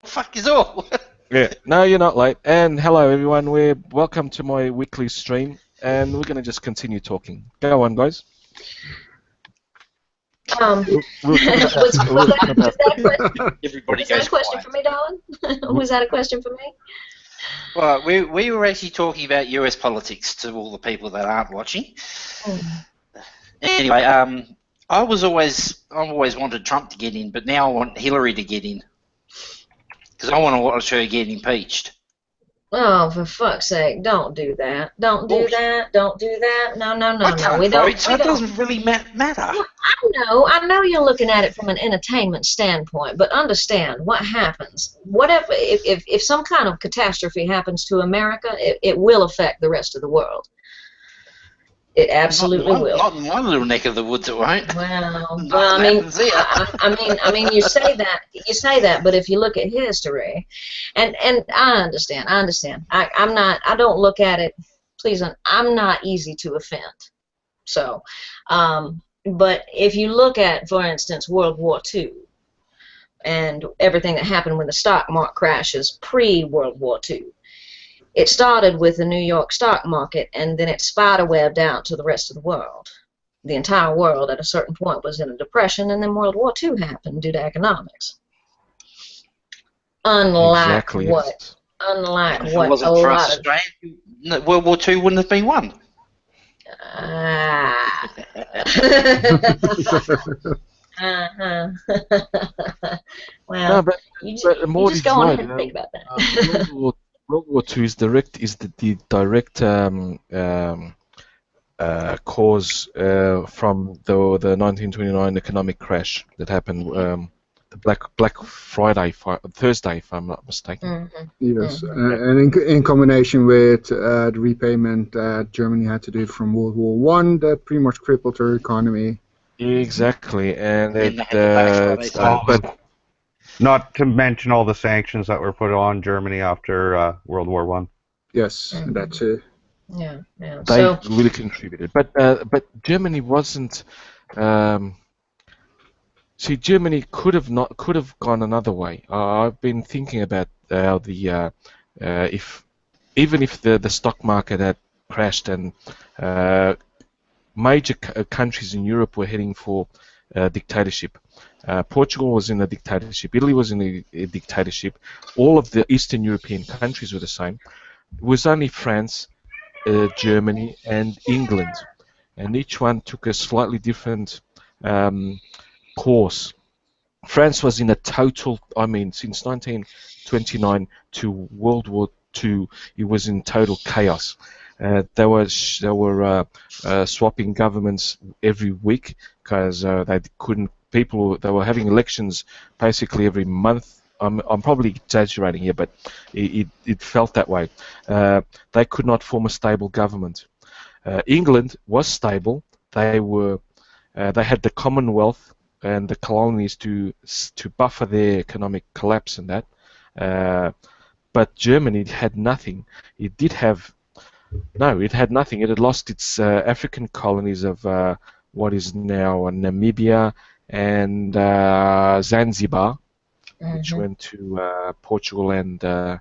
Fuck is all. Yeah, no, you're not late. And hello, everyone. Welcome to my weekly stream, and we're going to just continue talking. Go on, guys. Um, We'll talk about. was We'll talk about. that a question? Everybody Was that goes a question quiet. for me, darling? Was that a question for me? Well, we were actually talking about US politics to all the people that aren't watching. Anyway, I've always wanted Trump to get in, but now I want Hillary to get in because I want to watch her get impeached. Oh, for fuck's sake! Don't do that! Don't do that! Don't do that! No! I can't We don't. vote, so it doesn't really matter. I know you're looking at it from an entertainment standpoint, but understand what happens. Whatever, if some kind of catastrophe happens to America, it will affect the rest of the world. It absolutely will. Not in my little neck of the woods, it won't. Well, I mean, you say that, but if you look at history, and I understand. I don't look at it. Please, I'm not easy to offend. So, but if you look at, for instance, World War II and everything that happened when the stock market crashes pre-World War II. It started with the New York stock market, and then it spiderwebbed out to the rest of the world. The entire world at a certain point was in a depression, and then World War II happened due to economics. Unlike Exactly, what? yes. Unlike If it what wasn't a for lot us, of. Australia, World War II wouldn't have been won. Well, No, but you Morty's just go on right. ahead and think about that. World War II is the direct cause from the 1929 economic crash that happened. The Black Friday, Thursday, if I'm not mistaken. Yes, and in combination with the repayment that Germany had to do from World War One, that pretty much crippled her economy. Exactly, and Then they had the Black Friday but Not to mention all the sanctions that were put on Germany after World War One. Yes, that too. Yeah. they So, really contributed. But Germany wasn't. See, Germany could have gone another way. I've been thinking about how even if the stock market had crashed and major countries in Europe were heading for dictatorship. Portugal was in a dictatorship. Italy was in a dictatorship. All of the Eastern European countries were the same. It was only France, Germany, and England, and each one took a slightly different course. France was in a total, since 1929 to World War II, it was in total chaos. They were swapping governments every week because they couldn't. They were having elections basically every month. I'm probably exaggerating here, but it felt that way. They could not form a stable government. England was stable. They had the Commonwealth and the colonies to buffer their economic collapse and that. But Germany had nothing. It had nothing. It had lost its African colonies of what is now Namibia and Zanzibar, which went to Portugal and the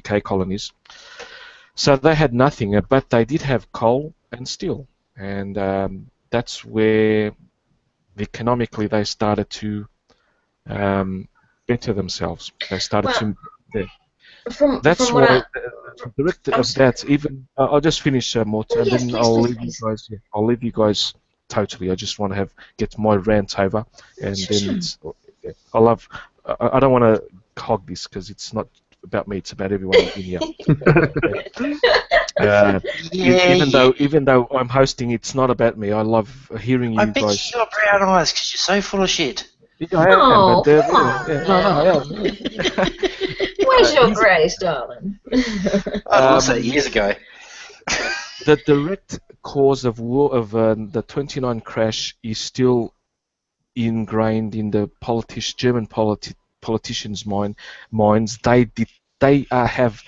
UK colonies. So they had nothing, but they did have coal and steel, and that's where economically they started to better themselves. They started that's why the director of that. Even I'll just finish, Mort, and then I'll leave you guys. Yeah, I'll leave you guys totally. I just want to get my rant over, and then I don't want to hog this because it's not about me. It's about everyone in here. Even though I'm hosting, it's not about me. I love hearing you I bet guys. you got brown eyes because you're so full of shit. Yeah, I am, but no. Where's your grace, darling? I lost that years ago. The direct cause of the 29 crash is still ingrained in the German politicians' minds. They have.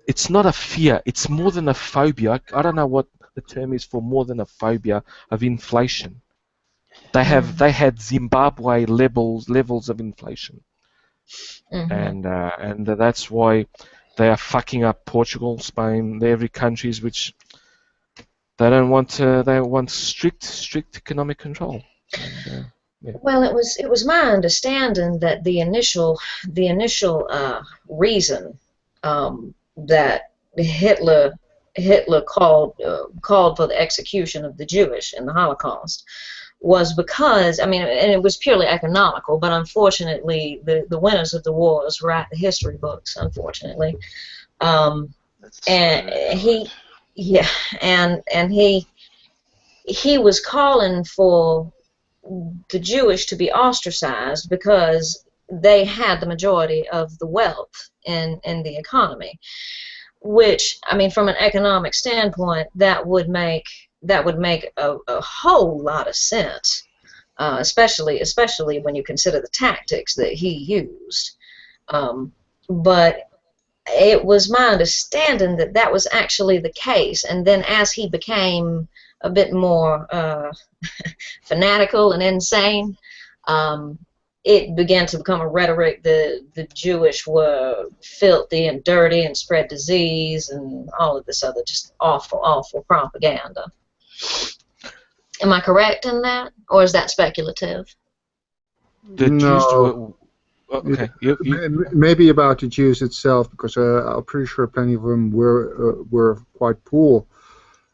It's not a fear. It's more than a phobia. I don't know what the term is for more than a phobia of inflation. They had Zimbabwe levels of inflation, Mm-hmm. and that's why they are fucking up Portugal, Spain, every countries which they don't want. They want strict economic control. And, yeah. Well, it was my understanding that the initial reason that Hitler called for the execution of the Jewish in the Holocaust was because, I mean, and it was purely economical, but unfortunately the winners of the wars write the history books, unfortunately. And he, yeah, and he was calling for the Jewish to be ostracized because they had the majority of the wealth in the economy, which, I mean, from an economic standpoint, that would make a whole lot of sense, especially when you consider the tactics that he used. But it was my understanding that that was actually the case, and then as he became a bit more fanatical and insane, it began to become a rhetoric that the Jewish were filthy and dirty and spread disease and all of this other just awful propaganda. Am I correct in that, or is that speculative? The No. Jews were okay. Maybe about the Jews itself, because I'm pretty sure plenty of them were quite poor.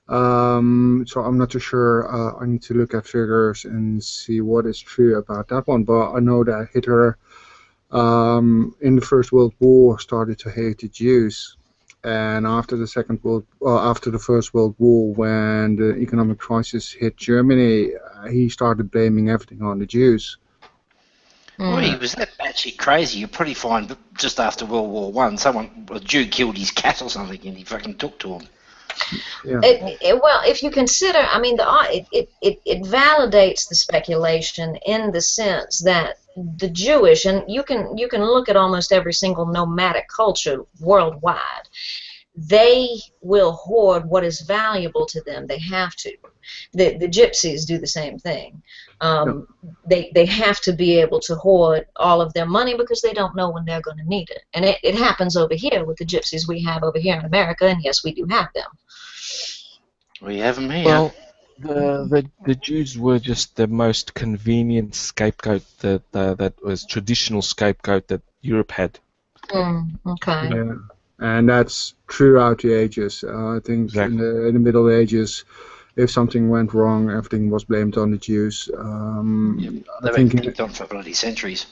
So I'm not too sure. I need to look at figures and see what is true about that one. But I know that Hitler, in the First World War, started to hate the Jews, and after the First World War, when the economic crisis hit Germany, he started blaming everything on the Jews. Well, he was that batshit crazy. You'd probably find just after World War One, a Jew killed his cat or something, and he fucking took to him. Yeah. Well, if you consider, I mean, it validates the speculation in the sense that the Jewish, and you can look at almost every single nomadic culture worldwide, they will hoard what is valuable to them. They have to. The gypsies do the same thing. They have to be able to hoard all of their money because they don't know when they're going to need it. And it happens over here with the gypsies we have over here in America, and yes, we do have them. We have them here. Well, the Jews were just the most convenient scapegoat that was traditional scapegoat that Europe had. Okay. Yeah. And that's throughout the ages. I think Exactly. in the Middle Ages, if something went wrong, everything was blamed on the Jews. They've I think been kicked on for bloody centuries.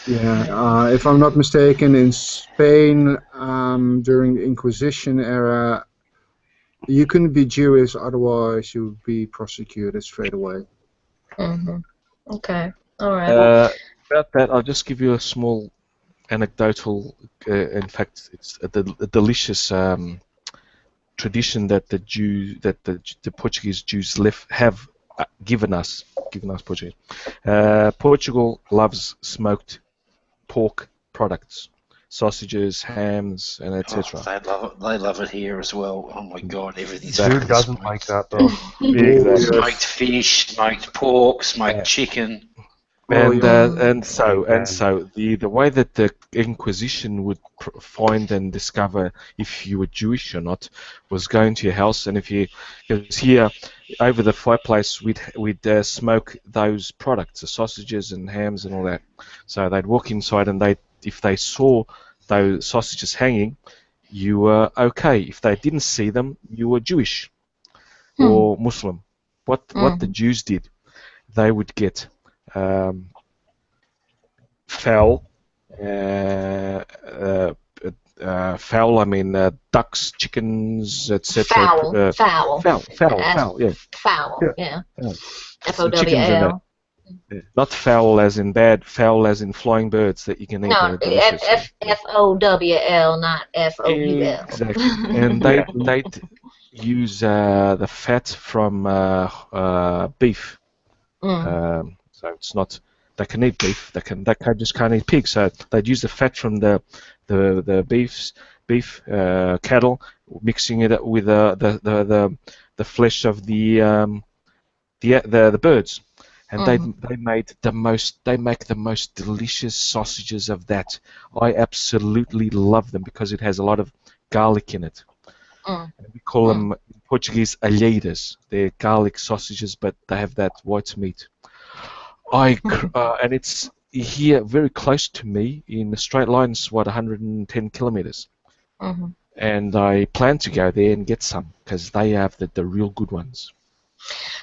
Yeah, if I'm not mistaken, in Spain during the Inquisition era, you couldn't be Jewish, otherwise you would be prosecuted straight away. Okay. All right. About that, I'll just give you a small anecdotal. In fact, it's a delicious tradition that the Portuguese Jews have given us Portuguese. Portugal loves smoked pork products, sausages, hams, and etc. They love it here as well. Oh my God, everything's Who doesn't like that though? Exactly. smoked fish, smoked pork, smoked chicken. And so the way that the Inquisition would find and discover if you were Jewish or not was going to your house, and because here over the fireplace we'd smoke those products, the sausages and hams and all that. So they'd walk inside, and if they saw those sausages hanging, you were okay. If they didn't see them, you were Jewish or Muslim. What the Jews did, they would get fowl. Fowl. I mean, ducks, chickens, etc. Fowl. Yeah. Fowl. Yeah. FOWL. Not fowl as in bad, fowl as in flying birds that you can eat. No, FOWL, not FOUL. Exactly. And they'd use the fat from beef. So it's not. They can eat beef. They just can't eat pig. So they'd use the fat from the beef cattle, mixing it with the flesh of the birds, and they make the most delicious sausages of that. I absolutely love them because it has a lot of garlic in it. We call them in Portuguese alheiras. They're garlic sausages, but they have that white meat. And it's here very close to me in a straight line. It's 110 kilometers. And I plan to go there and get some because they have the real good ones.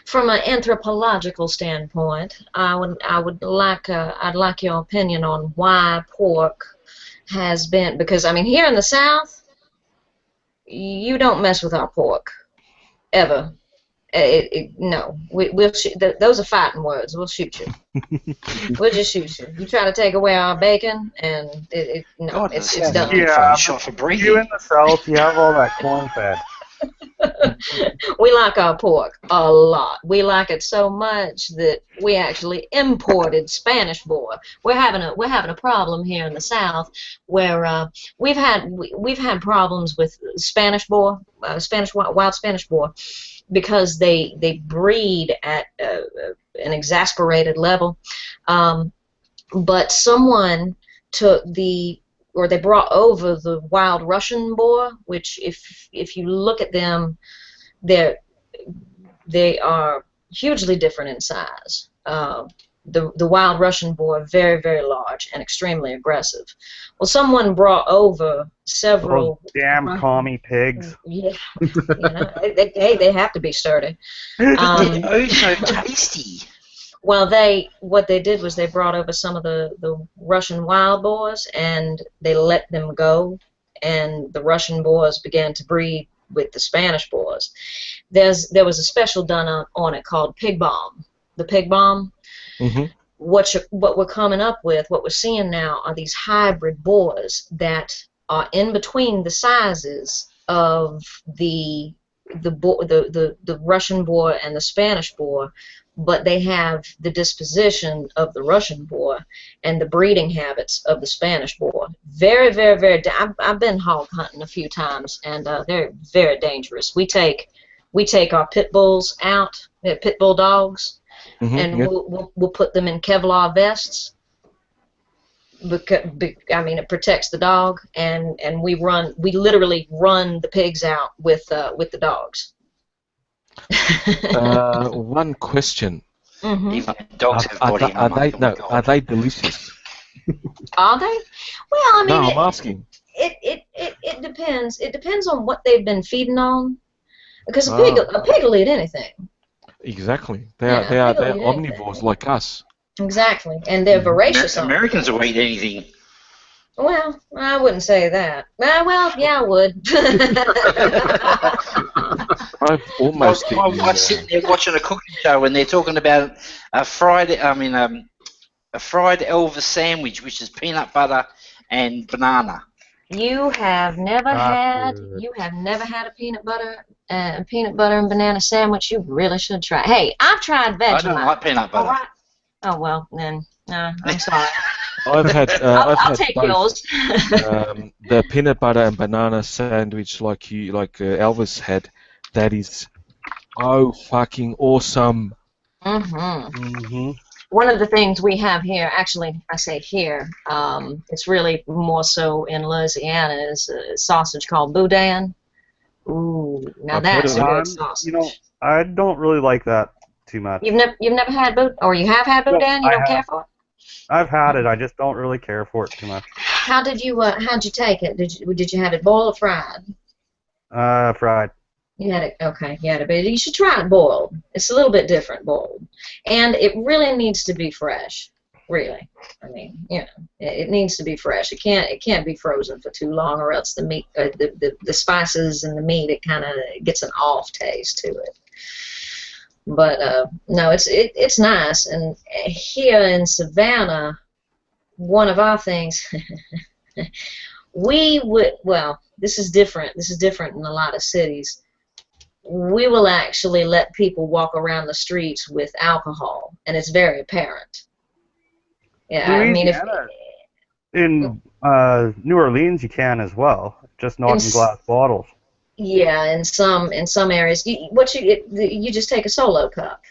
From an anthropological standpoint, I'd like your opinion on why pork has been, because I mean here in the South, you don't mess with our pork ever. No, we'll shoot. Those are fighting words. We'll shoot you. We'll just shoot you. You try to take away our bacon, and it's done. Yeah, shot for breathing. you in the South, you have all that corn fed. We like our pork a lot. We like it so much that we actually imported Spanish boar. We're having a problem here in the South where we've had problems with Spanish boar, wild Spanish boar, because they breed at an exasperated level. But someone took they brought over the wild Russian boar, which if you look at them, they are hugely different in size. The wild Russian boar, very, very large and extremely aggressive. Well, someone brought over several. Those damn commie pigs. Yeah, they have to be sturdy. Oh, so tasty. Well, what they did was they brought over some of the Russian wild boars and they let them go, and the Russian boars began to breed with the Spanish boars. There was a special done on it called pig bomb. The pig bomb. What we're coming up with, what we're seeing now, are these hybrid boars that are in between the sizes of the Russian boar and the Spanish boar, but they have the disposition of the Russian boar and the breeding habits of the Spanish boar. Very, very, very. I've been hog hunting a few times, and they're very dangerous. We take our pit bulls out, pit bull dogs, and we'll put them in Kevlar vests. Because, I mean, it protects the dog, and we literally run the pigs out with the dogs. One question. Even dogs have body armor. Are they delicious? Are they? Well, I mean, no, I'm asking. It depends. It depends on what they've been feeding on, because a pig will eat anything. Exactly. They're omnivores like us. Exactly, and they're voracious. Americans will eat anything. Well, I wouldn't say that. Well, yeah, I would. I've almost. I was sitting there watching a cooking show, and they're talking about a fried Elvis sandwich, which is peanut butter and banana. You have never had a peanut butter and banana sandwich. You really should try. Hey, I've tried Vegemite. I don't like peanut butter. All right. Oh well, then I'm sorry. I'll take yours. The peanut butter and banana sandwich, like Elvis had, that is fucking awesome. One of the things we have here, actually, I say here, it's really more so in Louisiana, is a sausage called boudin. Ooh, now that's a good sausage. You know, I don't really like that too much. You've never had boudin, or you have had boudin? You don't care for it? I've had it. I just don't really care for it too much. How'd you take it? Did you have it boiled or fried? Fried. You had it. Okay, you had it. But you should try it boiled. It's a little bit different boiled, and it really needs to be fresh. Really, I mean, you know, it needs to be fresh. It can't be frozen for too long, or else the meat, the spices and the meat, it kind of gets an off taste to it. But no, it's nice. And here in Savannah, one of our things, this is different. This is different in a lot of cities. We will actually let people walk around the streets with alcohol, and it's very apparent. Yeah, I mean, in New Orleans you can as well, just not in glass bottles. Yeah, in some areas, you just take a solo cup.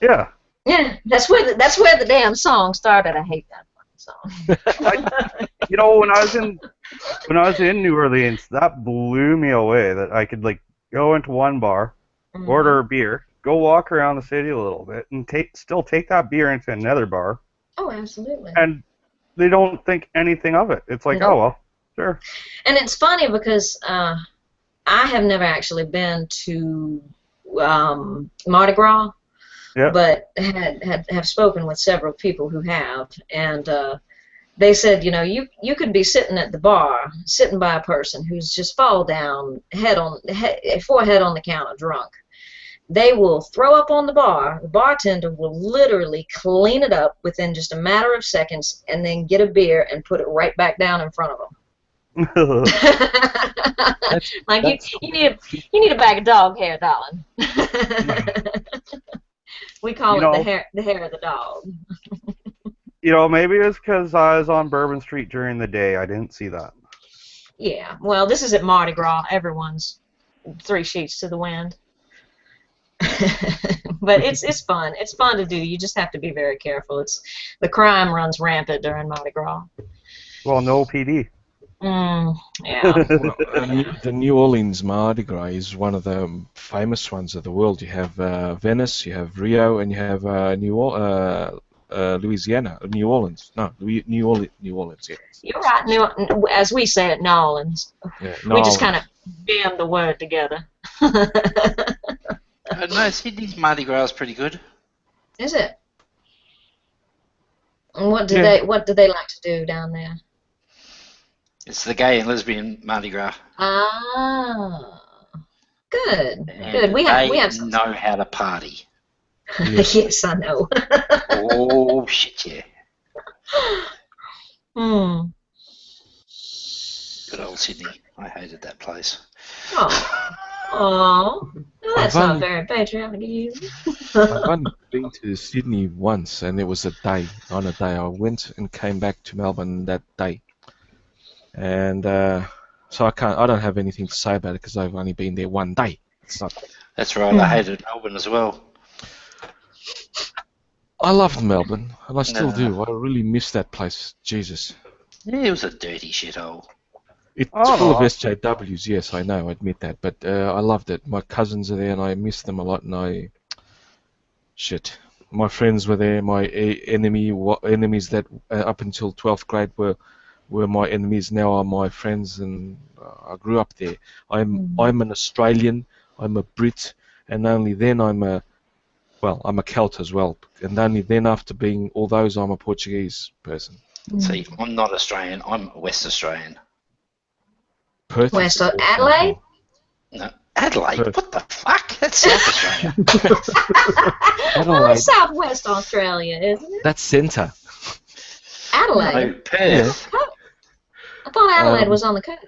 Yeah. Yeah, that's where the damn song started. I hate that fucking song. You know, when I was in New Orleans, that blew me away. That I could like go into one bar, order a beer, go walk around the city a little bit, and still take that beer into another bar, Oh, absolutely. and they don't think anything of it. It's like, Nope. oh well, sure. And it's funny because I have never actually been to Mardi Gras, Yeah. but have spoken with several people who have, and they said, you know, you could be sitting at the bar, sitting by a person who's just fall down, forehead on the counter, drunk. They will throw up on the bar. The bartender will literally clean it up within just a matter of seconds, and then get a beer and put it right back down in front of them. Like you need a bag of dog hair, darling. We call it the hair of the dog. You know, maybe it's because I was on Bourbon Street during the day. I didn't see that. Yeah. Well, this is at Mardi Gras. Everyone's 3 sheets to the wind. But it's fun. It's fun to do. You just have to be very careful. The crime runs rampant during Mardi Gras. Well, no PD. Yeah. Well, the New Orleans Mardi Gras is one of the famous ones of the world. You have Venice, you have Rio, and you have Louisiana, New Orleans. No, New Orleans. Yeah. You're right. As we say it, New Orleans. Yeah, We just kind of band the word together. No, Sydney's Mardi Gras is pretty good. Is it? And what do they like to do down there? It's the gay and lesbian Mardi Gras. Ah, good. And Good. We have some. know how to party. Yes, I know. Oh shit, yeah. Good old Sydney. I hated that place. Oh, that's not very patriotic of you. I've only been to Sydney once, and it was on a day. I went and came back to Melbourne that day, and so I don't have anything to say about it because I've only been there one day. It's not. That's right. I hated Melbourne as well. I loved Melbourne, and I still do. I really miss that place. Jesus. Yeah, it was a dirty shithole. It's full of SJWs, yes, I know, I admit that, but I loved it. My cousins are there, and I miss them a lot, and my friends were there, my enemies that up until 12th grade were my enemies, now are my friends, and I grew up there. I'm an Australian, I'm a Brit, and only then I'm a Celt as well, and only then after being all those, I'm a Portuguese person. See, I'm not Australian, I'm West Australian. Perth West Adelaide? No, Adelaide? Perth. What the fuck? That's South Australia. Well, it's Southwest Australia, isn't it? That's centre. Adelaide? No, Perth. I thought Adelaide was on the coast.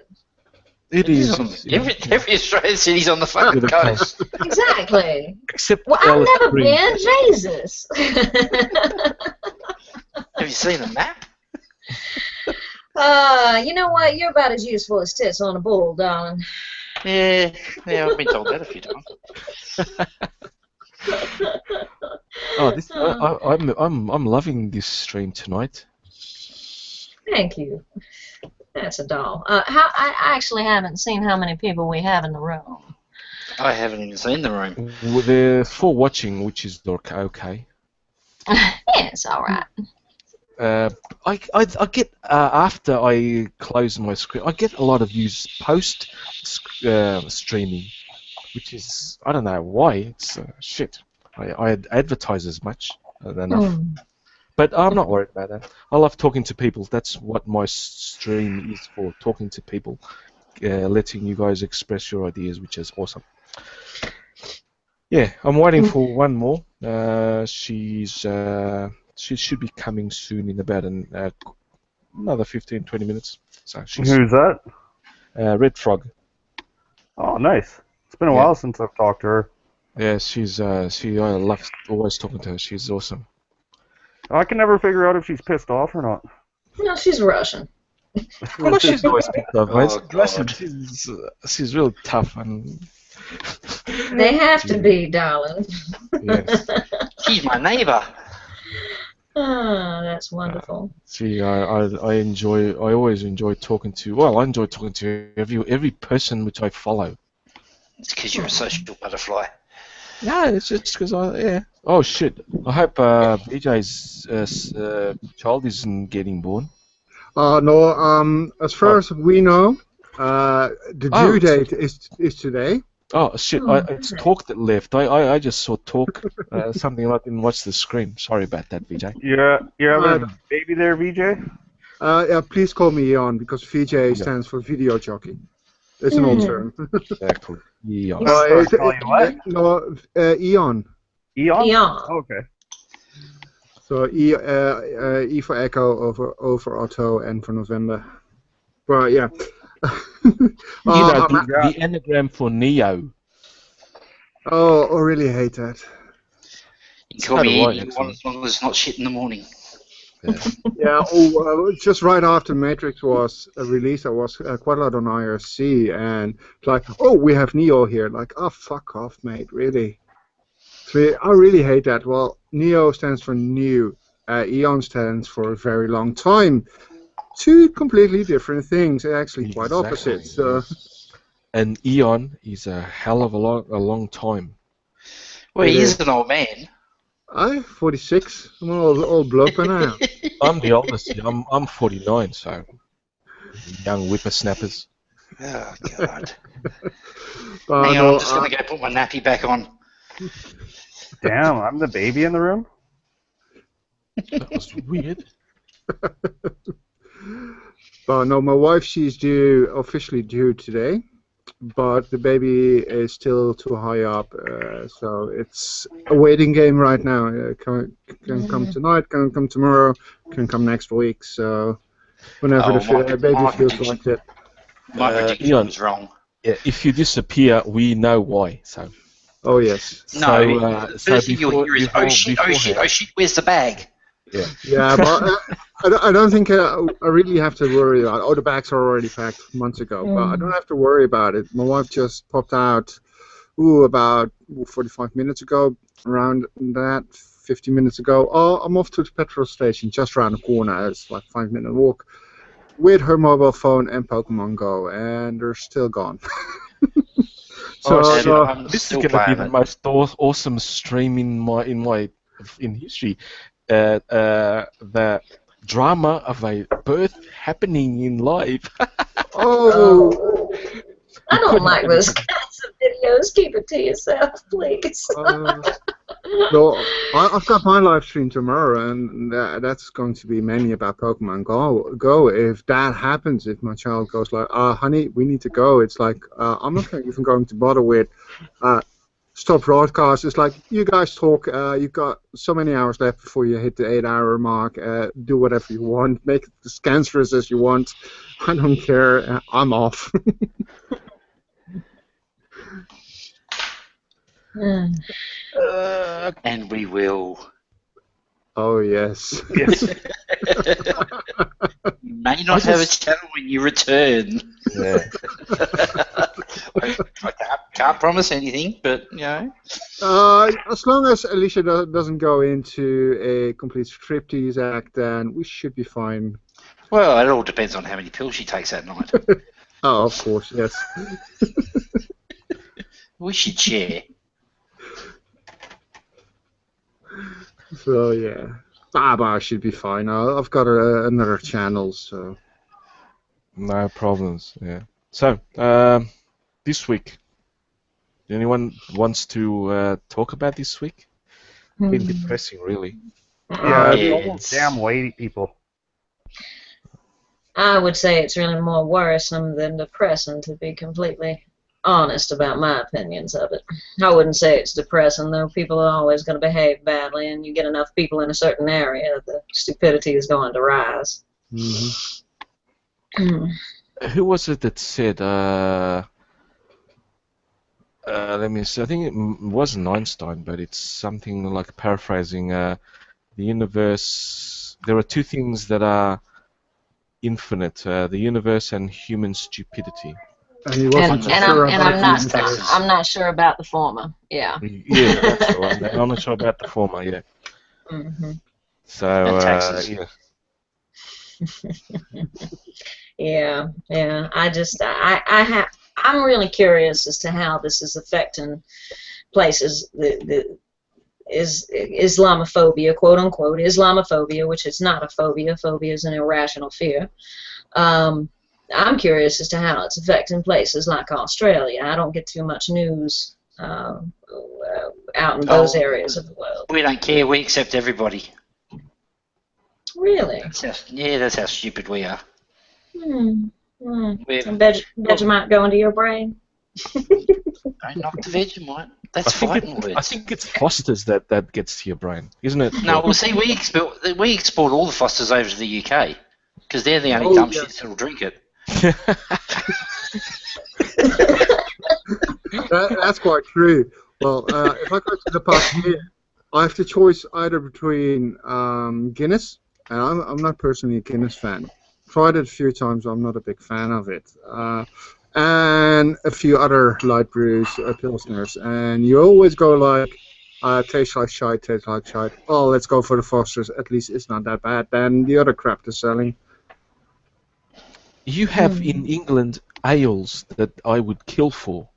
It is. Every Australian city's on the fucking coast. Exactly. Except Well, I've Alice never Springs. been. Jesus. Have you seen the map? You know what? You're about as useful as tits on a bull, darling. Yeah, I've been told that a few times. I'm loving this stream tonight. Thank you. That's a doll. I actually haven't seen how many people we have in the room. I haven't even seen the room. Well, there's 4 watching, which is okay. Yeah, it's all right. I get after I close my screen, I get a lot of views post streaming, which is I don't know why. It's shit. I advertise as much enough, but I'm not worried about that. I love talking to people. That's what my stream is for: talking to people, letting you guys express your ideas, which is awesome. Yeah, I'm waiting for one more. She should be coming soon in about another 15-20 minutes. So Who's that? Red Frog. Oh, nice. It's been a while since I've talked to her. Yeah, I love always talking to her. She's awesome. I can never figure out if she's pissed off or not. No, she's Russian. Well, she's always pissed off, mate. God. She's really tough and. They have to be, darling. Yes. She's my neighbour. Oh, that's wonderful. See, I always enjoy talking to. Well, I enjoy talking to every person which I follow. It's because you're a social butterfly. Yeah, it's just because yeah. Oh shit! I hope BJ's child isn't getting born. No. As far as we know, the due date is today. Oh shit! It's Talk that left. I just saw Talk. Something I didn't watch the screen. Sorry about that, VJ. You're having a baby there, VJ? Yeah, please call me Eon because VJ stands for video jockey. It's an old term. Exactly. Yeah. No, Eon. Eon? Eon. Okay. So E for Echo, O for Otto, N for November. Well, yeah. The anagram for Neo. Oh, I really hate that. You can call me Eon as long as it's not shit in the morning. Yeah. Just right after Matrix was released, I was quite a lot on IRC, and it's like, oh, we have Neo here. Like, oh, fuck off, mate. Really? So I really hate that. Well, Neo stands for new. Eon stands for a very long time. Two completely different things, actually quite opposite. So. And Eon is a hell of a long time. Well, he is an old man. I'm 46. I'm an old bloke by now. I'm the oldest. I'm 49, so young whippersnappers. Oh God. Hang on, I'm just gonna go put my nappy back on. Damn, I'm the baby in the room? That was weird. No, my wife, she's officially due today, but the baby is still too high up, so it's a waiting game right now. Can come tonight, can come tomorrow, can come next week. So whenever the baby feels like it. My prediction was wrong. Yeah, if you disappear, we know why. So. Oh yes. No. First thing you'll hear is, oh shit, where's the bag? Yeah. Yeah, but I don't think I really have to worry about it. Oh, the bags are already packed months ago, but I don't have to worry about it. My wife just popped out, about 45 minutes ago, around that, 50 minutes ago. Oh, I'm off to the petrol station just around the corner. It's like a 5-minute walk with her mobile phone and Pokemon Go, and they're still gone. This is gonna be the most awesome stream in history. The drama of a birth happening in live. Oh, I don't like those kinds of videos. Keep it to yourself, please. No, I've got my live stream tomorrow, and that's going to be mainly about Pokemon Go. If that happens, if my child goes like, honey, we need to go, it's like, I'm not even going to bother with stop broadcast. It's like, you guys talk, you've got so many hours left before you hit the 8-hour mark, do whatever you want, make it as cancerous as you want, I don't care, I'm off. And we will. Oh yes. Yes. You may not have a channel when you return. Yeah. I can't promise anything, but you know. As long as Alicia doesn't go into a complete striptease act, then we should be fine. Well, it all depends on how many pills she takes that night. Oh, of course, yes. We should share. So yeah, Baba should be fine. I've got another channel, so no problems. Yeah. So this week, anyone wants to talk about this week? Been depressing, really. Yeah, it's almost damn white people. I would say it's really more worrisome than depressing, to be completely honest about my opinions of it. I wouldn't say it's depressing, though. People are always going to behave badly, and you get enough people in a certain area, the stupidity is going to rise. Mm-hmm. Who was it that said, let me see, I think it wasn't Einstein, but it's something like paraphrasing, the universe, there are two things that are infinite, the universe and human stupidity. And he wasn't sure about the I'm not sure about the former. Yeah. Yeah, that's the one. I'm not sure about the former. Yeah. So yeah. Yeah. I'm really curious as to how this is affecting places. The is Islamophobia, quote unquote, Islamophobia, which is not a phobia. Phobia is an irrational fear. I'm curious as to how it's affecting places like Australia. I don't get too much news out in those areas of the world. We don't care. We accept everybody. Really? That's how stupid we are. Vegemite go into your brain? Not the Vegemite. That's fighting words. I think it's Foster's that gets to your brain, isn't it? No, well, see, we export all the Fosters over to the UK because they're the only dumb shits that'll drink it. That's quite true. Well, if I go to the pub here, I have the choice either between Guinness, and I'm not personally a Guinness fan. Tried it a few times, I'm not a big fan of it. And a few other light brews, pilsners, and you always go like, tastes like shite, tastes like shite. Oh, let's go for the Fosters. At least it's not that bad than the other crap they're selling. You have in England ales that I would kill for.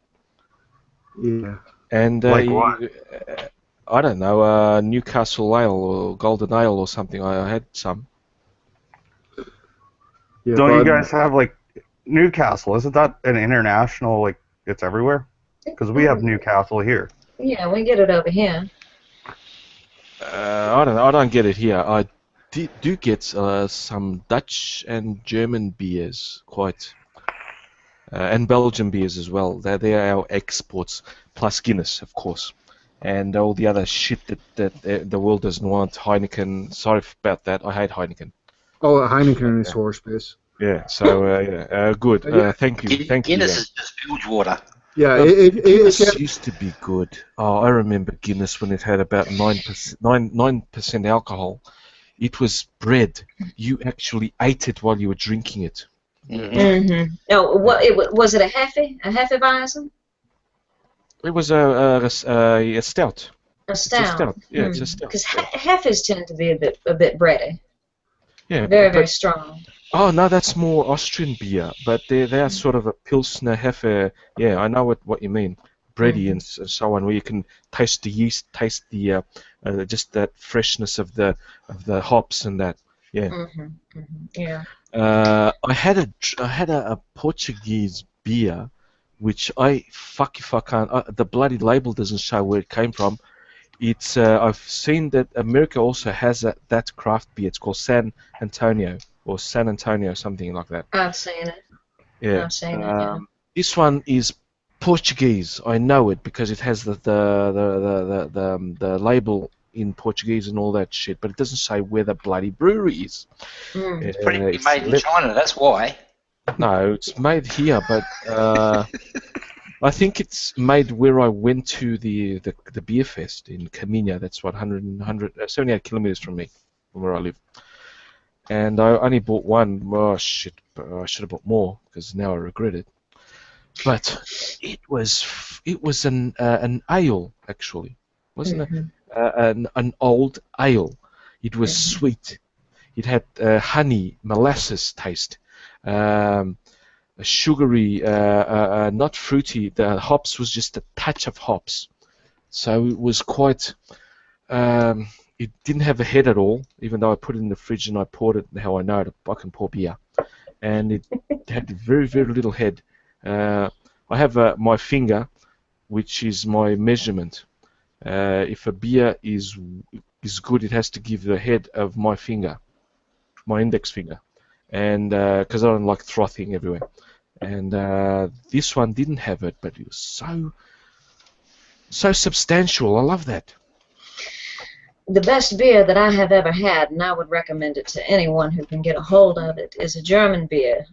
Yeah. And like what? I don't know, Newcastle ale or Golden Ale or something. I had some. Yeah, Don't you guys have like Newcastle? Isn't that an international, like, it's everywhere? Because we have Newcastle here. Yeah, we get it over here. I don't get it here. I do get some Dutch and German beers, quite, and Belgian beers as well. They're our exports, plus Guinness, of course, and all the other shit that the world doesn't want. Heineken. Sorry about that. I hate Heineken. Oh, Heineken is horse piss. Yeah. So good. Thank you. Guinness is just bilge water. Yeah, Guinness used to be good. Oh, I remember Guinness when it had about 9% alcohol. It was bread. You actually ate it while you were drinking it. Oh, was it a Hefeweizen? It was a stout. A stout. Yeah, it's a stout. Because Hefes tend to be a bit bready. Yeah, very strong. Oh no, that's more Austrian beer, but they're sort of a Pilsner Hefe. Yeah, I know what you mean, bready and so on, where you can taste the yeast, taste the just that freshness of the hops and that. Yeah. Yeah. I had a Portuguese beer, which if I can't. The bloody label doesn't show where it came from. It's I've seen that America also has that craft beer. It's called San Antonio or San Antonio, something like that. I've seen it. Yeah. I've seen it. Yeah. This one is Portuguese. I know it because it has the label in Portuguese and all that shit, but it doesn't say where the bloody brewery is. It's pretty made in China. That's why. No, it's made here, but I think it's made where I went to the beer fest in Camina. That's what 78 kilometers from me, from where I live. And I only bought one. Oh shit! I should have bought more because now I regret it. But it was an ale actually, wasn't it? An old ale. It was sweet. It had honey, molasses taste. Sugary, not fruity. The hops was just a touch of hops, so it was quite. It didn't have a head at all, even though I put it in the fridge and I poured it. How I know it, I can pour beer, and it had very little head. I have my finger, which is my measurement. If a beer is good, it has to give the head of my finger, my index finger, and because I don't like frothing everywhere. And this one didn't have it, but it was so substantial. I love that. The best beer that I have ever had, and I would recommend it to anyone who can get a hold of it, is a German beer.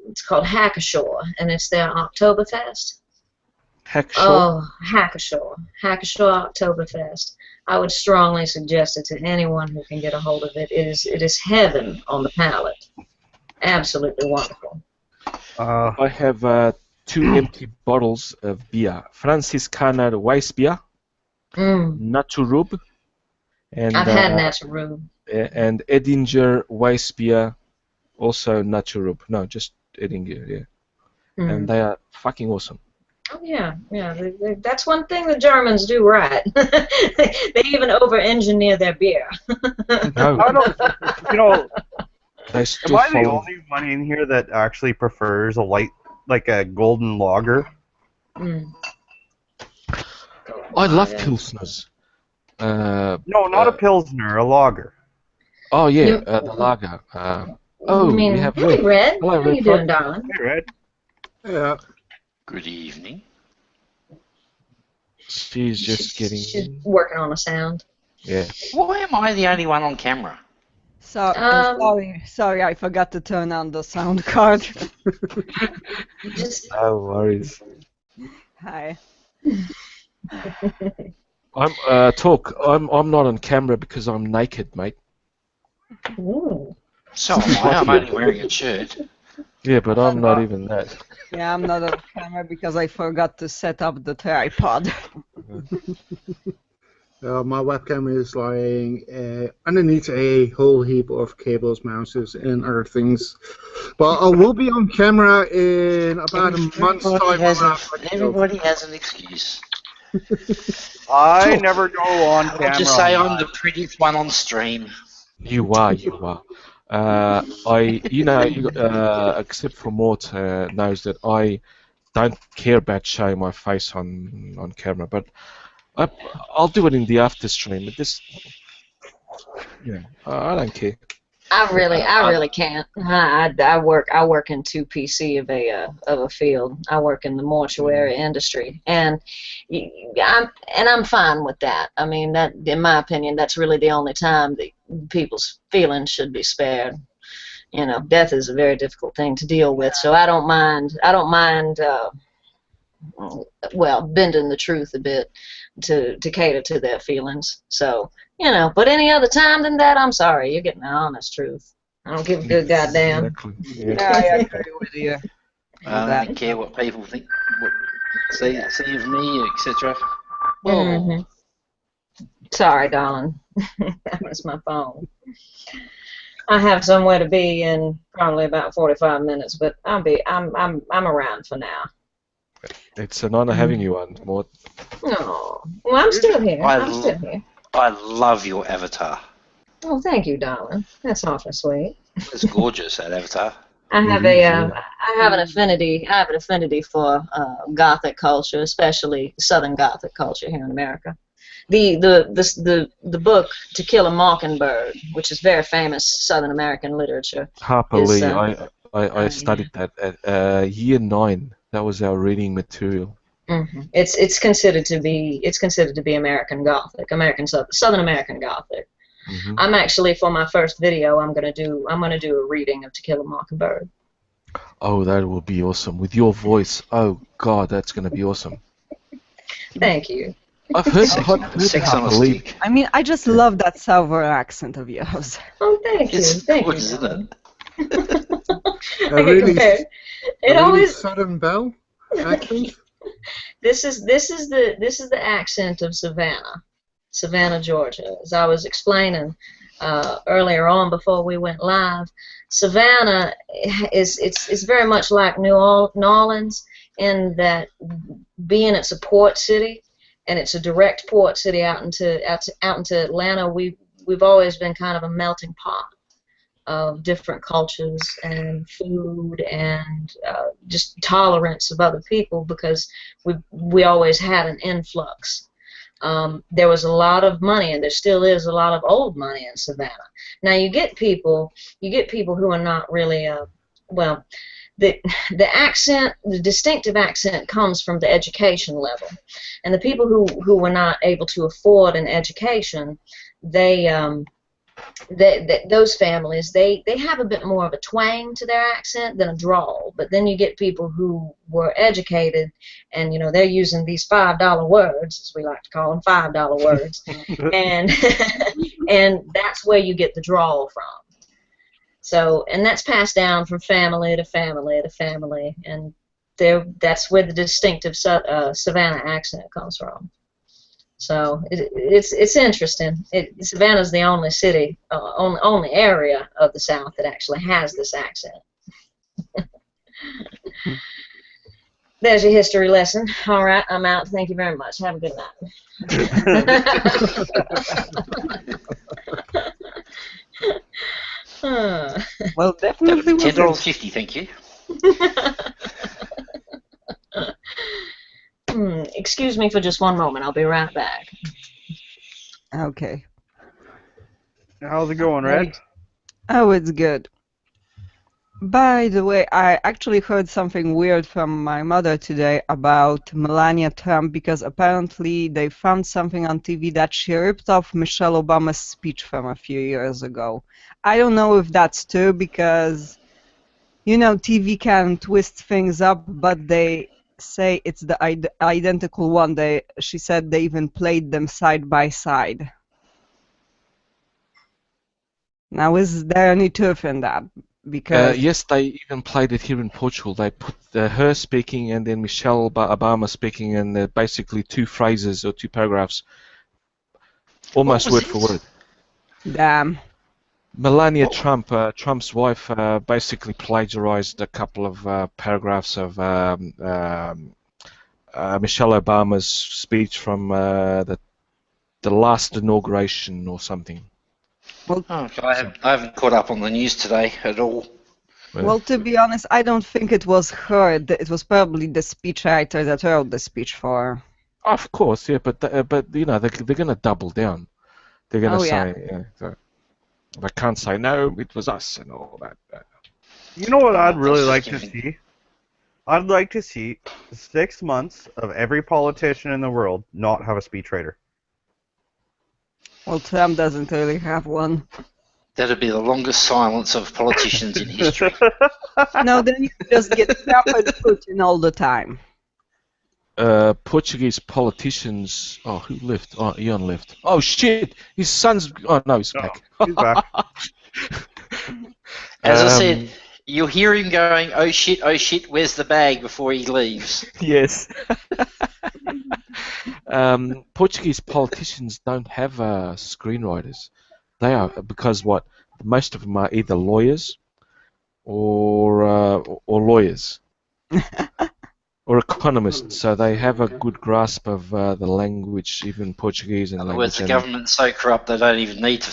It's called Hackashaw, and it's their Oktoberfest. Hackashaw? Oh, Hackashaw. Hackashaw Oktoberfest. I would strongly suggest it to anyone who can get a hold of it. It is heaven on the palate. Absolutely wonderful. I have 2 empty bottles of beer. Franziskaner Weissbier, Naturub, and I've had Naturub. And Edinger Weissbier, also Naturub. No, just Edinger, yeah. And they are fucking awesome. Oh yeah. That's one thing the Germans do right. They even over-engineer their beer. No, I don't, you know, they still am I the follow. only one in here that actually prefers a light, like a golden lager? I love Pilsners. No, not a Pilsner, a lager. Oh yeah, You- the lager. I mean, we have hey, Red. Red. Hello, How Red you Frog. doing, darling? Hey, Red. Yeah. Good evening. She's just getting. She's working on a sound. Yeah. Why am I the only one on camera? So, sorry, I forgot to turn on the sound card. Just No worries. Hi. I'm talk. I'm not on camera because I'm naked, mate. ooh. So am I. I'm only wearing a shirt. Yeah, but I'm not even that. Yeah, I'm not on camera because I forgot to set up the tripod. My webcam is lying underneath a whole heap of cables, mouses, and other things. But I will be on camera in about a month's time. Everybody has an excuse. I never go on camera. I'll just say on I'm the prettiest one on stream. You are. Except for Mort knows that I don't care about showing my face on camera, but I'll do it in the after stream. But this, I don't care. I really can't. I work in 2 PC of a field. I work in the mortuary industry, and I'm fine with that. I mean, that, in my opinion, that's really the only time that people's feelings should be spared. You know, death is a very difficult thing to deal with, so I don't mind. Well, bending the truth a bit to cater to their feelings. So, but any other time than that, I'm sorry, you're getting the honest truth. I don't give a good goddamn. Exactly. Yeah. Yeah, I agree with you. I don't care what people think, what see of me, etc. Mhm. Sorry, darling. That was my phone. I have somewhere to be in probably about 45 minutes, but I'm around for now. It's an honor having you on, Mort. No, well, I'm still here. I'm still here. I love your avatar. Oh, thank you, darling. That's awfully sweet. It's gorgeous, that avatar. I have I have an affinity. I have an affinity for Gothic culture, especially Southern Gothic culture here in America. The book To Kill a Mockingbird, which is very famous Southern American literature. Harper Lee, I studied that at year 9. That was our reading material. Mm-hmm. It's considered to be American Gothic, Southern American Gothic. Mm-hmm. I'm actually, for my first video, I'm gonna do a reading of To Kill a Mockingbird. Oh, that will be awesome with your voice. Oh God, that's gonna be awesome. Thank you. I've heard Sex on a Harper Lee. stick. I mean, I just love that Southern accent of yours. Oh, thank you. It's Thank gorgeous, you. isn't it? I get compared. It always Southern Belle accent. This is the accent of Savannah, Georgia. As I was explaining earlier on before we went live, Savannah it's very much like New Orleans in that being it's a port city and it's a direct port city out into Atlanta. We've always been kind of a melting pot of different cultures and food and just tolerance of other people because we always had an influx. There was a lot of money, and there still is a lot of old money in Savannah. Now you get people who are not really the accent, the distinctive accent comes from the education level, and the people who were not able to afford an education, those families, they have a bit more of a twang to their accent than a drawl. But then you get people who were educated, and they're using these $5 words, as we like to call them, $5 words, and and that's where you get the drawl from. So, and that's passed down from family to family to family, and that's where the distinctive Savannah accent comes from. So it's interesting. Savannah's the only city, only area of the South that actually has this accent. There's your history lesson. All right, I'm out. Thank you very much. Have a good night. Well, definitely was $10.50, thank you. Excuse me for just one moment. I'll be right back. Okay. How's it going, Red? Oh, it's good. By the way, I actually heard something weird from my mother today about Melania Trump, because apparently they found something on TV that she ripped off Michelle Obama's speech from a few years ago. I don't know if that's true because, you know, TV can twist things up, but they say it's the identical one. She said they even played them side by side. Now, is there any truth in that? Because yes, they even played it here in Portugal. They put her speaking and then Michelle Obama speaking, and basically two phrases or two paragraphs, almost word for word. damn. Melania Trump, Trump's wife, basically plagiarized a couple of paragraphs of Michelle Obama's speech from the last inauguration or something. Well, I haven't caught up on the news today at all. Well, to be honest, I don't think it was her. It was probably the speechwriter that wrote the speech for her. Of course, yeah, but you know they're going to double down. They're going to say, so they can't say no, it was us and all that. You know what I'd really like to see? I'd like to see 6 months of every politician in the world not have a speechwriter. Well, Trump doesn't really have one. That'd be the longest silence of politicians in history. No, then you just get Trump and Putin all the time. Portuguese politicians. Oh, who left? Oh, Ian left. Oh shit! His son's. Oh no, he's back. He's back. As I said, you'll hear him going, oh shit, where's the bag before he leaves? Yes. Portuguese politicians don't have screenwriters. They are because what? Most of them are either lawyers or lawyers or economists. So they have a good grasp of the language, even Portuguese and in other words, the government's so corrupt they don't even need a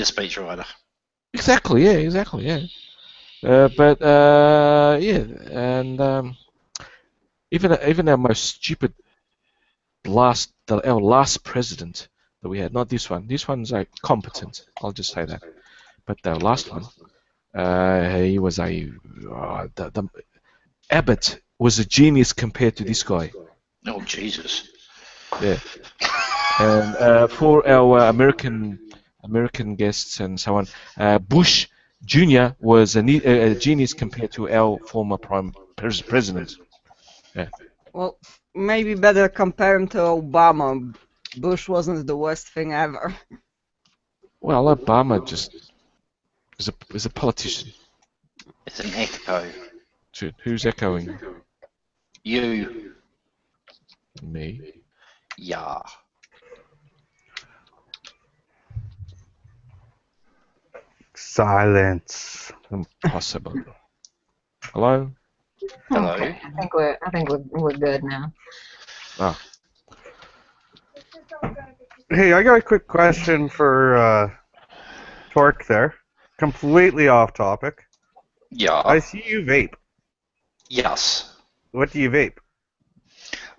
speechwriter. Exactly. Yeah. And even our most stupid our last president that we had, not this one. This one's competent. I'll just say that. But the last one, he was Abbott was a genius compared to this guy. Oh Jesus! Yeah. And for our American guests and so on, Bush Jr. was a genius compared to our former president. Yeah. Well, maybe better compare him to Obama. Bush wasn't the worst thing ever. Well, Obama just is a politician. It's an echo. Shit, who's echoing? You. Me? Yeah. Silence. Impossible. Hello? Hello. Okay, I think we're good now. Ah. Hey, I got a quick question for Torque there. Completely off topic. Yeah. I see you vape. Yes. What do you vape?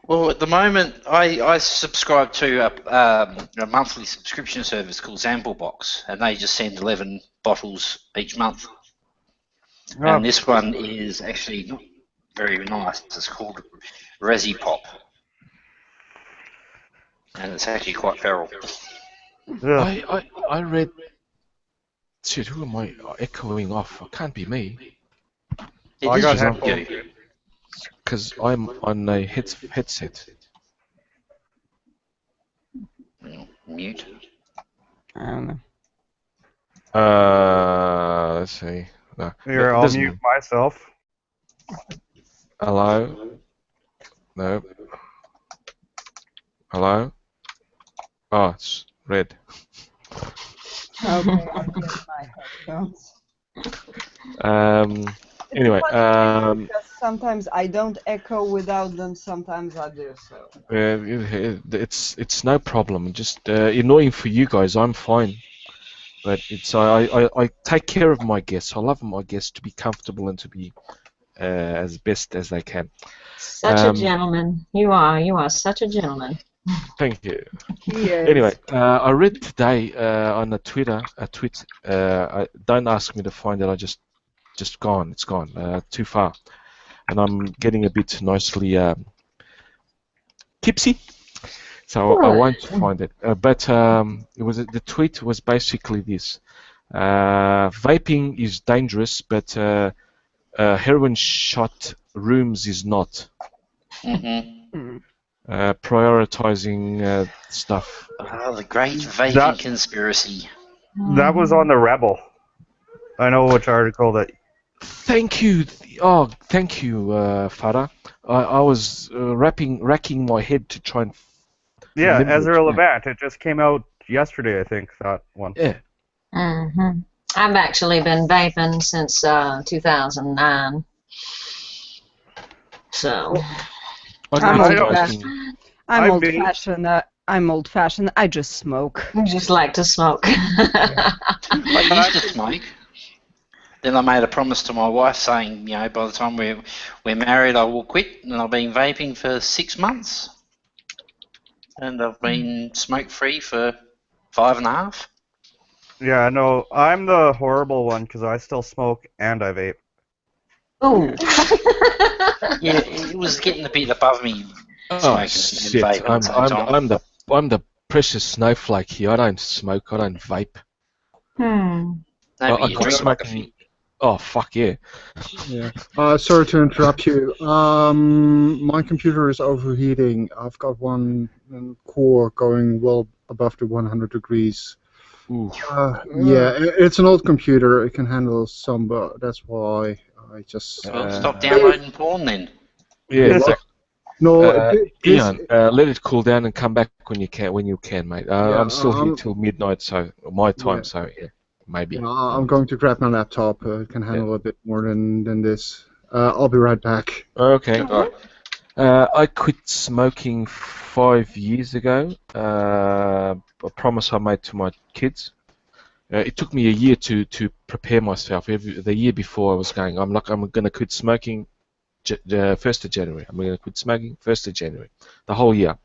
Well, at the moment, I subscribe to a monthly subscription service called Zamblebox, and they just send 11 bottles each month. Oh. And this one is actually not very nice. It's called Resi Pop. And it's actually quite feral. Yeah. I read. Shit, who am I echoing off? It can't be me. It I is got just headphones. you. Because I'm on a headset. Mute. I don't know. Let's see. No, Here, it I'll doesn't mute mean- myself. Hello? No. Hello? Oh, it's red. Okay, I'll get my headphones. Anyway, Because sometimes I don't echo without them, sometimes I do, so. it's no problem. Just annoying for you guys. I'm fine, but it's I take care of my guests. I love my guests to be comfortable and to be as best as they can. Such a gentleman. You are such a gentleman. Thank you. Yes. Anyway, I read today on a tweet. Don't ask me to find it. I just gone. It's gone. Too far, and I'm getting a bit nicely tipsy, so I won't find it. But the tweet was basically this: vaping is dangerous, but heroin shot rooms is not. Mm-hmm. Prioritizing stuff. Oh, the great vaping conspiracy. That was on the Rebel. I know which article that. Thank you. Oh, thank you, Farah. I was racking my head to try and. Yeah, remember Ezra it. Levant. It just came out yesterday, I think. That one. Yeah. Mm-hmm. I've actually been vaping since 2009. So. I'm old-fashioned. I'm old-fashioned. I just smoke. You just like to smoke. I used to smoke. Then I made a promise to my wife saying, by the time we're married, I will quit. And I've been vaping for 6 months. And I've been smoke-free for 5.5. Yeah, no, I'm the horrible one because I still smoke and I vape. Ooh. Yeah, it was getting a bit above me. Oh shit! I'm the precious snowflake here. I don't smoke. I don't vape. I quit smoking. Oh fuck yeah! Yeah. Sorry to interrupt you. My computer is overheating. I've got one core going well above the 100 degrees. Yeah, it's an old computer. It can handle some, but that's why I just. Stop downloading porn then. Yeah. No, Ian, let it cool down and come back when you can, mate. I'm still here till midnight, so my time. So yeah, maybe. I'm going to grab my laptop. It can handle a bit more than this. I'll be right back. Okay. I quit smoking 5 years ago. A promise I made to my kids. It took me a year to prepare myself. The year before I was going, I'm going to quit smoking. 1st of January. I'm going to quit smoking 1st of January. The whole year.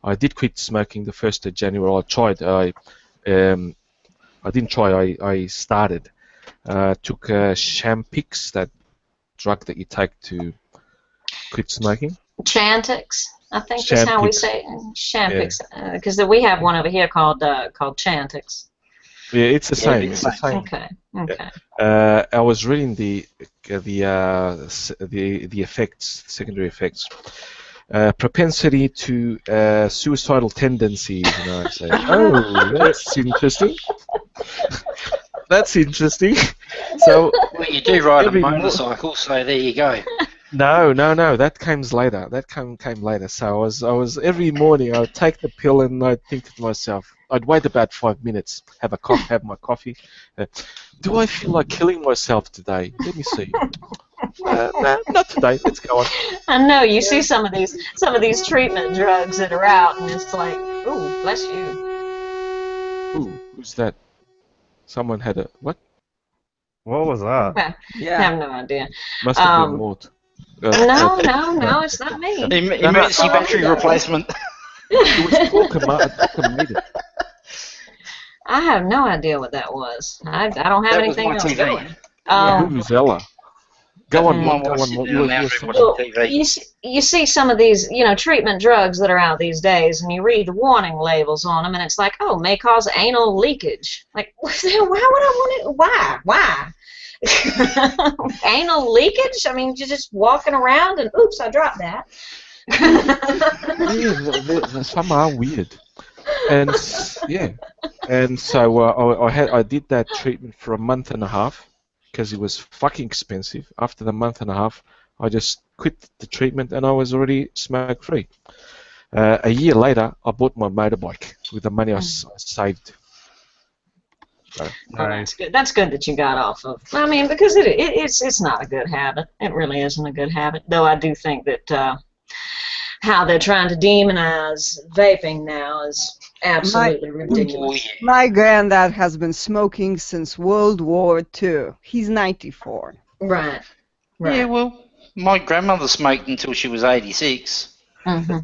I did quit smoking the 1st of January. I tried. I didn't try. I started. Took Champix, that drug that you take to quit smoking. Chantix, I think is how we say it. Champix, because we have one over here called Chantix. Yeah, it's the same. It's the same. Okay. Okay. I was reading the effects, secondary effects. Propensity to suicidal tendencies. So, oh, that's interesting. That's interesting. So, well, you do ride a motorcycle, so there you go. No. That came later. That came later. So I was every morning. I would take the pill and I'd think to myself. I'd wait about 5 minutes, have my coffee. Do I feel like killing myself today? Let me see. No, not today. Let's go on. I know you see some of these treatment drugs that are out, and it's like, ooh, bless you. Ooh, who's that? Someone had a what? What was that? Yeah. I have no idea. Must have been Mort. No, it's not me. Emergency battery replacement. It was Torquamedus. I have no idea what that was. I don't have anything else going. Who's Ella? Go on. You see some of these, treatment drugs that are out these days, and you read the warning labels on them, and it's like, oh, may cause anal leakage. Like, why would I want it? Why? Anal leakage? I mean, you're just walking around, and oops, I dropped that. Some are weird. And yeah, and so I did that treatment for a month and a half because it was fucking expensive. After the month and a half, I just quit the treatment and I was already smoke free. A year later, I bought my motorbike with the money I saved. So, Well, that's good. That's good that you got off of. I mean, because it's not a good habit. It really isn't a good habit. Though I do think that how they're trying to demonize vaping now is absolutely ridiculous. My granddad has been smoking since World War II. He's 94. Right. Yeah, well, my grandmother smoked until she was 86. Mm-hmm.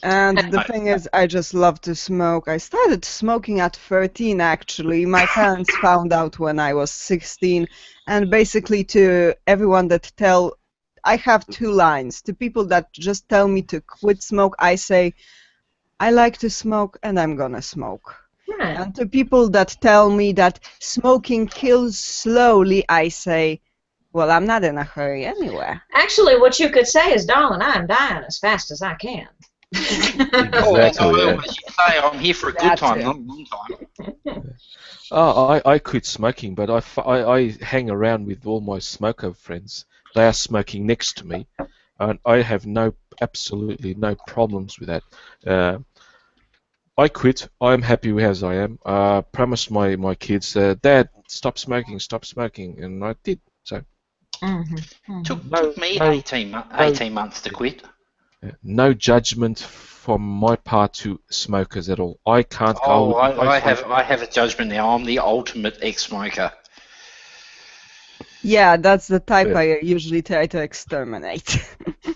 And the thing is, I just love to smoke. I started smoking at 13, actually. My parents found out when I was 16. And basically, to everyone that I have two lines. To people that just tell me to quit smoke, I say, I like to smoke and I'm gonna smoke. Right. And to people that tell me that smoking kills slowly, I say, well, I'm not in a hurry anyway. Actually, what you could say is, darling, I'm dying as fast as I can. Exactly, yeah. As you say, I'm here for a good time, not a long time. I quit smoking, but I hang around with all my smoker friends. They are smoking next to me, and I have absolutely no problems with that. I quit. I'm happy as I am. I promised my kids, Dad, stop smoking, and I did. So Took me 18 months to quit. no judgment from my part to smokers at all. I can't Oh, go. I have a judgment now. I'm the ultimate ex-smoker. Yeah, that's the type I usually try to exterminate.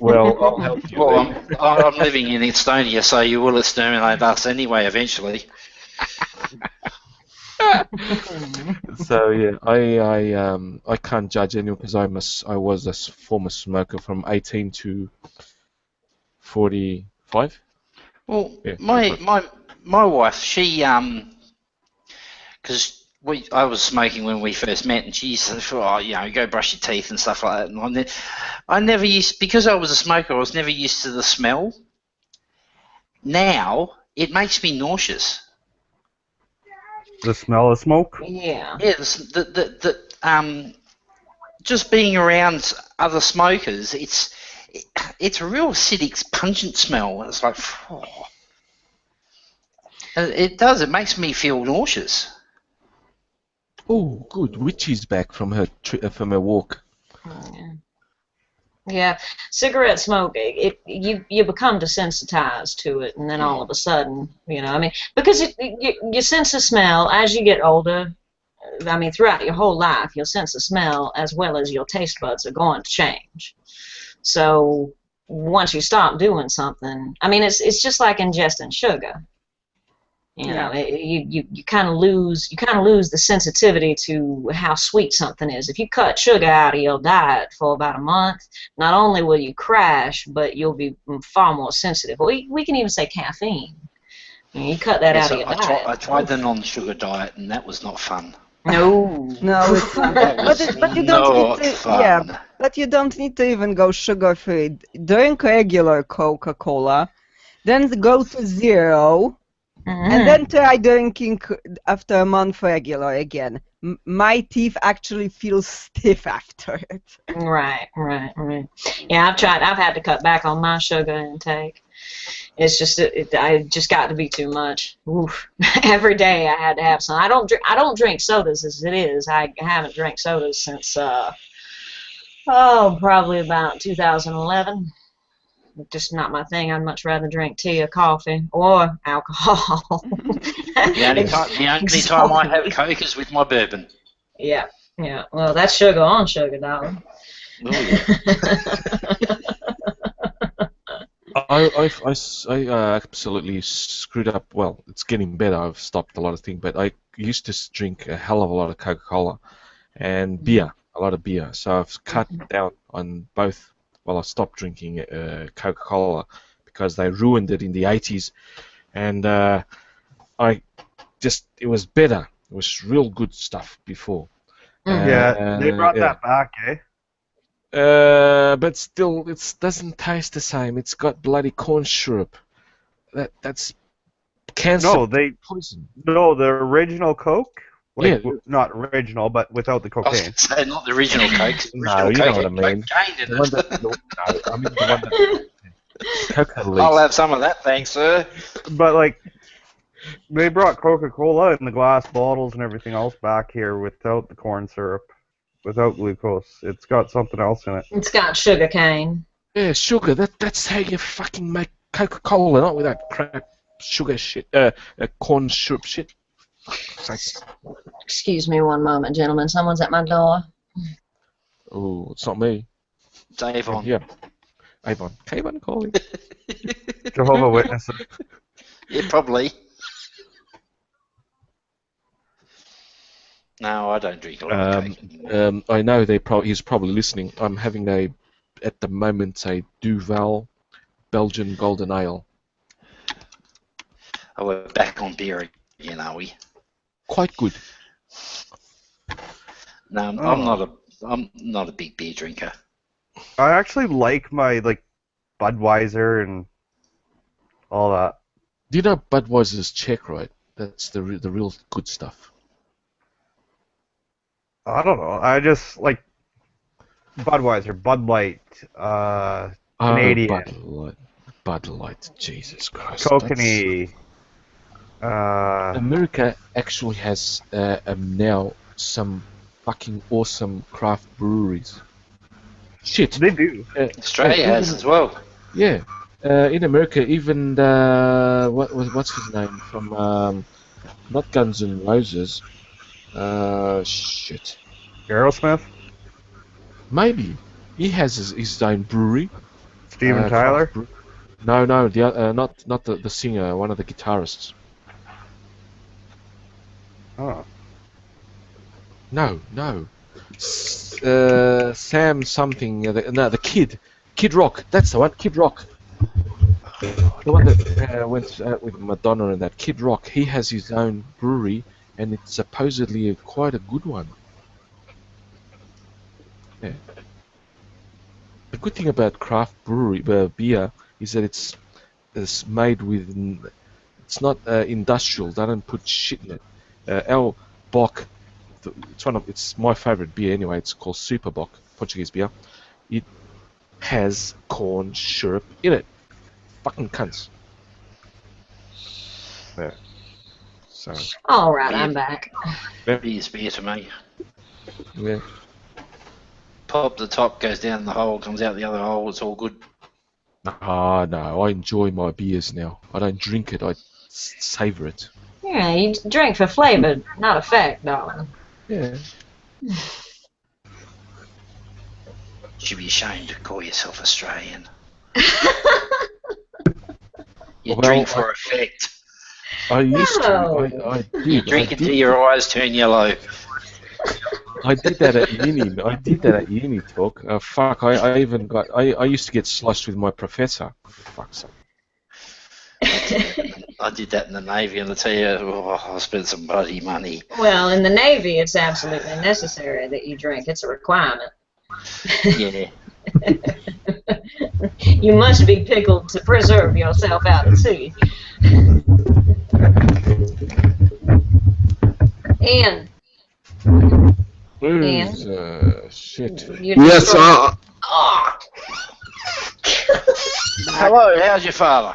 Well, I'll help you. Well, I'm living in Estonia, so you will exterminate us anyway eventually. So yeah, I can't judge anyone because I was a former smoker from 18 to 45. Well, Yeah, my wife, she because I was smoking when we first met, and she said, "Oh, go brush your teeth and stuff like that." And I never used, because I was a smoker, I was never used to the smell. Now it makes me nauseous. The smell of smoke? Yeah. Yeah, just being around other smokers, it's a real acidic, pungent smell. It's like, it does. It makes me feel nauseous. Oh, good. Witchy's back from her walk. Yeah, cigarette smoke, you become desensitized to it, and then all of a sudden, I mean, because you sense a smell as you get older. I mean, throughout your whole life, you'll sense a smell as well as your taste buds are going to change. So once you stop doing something, I mean, it's just like ingesting sugar. You kind of lose the sensitivity to how sweet something is. If you cut sugar out of your diet for about a month, not only will you crash, but you'll be far more sensitive. We can even say caffeine. You cut that out of your diet. I tried the non-sugar diet, and that was not fun. No, it's not. But you don't need to. Yeah, but you don't need to even go sugar-free. Drink regular Coca-Cola, then go to zero. And then try drinking after a month regular again. My teeth actually feel stiff after it. Right. Yeah, I've had to cut back on my sugar intake. It's just I just got to be too much. Oof. Every day I had to have some. I don't drink sodas as it is. I haven't drank sodas since probably about 2011. Just not my thing. I'd much rather drink tea or coffee or alcohol. The only time I have Coke is with my bourbon. Yeah. Well, that's sugar on sugar, darling. Oh, yeah. I absolutely screwed up. Well, it's getting better. I've stopped a lot of things, but I used to drink a hell of a lot of Coca-Cola and beer, a lot of beer. So I've cut down on both. Well, I stopped drinking Coca-Cola because they ruined it in the 80s, and it was better. It was real good stuff before. Yeah, they brought that back, eh? But still, it doesn't taste the same. It's got bloody corn syrup. That's cancer. No, poison. No, the original Coke. Like, Yeah. Not original, but without the I was cocaine. going to say, not the original Coke. The No, original you know Coke what I had mean. cocaine in The one it. that, no, I mean the one that Coca leaves. I'll have some of that, thanks, sir. But like, they brought Coca-Cola in the glass bottles and everything else back here without the corn syrup, without glucose. It's got something else in it. It's got sugar cane. Yeah, sugar. That's how you fucking make Coca-Cola, not with that crap sugar shit, corn syrup shit. Fuck's sake. Excuse me one moment, gentlemen. Someone's at my door. Oh, it's not me. It's Avon. Yeah. Avon. Avon calling. Jehovah's Witnesses. Yeah, probably. No, I don't drink a lot of Coke. I know he's probably listening. I'm having at the moment, a Duval Belgian Golden Ale. Oh, we're back on beer again, are we? Quite good. No, I'm not a big beer drinker. I actually like my Budweiser and all that. Do you know Budweiser's Czech, right? That's the real good stuff. I don't know. I just like Budweiser, Bud Light, Canadian, Bud Light. Jesus Christ. Kokanee. America actually has now some fucking awesome craft breweries. Shit. They do. Australia has as well. Yeah. In America, even what's his name from not Guns N' Roses. Shit. Aerosmith? Maybe. He has his own brewery. Steven Tyler? No, the not the singer, one of the guitarists. Oh. No. Sam something. The Kid. Kid Rock. That's the one. Kid Rock. The one that went out with Madonna and that. Kid Rock. He has his own brewery, and it's supposedly quite a good one. Yeah. The good thing about craft brewery beer is that it's made with. It's not industrial. They don't put shit in it. Our Bock. It's my favourite beer anyway. It's called Super Bock, Portuguese beer. It has corn syrup in it. Fucking cunts. Yeah. So. All right, I'm back. Beer's beer to me. Yeah. Pop the top, goes down the hole, comes out the other hole. It's all good. Ah, no. I enjoy my beers now. I don't drink it. I savour it. Yeah, you drink for flavor, not effect, darling. Yeah. Should be ashamed to call yourself Australian. You drink for effect. I used No. to. I did. You drink until your eyes turn yellow. I did that at uni. Talk. Fuck. I even got. I used to get sloshed with my professor. Fuck's sake. I did that in the Navy, and I tell you, I spent some bloody money. Well, in the Navy, it's absolutely necessary that you drink. It's a requirement. Yeah. You must be pickled to preserve yourself out at sea. Ian. Shit. Yes, Oh. Hello, how's your father?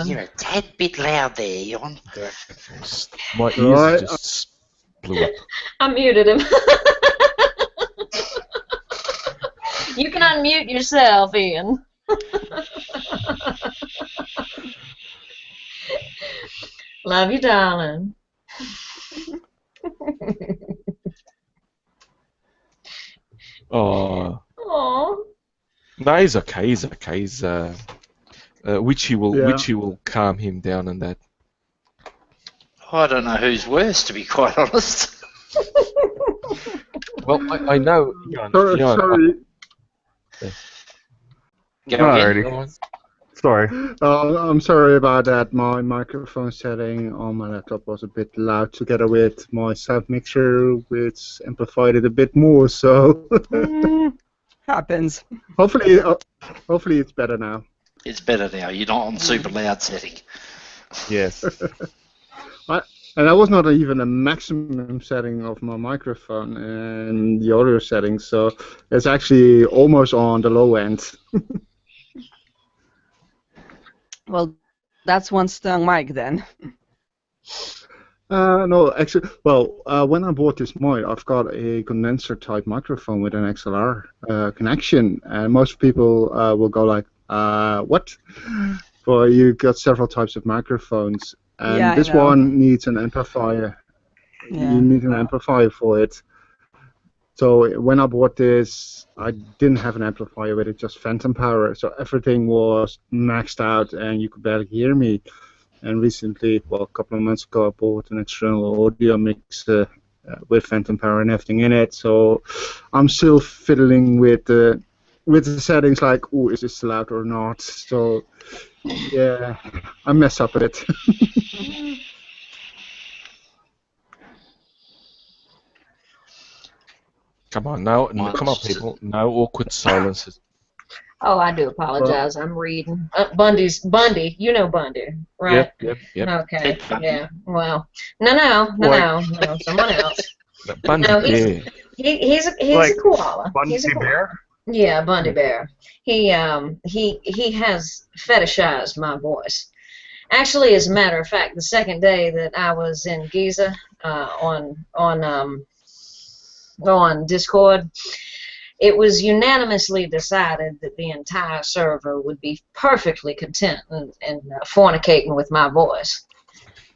You're a tad bit loud there, Jon. My ears just blew up. I muted him. You can unmute yourself, Ian. Love you, darling. Oh. Aww. No, he's okay. He's Witchy will calm him down on that. I don't know who's worse, to be quite honest. Well, I know. Sorry. Sorry. I'm sorry about that. My microphone setting on my laptop was a bit loud together with my sound mixer, which amplified it a bit more, so... Happens. Hopefully it's better now. It's better now. You're not on super loud setting. Yes. And that was not even a maximum setting of my microphone and the audio settings, so it's actually almost on the low end. Well, that's one strong mic then. No, actually, well, when I bought this mic, I've got a condenser type microphone with an XLR connection, and most people will go like, what? Well, you got several types of microphones. And Yeah, I this know. one needs an amplifier. Yeah. You need an amplifier for it. So when I bought this, I didn't have an amplifier with it, just phantom power. So everything was maxed out and you could barely hear me. And recently, well, a couple of months ago, I bought an external audio mixer with phantom power and everything in it. So I'm still fiddling with the settings like, oh, is this loud or not? So yeah, I mess up a bit. Come on, come on, people. No awkward silences. Oh, I do apologize. I'm reading. Bundy. You know Bundy, right? Yep. Okay. Yeah. Well, no. Someone else. Bundy No, Bear. he's Like a koala. Bundy He's a koala. Bear? Yeah, Bundy Bear. He has fetishized my voice. Actually, as a matter of fact, the second day that I was in Giza on Discord, it was unanimously decided that the entire server would be perfectly content and fornicating with my voice.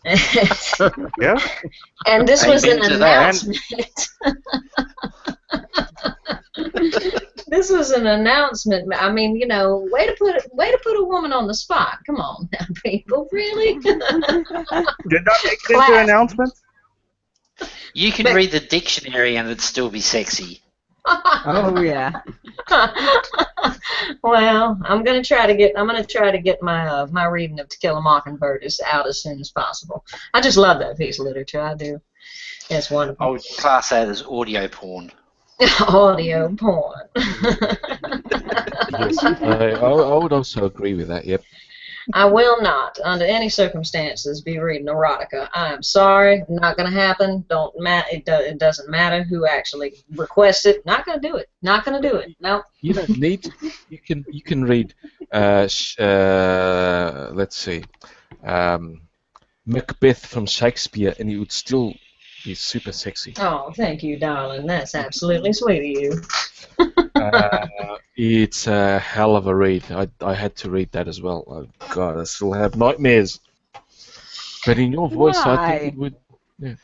Yeah. And this was an Amen to that. announcement. This was an announcement. I mean, you know, way to put a woman on the spot. Come on, now, people, really? Did that make it into announcements? You can read the dictionary and it'd still be sexy. Oh yeah. Well, I'm gonna try to get my my reading of To Kill a Mockingbird out as soon as possible. I just love that piece of literature. I do. It's wonderful. I would class that as audio porn. Audio porn. Yes, I would also agree with that. Yep. I will not, under any circumstances, be reading erotica. I am sorry, not going to happen. It doesn't matter who actually requests it. Not going to do it. Not going to do it. No. You don't need to. You can read. Let's see, Macbeth from Shakespeare, and it would still be super sexy. Oh, thank you, darling. That's absolutely sweet of you. It's a hell of a read. I had to read that as well. Oh, God, I still have nightmares. But in your voice, I think it would. Yeah.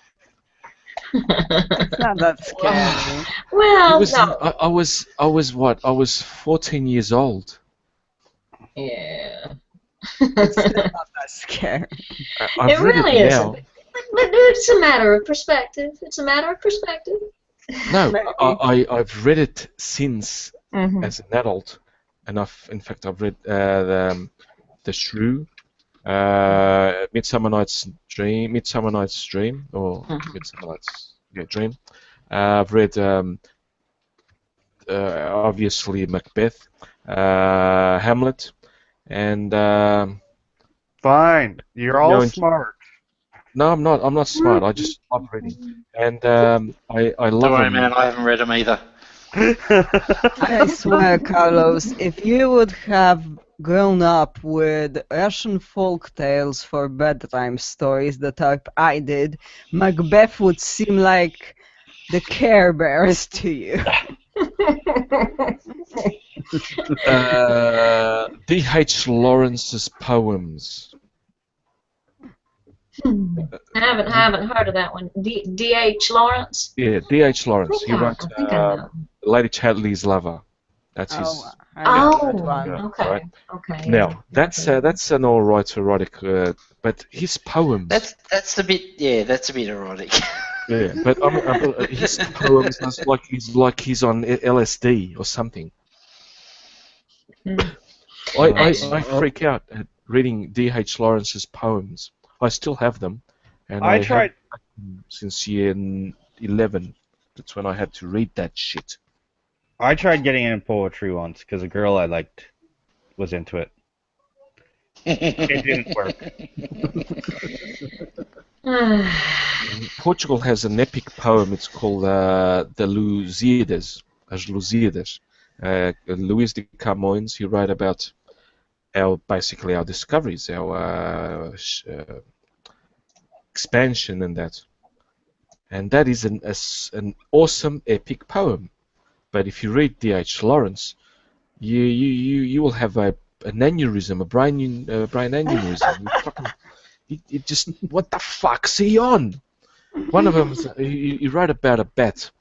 It's not that scary. Well, no. I was what? I was 14 years old. Yeah. It's still not that scary. It really isn't. But it's a matter of perspective. It's a matter of perspective. No, I've read it since Mm-hmm. as an adult, and I've read the Shrew, Midsummer Night's Dream, or Midsummer Night's Dream. I've read obviously Macbeth, Hamlet, and Fine, you're all smart. No, I'm not. I'm not smart. I just love reading, and I love Don't worry, them. man. I haven't read them either. I swear, Carlos, if you would have grown up with Russian folk tales for bedtime stories, the type I did, Macbeth would seem like the Care Bears to you. D.H. Lawrence's poems. I haven't heard of that one. D.H. Lawrence? Yeah, D.H. Lawrence. He wrote I think I know. Lady Chatterley's Lover. That's his. Okay. Okay. Now that's an all right erotic, but his poems. That's a bit erotic. Yeah, but his poems is like he's on LSD or something. I freak out at reading D.H. Lawrence's poems. I still have them, and I tried since year 11. That's when I had to read that shit. I tried getting into poetry once because a girl I liked was into it. It didn't work. Portugal has an epic poem. It's called the Lusíadas, as Lusíadas. Luís de Camões. He wrote about basically our discoveries, our expansion, and that. And that is an awesome epic poem. But if you read D.H. Lawrence, you will have an aneurysm, a brain aneurysm. It just, what the fuck's he on? One of them, he wrote about a bat,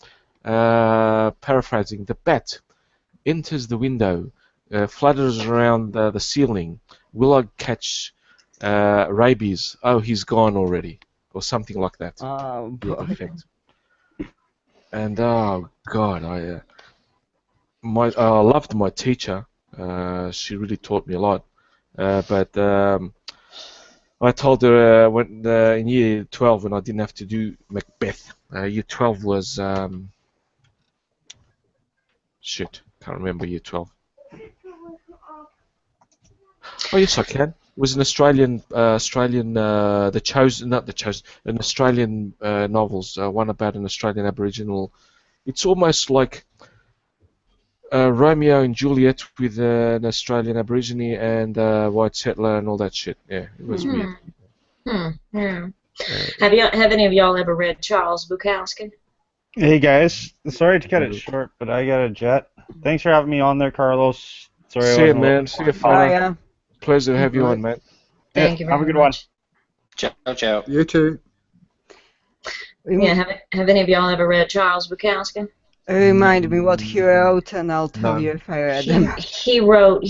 paraphrasing, the bat enters the window, flutters around the ceiling. Will I catch rabies? Oh, he's gone already, or something like that. Oh, boy. Effect. And oh god, I loved my teacher. She really taught me a lot. But I told her when in year 12 when I didn't have to do Macbeth. Year 12 was shit. Can't remember year 12. Oh yes, I can. It was an Australian, the chosen, not the chosen, an Australian novels. One about an Australian Aboriginal. It's almost like Romeo and Juliet with an Australian Aborigine and white settler and all that shit. Yeah, it was weird. Have any of y'all ever read Charles Bukowski? Hey guys, sorry to cut it short, but I got a jet. Thanks for having me on there, Carlos. Sorry, See you, man. See you, fella. Pleasure to have you on, man. Thank you very much. Have a good much. Ciao, ciao. You too. Yeah, have any of y'all ever read Charles Bukowski? Remind me what he wrote, and I'll tell you if I read him. He wrote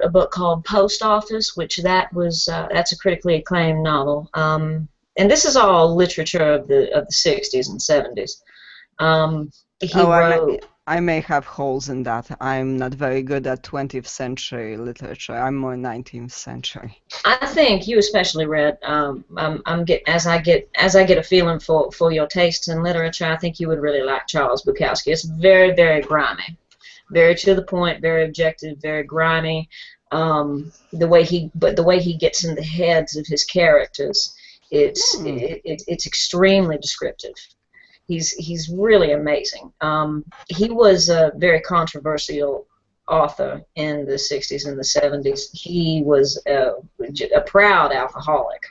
a book called Post Office, which that's a critically acclaimed novel. And this is all literature of the 60s and 70s. I may have holes in that. I'm not very good at 20th century literature. I'm more 19th century. I think you especially read. As I get a feeling for your tastes in literature, I think you would really like Charles Bukowski. It's very, very grimy, very to the point, very objective, very grimy. The way he gets in the heads of his characters, it's extremely descriptive. He's really amazing. He was a very controversial author in the 60s and the 70s. He was a proud alcoholic.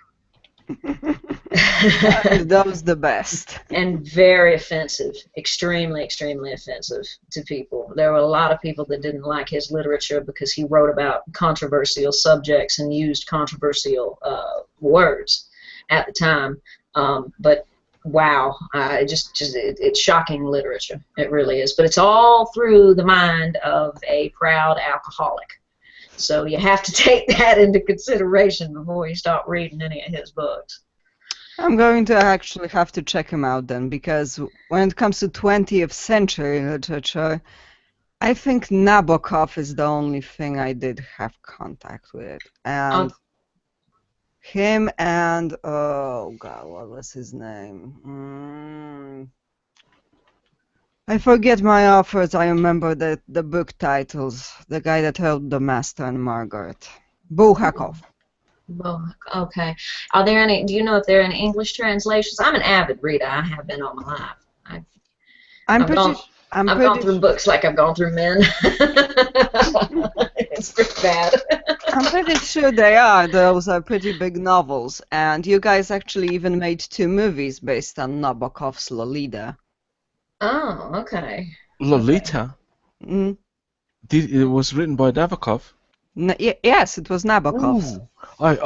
That was the best. And very offensive, extremely, extremely offensive to people. There were a lot of people that didn't like his literature because he wrote about controversial subjects and used controversial words at the time. But wow, it's shocking literature. It really is. But it's all through the mind of a proud alcoholic. So you have to take that into consideration before you start reading any of his books. I'm going to actually have to check him out then, because when it comes to 20th century literature, I think Nabokov is the only thing I did have contact with. And him and, oh god, what was his name? I forget my authors. I remember the book titles. The guy that wrote The Master and Margaret. Bulgakov. Okay. Are there any? Do you know if there are any English translations? I'm an avid reader. I have been all my life. I've gone through books like I've gone through men. It's pretty bad. I'm pretty sure they are. Those are pretty big novels. And you guys actually even made 2 movies based on Nabokov's Lolita. Oh, okay. Lolita? Mm. It was written by Nabokov? Yes, it was Nabokov's. I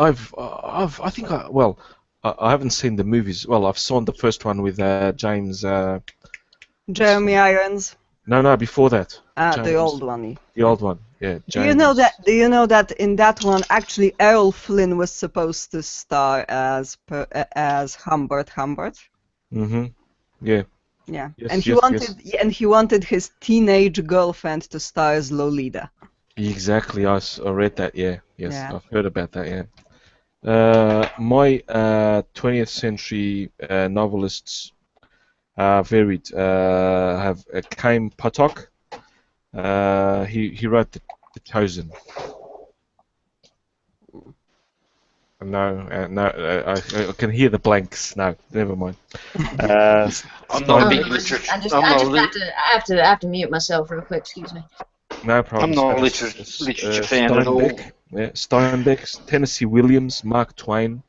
haven't seen the movies. Well, I've seen the first one with James... Jeremy Irons. No, before that. The old one. The old one, yeah. Do you know that in that one actually Errol Flynn was supposed to star as Humbert? Mm-hmm. Yeah. Yeah. Yes, and he wanted his teenage girlfriend to star as Lolita. Exactly. I read that. Yeah. Yes, yeah. I've heard about that. Yeah. My 20th century novelists varied. Have Chaim Potok, He wrote the Chosen. No, I can hear the blanks. No, never mind. I'm not a big I literature. I have to mute myself real quick. Excuse me. No problem. I'm not a literature fan at all. Yeah, Steinbeck, Tennessee Williams, Mark Twain,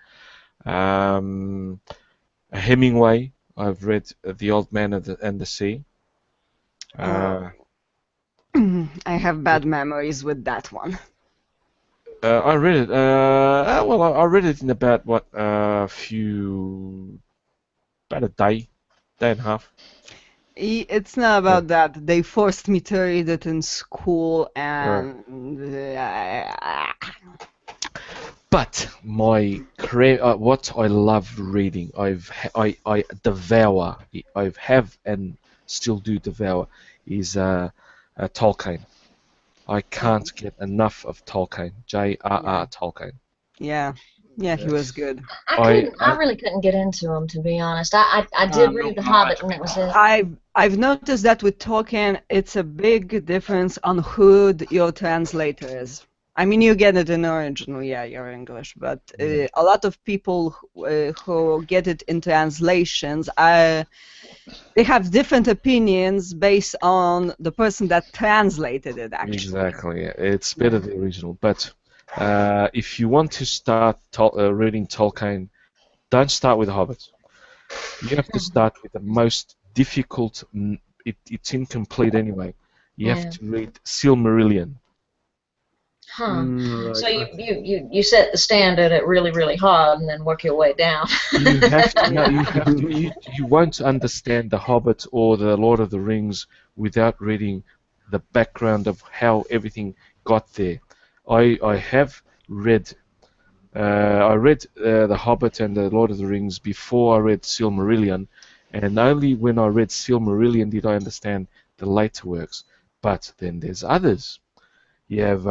Hemingway. I've read The Old Man and the Sea. I have bad memories with that one. I read it. Well, I read it in about about a day and a half. It's not about that. They forced me to read it in school, and But what I love reading, I devour. I have and still do devour is Tolkien. I can't get enough of Tolkien. J.R.R. Tolkien. yeah, he was good. I really couldn't get into him, to be honest. I did read The Hobbit, and that was it. I've noticed that with Tolkien, it's a big difference on who your translator is. I mean, you get it in original, yeah, you're English, but a lot of people who get it in translations, they have different opinions based on the person that translated it, actually. Exactly, it's better the original. But if you want to start reading Tolkien, don't start with The Hobbit. You have to start with the most difficult. It's incomplete anyway. You have to read Silmarillion. Huh. So you set the standard at really, really hard and then work your way down. You have to. No, you have to. You won't understand The Hobbit or The Lord of the Rings without reading the background of how everything got there. I have read. I read The Hobbit and The Lord of the Rings before I read Silmarillion, and only when I read Silmarillion did I understand the later works. But then there's others. You have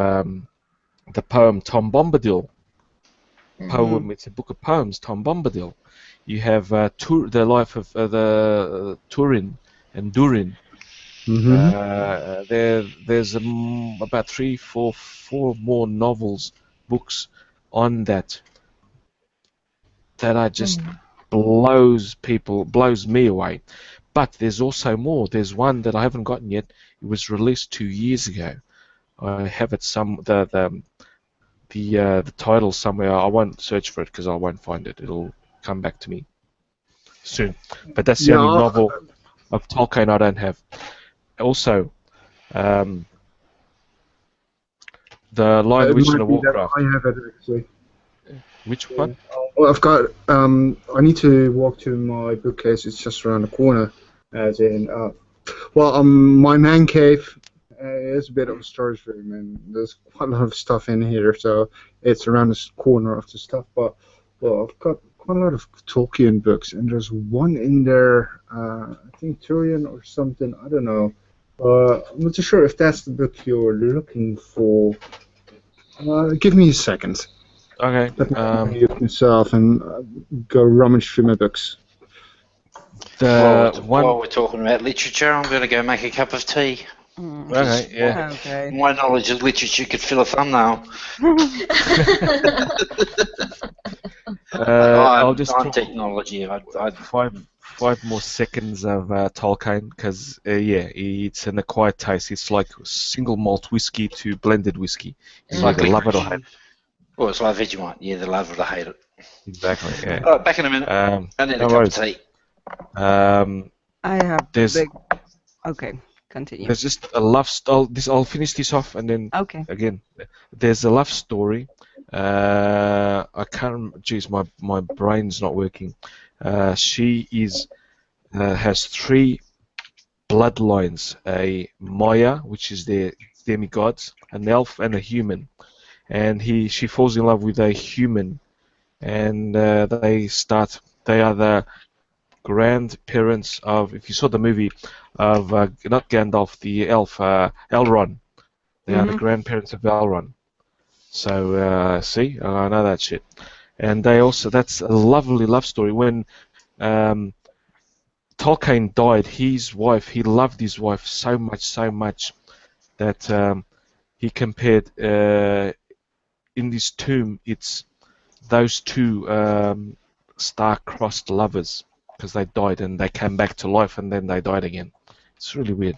the poem Tom Bombadil. Poem. It's a book of poems. Tom Bombadil. You have the life of the Turin and Durin. There's about 3, 4 more novels, books on that are just blows me away. But there's also more. There's one that I haven't gotten yet. It was released 2 years ago. I have it the title somewhere. I won't search for it because I won't find it. It'll come back to me soon. But that's the only novel of Tolkien I don't have. Also, The Lion, the Witch, and the Warcraft. I have it actually. Which one? Well, I've got. I need to walk to my bookcase. It's just around the corner. As in, my man cave is a bit of a storage room, and there's quite a lot of stuff in here. So it's around the corner of the stuff. But I've got quite a lot of Tolkien books, and there's one in there. I think Turian or something. I don't know. I'm not too sure if that's the book you're looking for. Give me a second. Okay. Let me mute myself and go rummage through my books. While we're talking about literature, I'm going to go make a cup of tea. Okay, yeah. Okay. My knowledge of literature could fill a thumbnail. I'll just I'm talk technology. five more seconds of Tolkien because it's an acquired taste. It's like single malt whiskey to blended whiskey. You either love it or hate it. Oh, it's like Vegemite. Yeah, the love it or hate it. Exactly. Yeah. All right, back in a minute. I need a cup of tea. I have Okay, continue. There's just a love story. I'll finish this off and then again. There's a love story. I can't. Geez, my brain's not working. She has 3 bloodlines: a Maya, which is their demigods, an elf, and a human. And she falls in love with a human, and they are the grandparents of, if you saw the movie, of not Gandalf, the elf, Elrond. They are the grandparents of Elrond. So, see, I know that shit. And that's a lovely love story. When Tolkien died, he loved his wife so much, that he compared in this tomb. It's those two star-crossed lovers because they died and they came back to life and then they died again. It's really weird.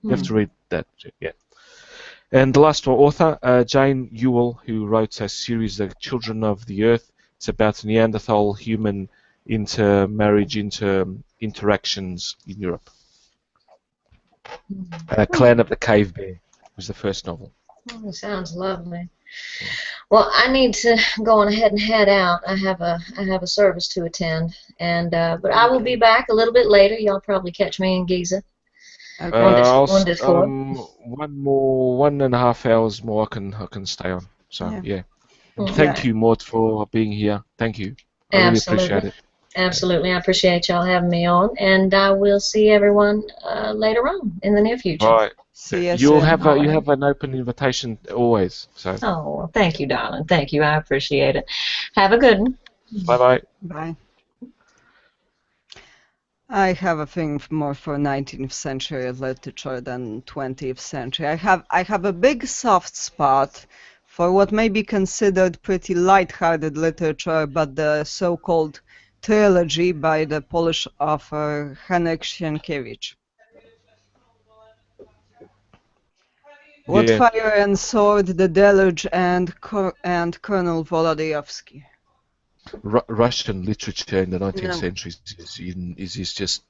You have to read that. Yeah. And the last author, Jane Ewell, who wrote a series, The Children of the Earth. It's about Neanderthal-human interactions in Europe. Clan of the Cave Bear was the first novel. Oh, sounds lovely. Well, I need to go on ahead and head out. I have a service to attend, and but I will be back a little bit later. Y'all probably catch me in Giza. On Discord. 1.5 hours more I can stay on. So yeah. And thank you, Mort, for being here. Thank you. I really appreciate it. Absolutely, I appreciate y'all having me on, and I will see everyone later on in the near future. Right. You have an open invitation always. So. Oh, thank you, darling. Thank you. I appreciate it. Have a good one. Bye-bye. Bye. I have a thing more for 19th century literature than 20th century. I have a big soft spot for what may be considered pretty light-hearted literature, but the so-called trilogy by the Polish author Henryk Sienkiewicz. What Fire and Sword, The Deluge, and Colonel Volodyovsky. Russian literature in the 19th century is just.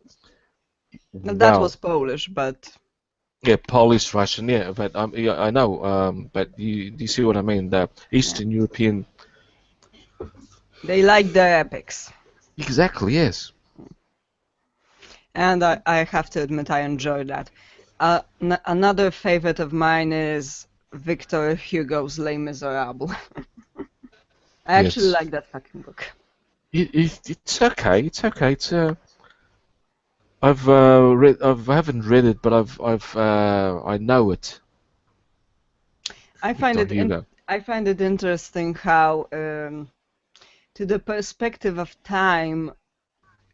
Wow. That was Polish, but. Yeah, Polish, Russian, yeah, but I know, but you see what I mean? The Eastern European. They like the epics. Exactly, yes. And I have to admit, I enjoy that. Another favorite of mine is Victor Hugo's Les Miserables. I actually like that fucking book. It's okay. It's okay. It's I haven't read it, but I know it. I find it interesting how, to the perspective of time,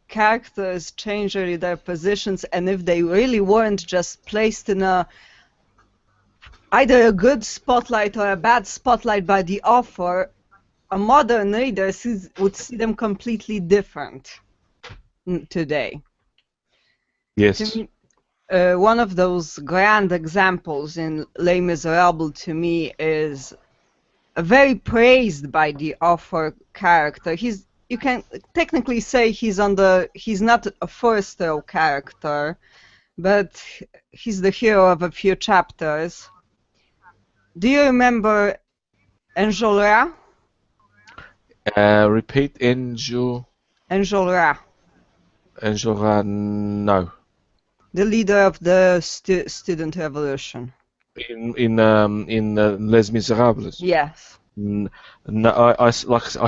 characters change really their positions, and if they really weren't just placed in either a good spotlight or a bad spotlight by the author, a modern reader would see them completely different today. Yes. To me, one of those grand examples in Les Miserables to me is a very praised by the author character. You can technically say he's not a first row character, but he's the hero of a few chapters. Do you remember Enjolras? Repeat, Enjolras. Enjolras, no. The leader of the student revolution. In Les Miserables. Yes. No, I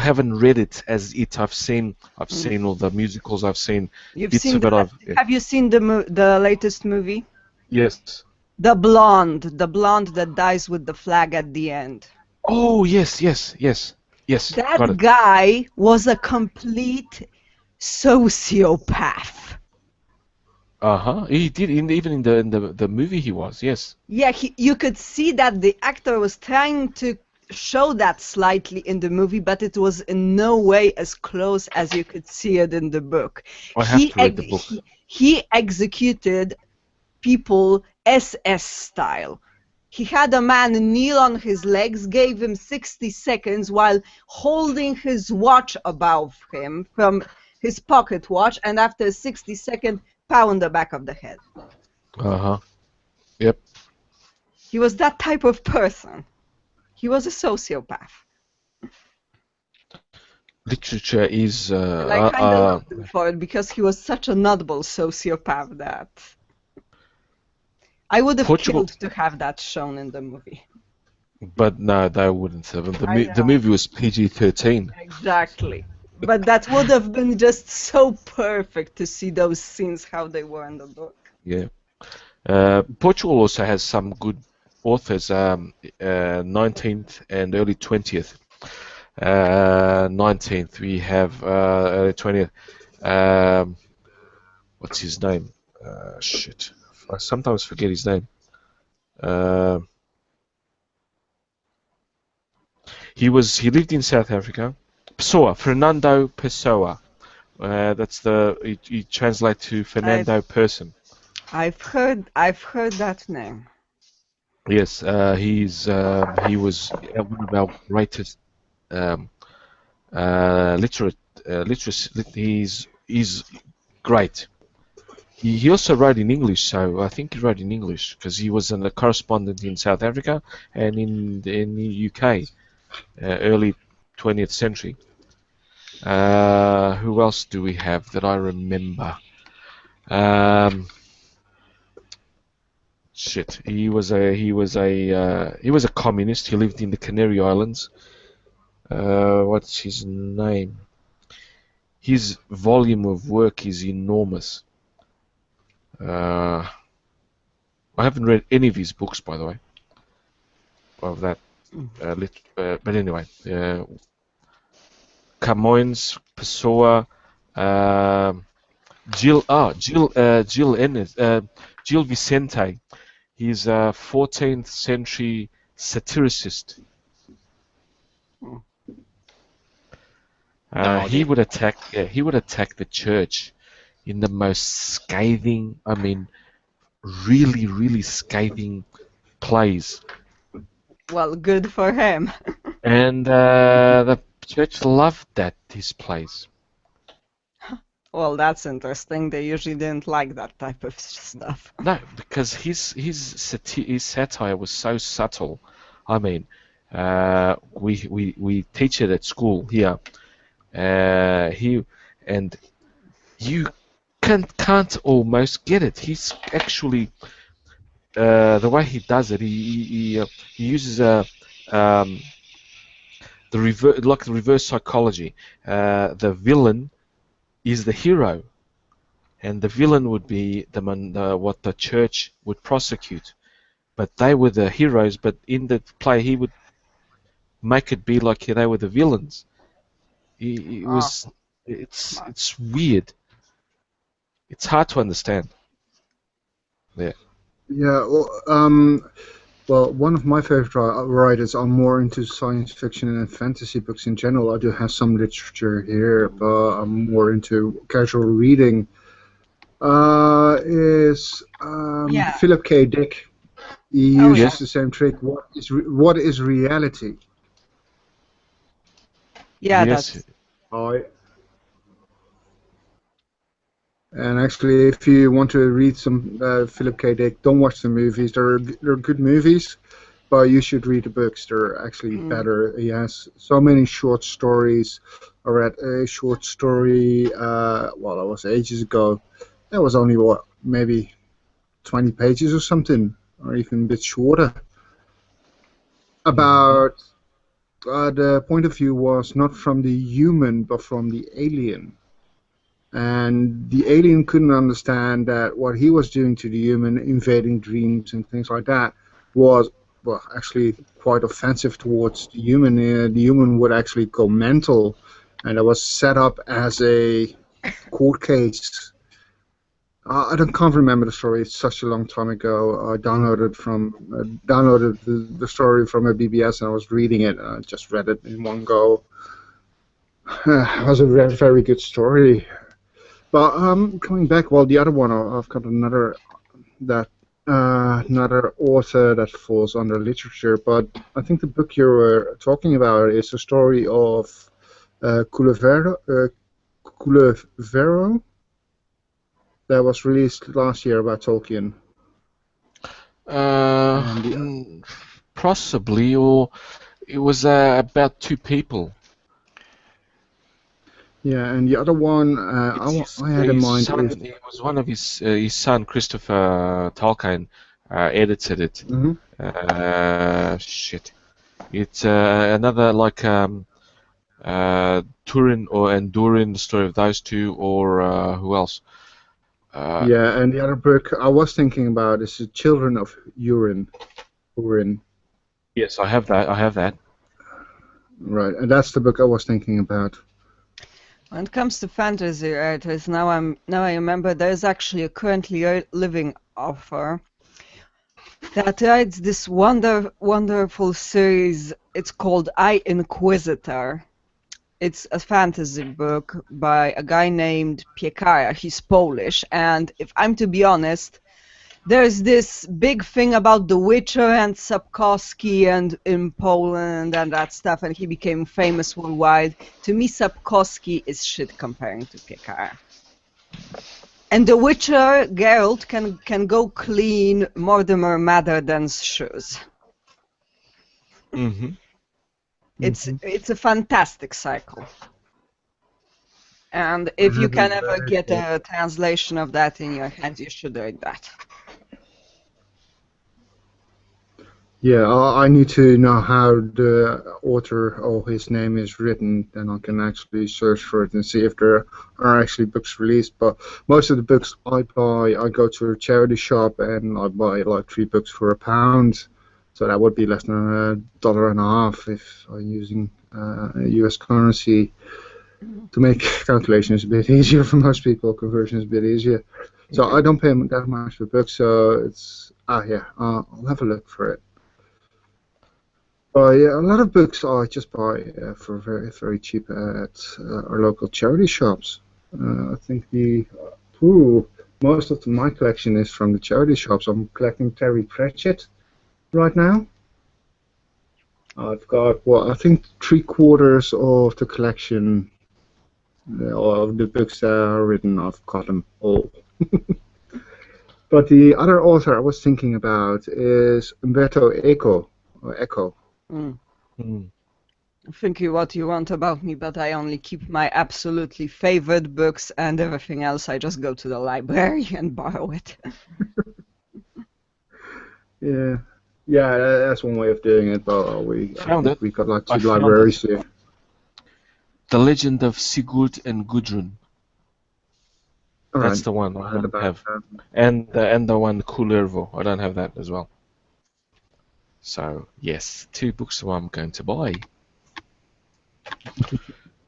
haven't read it as it. I've seen all the musicals. I've seen bits of it. Have you seen the latest movie? Yes. The blonde that dies with the flag at the end. Oh yes. That guy was a complete sociopath. He did even in the movie he was, yes. Yeah, you could see that the actor was trying to show that slightly in the movie, but it was in no way as close as you could see it in the book. I have to read the book. He executed people SS style. He had a man kneel on his legs, gave him 60 seconds while holding his watch above him from his pocket watch, and after 60 seconds, pound the back of the head. Yep. He was that type of person. He was a sociopath. Literature is. And I kind of loved him for it because he was such a notable sociopath that I would have killed to have that shown in the movie. But no, they wouldn't have. The movie was PG-13. Exactly. But that would have been just so perfect to see those scenes how they were in the book. Yeah. Portugal also has some good authors, 19th and early 20th. 19th, we have early 20th. What's his name? Shit. I sometimes forget his name. Uh, he lived in South Africa. Pessoa, Fernando Pessoa. That's he translates to Fernando Person. I've heard that name. Yes, he was one of our greatest literacy. He's great. He also wrote in English, so I think he wrote in English because he was a correspondent in South Africa and in the UK, early 20th century. Who else do we have that I remember? Shit, he was a communist. He lived in the Canary Islands. What's his name? His volume of work is enormous. I haven't read any of his books, by the way. Of that, but anyway, Camões, Pessoa, Gil Vicente. He's a 14th century satiricist. He would attack the church in the most scathing, I mean, really, really scathing plays. Well, good for him. And the church loved his plays. Well, that's interesting. They usually didn't like that type of stuff. No, because his satire was so subtle. I mean, we teach it at school here. You can't almost get it. He's actually the way he does it. He uses the reverse psychology. The villain is the hero, and the villain would be what the church would prosecute. But they were the heroes. But in the play, he would make it be like they were the villains. It's weird. It's hard to understand. Yeah. Yeah. Well, one of my favorite writers. I'm more into science fiction and fantasy books in general. I do have some literature here, but I'm more into casual reading. Is Philip K. Dick. He uses the same trick. What is reality? Yeah, yes. And actually, if you want to read some Philip K. Dick, don't watch the movies. They're good movies, but you should read the books. They're actually better. He has so many short stories. I read a short story, that was ages ago. That was only, maybe 20 pages or something, or even a bit shorter. About the point of view was not from the human, but from the alien. And the alien couldn't understand that what he was doing to the human, invading dreams and things like that, was, actually quite offensive towards the human. The human would actually go mental, and it was set up as a court case. I can't remember the story. It's such a long time ago. I downloaded the story from a BBS, and I was reading it. I just read it in one go. It was a very, very good story. But coming back, the other one, I've got another author that falls under literature. But I think the book you were talking about is the story of Culevero. That was released last year by Tolkien. Possibly, or it was about two people. Yeah, and the other one I had in mind it was one of his son, Christopher Tolkien, edited it. Mm-hmm. Shit. It's another like Turin and Durin, the story of those two, or who else? Yeah, and the other book I was thinking about is The Children of Urin. Yes, I have that. Right, and that's the book I was thinking about. When it comes to fantasy writers, now I remember there's actually a currently living author that writes this wonderful series. It's called I, Inquisitor. It's a fantasy book by a guy named Piekara. He's Polish, and if I'm to be honest, there's this big thing about The Witcher and Sapkowski and in Poland and that stuff, and he became famous worldwide. To me, Sapkowski is shit comparing to Piekara. And The Witcher, Geralt can go clean Mortimer Matherden's shoes. Mm-hmm. It's a fantastic cycle. And if you can ever get a translation of that in your hands, you should read that. Yeah, I need to know how the author or his name is written, then I can actually search for it and see if there are actually books released. But most of the books I buy, I go to a charity shop and I buy like 3 books for £1. So that would be less than $1.50 if I'm using US currency. To make calculations a bit easier for most people, conversion is a bit easier. So I don't pay that much for books, so it's, I'll have a look for it. But yeah, a lot of books I just buy for very, very cheap at our local charity shops. I think most of my collection is from the charity shops. I'm collecting Terry Pratchett right now. I've got, I think 3/4 of the collection of the books that are written. I've got them all. But the other author I was thinking about is Umberto Eco. Think what you want about me, but I only keep my absolutely favorite books, and everything else I just go to the library and borrow it. Yeah, that's one way of doing it. But we got like 2 libraries here. The Legend of Sigurd and Gudrun. Right. That's the one I don't have. And the one Kullervo. I don't have that as well. So, yes, 2 books I'm going to buy.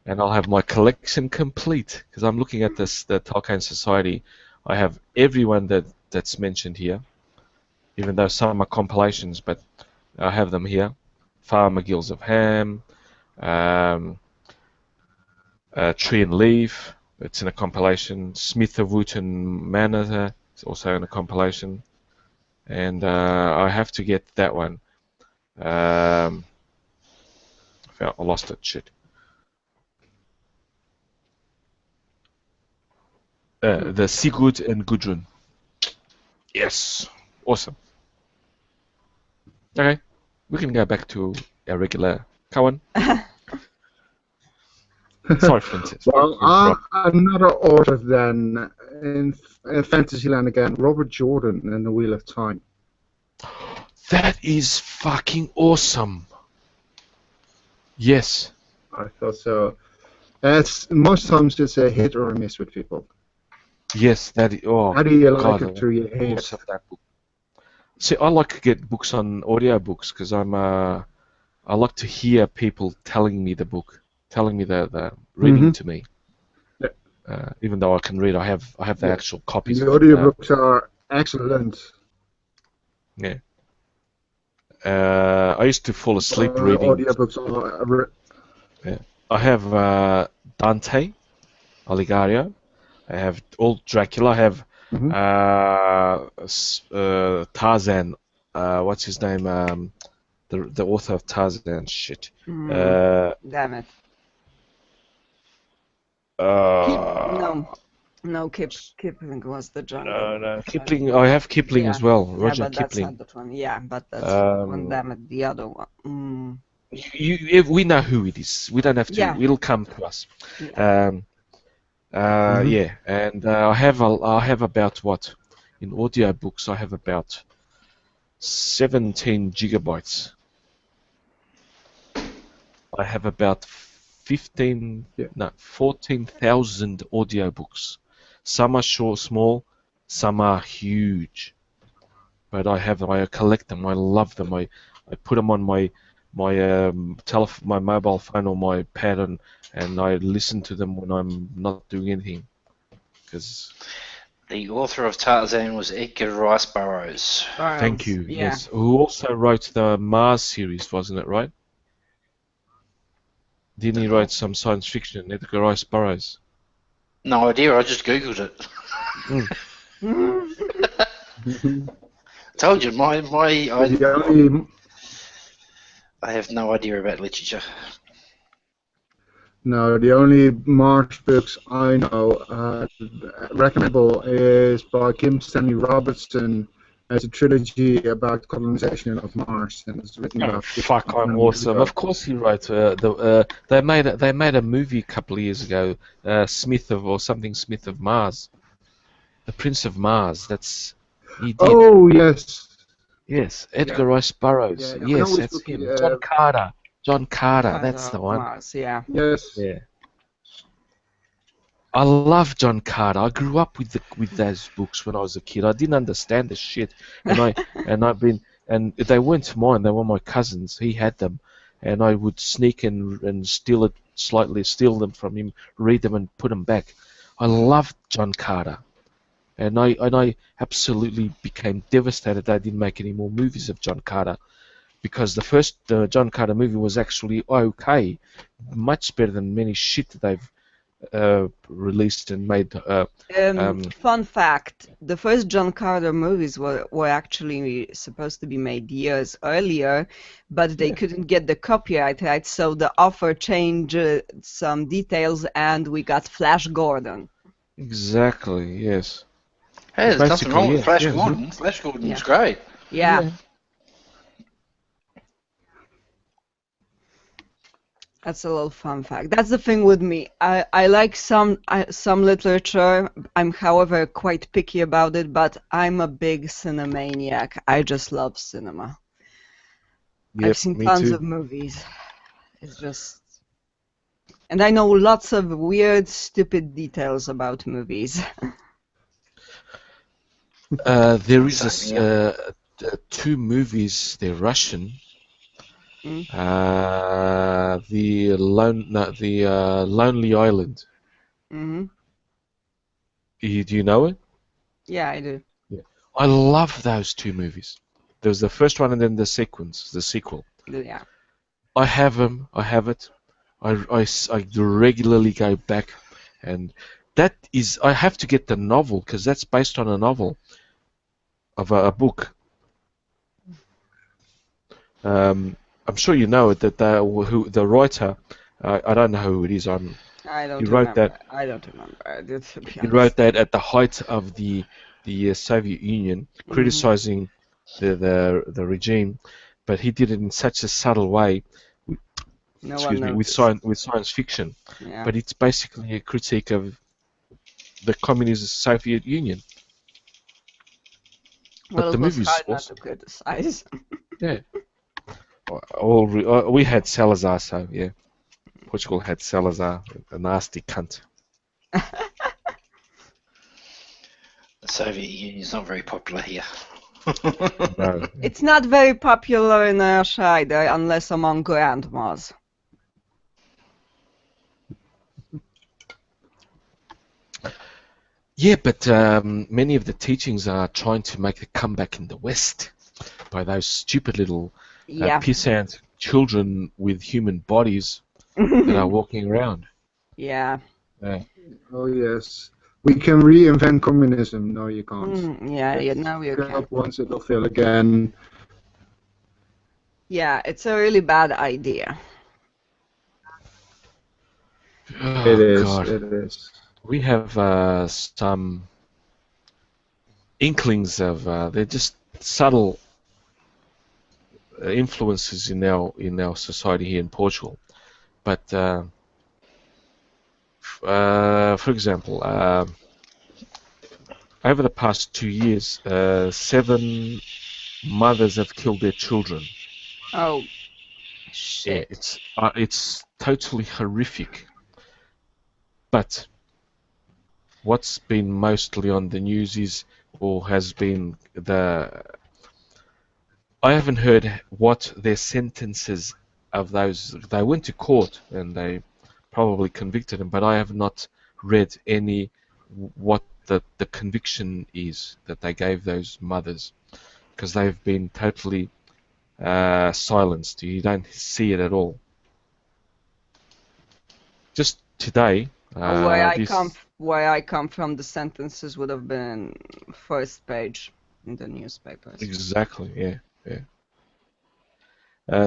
And I'll have my collection complete. Because I'm looking at the Tolkien Society. I have everyone that's mentioned here. Even though some are compilations, but I have them here. Farmer Gills of Ham. Tree and Leaf. It's in a compilation. Smith of Wooten Manor. It's also in a compilation. And I have to get that one. I lost it. Shit. The Sigurd and Gudrun. Yes. Awesome. Okay. We can go back to our regular Cohen. Sorry, Francis. Well, another author then in Fantasyland again, Robert Jordan and the Wheel of Time. That is fucking awesome. Yes. I thought so. Most times it's a hit or a miss with people. Yes, that is. Oh, how do you God, like it through your head? That book. See, I like to get books on audiobooks because I like to hear people telling me the book, telling me the reading to me. Yeah. Even though I can read, I have the actual copies. The audiobooks are excellent. Yeah. I used to fall asleep reading. Audiobooks are. Yeah. I have Dante Alighieri. I have Old Dracula. I have Tarzan. What's his name? The author of Tarzan. Shit. Damn it. No, Kipling was the jungle. No, Kipling. I have Kipling as well. Roger but Kipling. That's not that one. Yeah, but that's one. Damn it, the other one. We know who it is. We don't have to. Yeah. It'll come to us. Yeah. Yeah, and I have about what in audiobooks I have about 17 gigabytes. I have about 14,000 audiobooks. Some are short, small, some are huge. But I collect them. I love them. I put them on my mobile phone or my pad, and I listen to them when I'm not doing anything. Because The author of Tarzan was Edgar Rice Burroughs. Thank you. Yeah. Yes. Who also wrote the Mars series, wasn't it, right? Didn't he write some science fiction, Edgar Rice Burroughs? No idea, I just googled it. Told you, I have no idea about literature. No, the only Mars books I know recommendable is by Kim Stanley Robertson. It's a trilogy about colonization of Mars, and it's written about. Fuck, I'm awesome. Of course, he wrote they made a movie a couple of years ago, Smith of Mars, the Prince of Mars. That's he did. Oh yes. Yes, Edgar Rice Burroughs. Yeah, yes, that's him. John Carter. That's the one. Mars, yeah. Yes. Yeah. I love John Carter. I grew up with those books when I was a kid. I didn't understand the shit, and they weren't mine. They were my cousin's. He had them, and I would sneak and steal them from him, read them, and put them back. I loved John Carter, and I absolutely became devastated they didn't make any more movies of John Carter, because the first John Carter movie was actually okay, much better than many shit that they've released and made. Fun fact, the first John Carter movies were actually supposed to be made years earlier, but they couldn't get the copyright rights, so the author changed some details and we got Flash Gordon. Exactly, yes. Hey, there's nothing wrong with Flash yes. Gordon. Flash Gordon's great. Yeah. That's a little fun fact. That's the thing with me. I like some literature. I'm, however, quite picky about it, but I'm a big cinemaniac. I just love cinema. Yep, I've seen me tons too. of movies. It's just... And I know lots of weird, stupid details about movies. There is two movies. They're Russian. The Lonely Island. Mm-hmm. Do you know it? Yeah, I do. Yeah. I love those two movies. There's the first one and then the sequel. Yeah. I have them. I have it. I regularly go back, and that is, I have to get the novel because that's based on a novel of a book. I'm sure you know it, that the writer, I don't know who it is. I don't he wrote remember. that. I don't remember. I did, to be He honest. wrote that at the height of the Soviet Union, criticizing the regime, but he did it in such a subtle way. With science fiction. Yeah. But it's basically a critique of the communist Soviet Union. Well, But the it was movie's hard not awesome. to criticize. Yeah. We had Salazar, so yeah. Portugal had Salazar, a nasty cunt. The Soviet Union's not very popular here. No. It's not very popular in Russia either, unless among grandmas. Yeah, but many of the teachings are trying to make a comeback in the West by those stupid little pissant children with human bodies that are walking around. Yeah. Oh yes. We can reinvent communism. No, you can't. Now you can. Once it'll fail again. Yeah, it's a really bad idea. Oh, It is. God. It is. We have some inklings of they're just subtle influences in our society here in Portugal. But for example, over the past 2 years, 7 mothers have killed their children. Oh, shit. Yeah, it's totally horrific. But what's been mostly on the news has been I haven't heard what their sentences of those. They went to court and they probably convicted them, but I have not read what the conviction is that they gave those mothers, because they've been totally silenced. You don't see it at all. Just today, where I come from, the sentences would have been first page in the newspapers. Exactly. Yeah.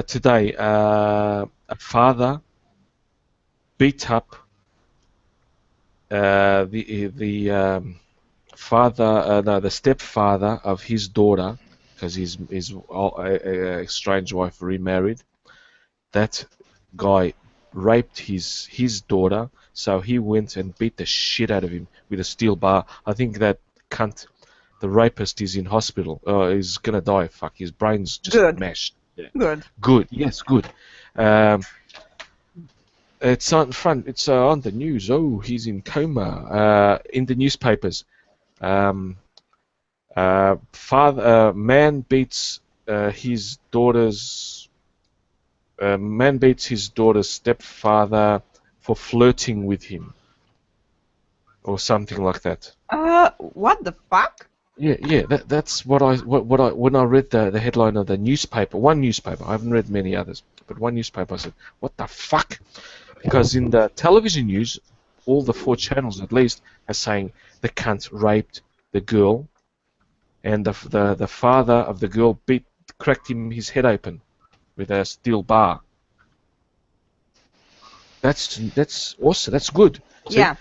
Today, a father beat up the stepfather of his daughter, because his estranged wife remarried. That guy raped his daughter, so he went and beat the shit out of him with a steel bar. I think that cunt, the rapist, is in hospital. He's gonna die. Fuck, his brain's just mashed. Yeah. Good. Yes, good. It's on front. It's on the news. Oh, he's in coma. In the newspapers. Man beats his daughter's stepfather for flirting with him, or something like that. What the fuck? Yeah. That's what I when I read the headline of the newspaper. One newspaper. I haven't read many others, but one newspaper. I said, "What the fuck?" Because in the television news, all the 4 channels at least are saying the cunt raped the girl, and the father of the girl cracked his head open with a steel bar. That's awesome. That's good. See? Yeah.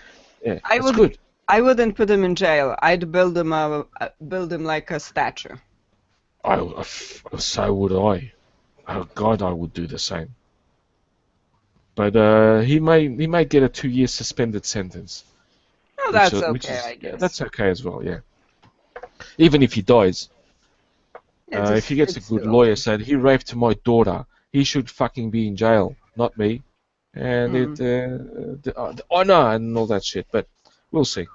That's good. I wouldn't put him in jail. I'd build him like a statue. So would I. Oh God, I would do the same. But he may get a 2-year suspended sentence. Oh, that's okay, I guess. That's okay as well, yeah. Even if he dies, if he gets a good lawyer saying he raped my daughter, he should fucking be in jail, not me. And the honor and all that shit. But we'll see.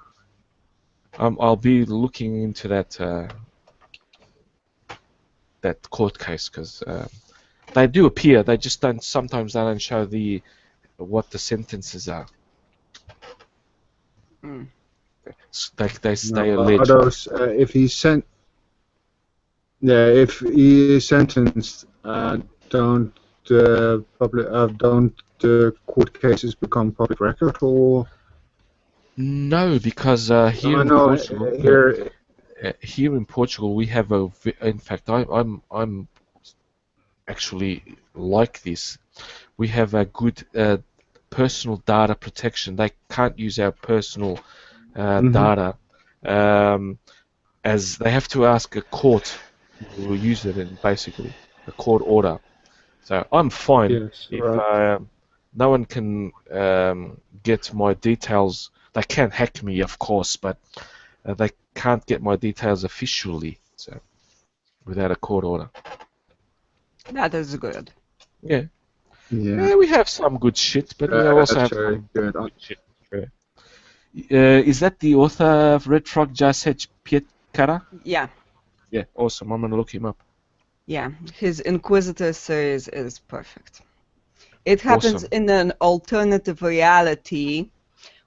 I'll be looking into that court case, because they do appear. They just don't. Sometimes they don't show what the sentences are. They stay alleged. If he is sentenced, don't court cases become public record, or? No, because here in Portugal we have in fact, I'm actually like this. We have a good personal data protection. They can't use our personal data, as they have to ask a court who will use it in basically a court order. So I'm fine if no one can get my details. They can hack me, of course, but they can't get my details officially, so without a court order. That is good. Yeah, we have some good shit, but we also have some good shit. Is that the author of Red Frog Jasech Pietkara? Yeah. Yeah, awesome. I'm gonna look him up. Yeah, his Inquisitor series is perfect. It happens in an alternative reality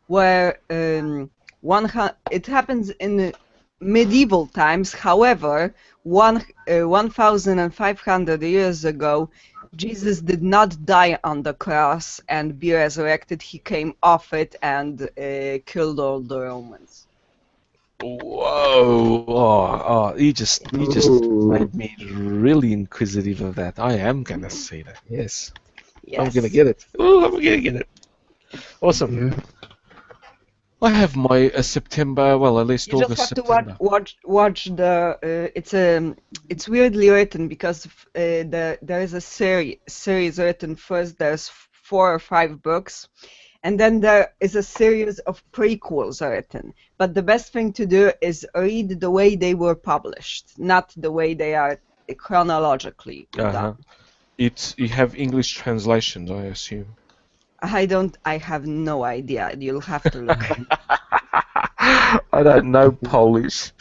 where it happens in medieval times. However, 1,500 years ago, Jesus did not die on the cross and be resurrected. He came off it and killed all the Romans. Whoa! Oh, you just made me really inquisitive of that. I am gonna see that. Yes. I'm gonna get it. Oh, I'm gonna get it. Awesome. Yeah. I have my September. Well, at least you August. You just have to watch the. It's weirdly written because there is a series written first. There's 4 or 5 books. And then there is a series of prequels written. But the best thing to do is read the way they were published, not the way they are chronologically done. You have English translations, I assume. I have no idea. You'll have to look. I don't know Polish.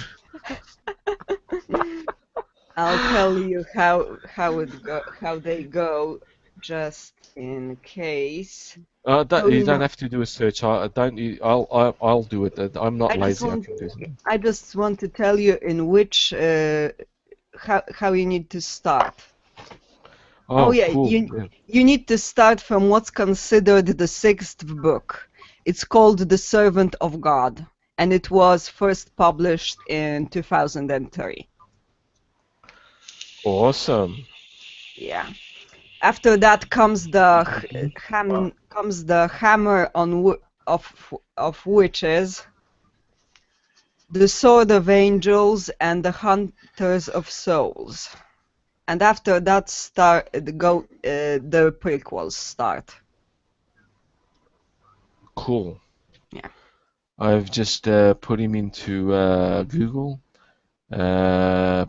I'll tell you how they go, just in case. You don't have to do a search. I'll do it. I'm not lazy. I can do it. I just want to tell you in which how you need to start. Oh, yeah, cool. you need to start from what's considered the 6th book. It's called The Servant of God, and it was first published in 2003. Awesome. Yeah. After that comes the Hammer of Witches, The Sword of Angels, and The Hunters of Souls. And after that the prequels start. Cool. Yeah. I've just put him into Google.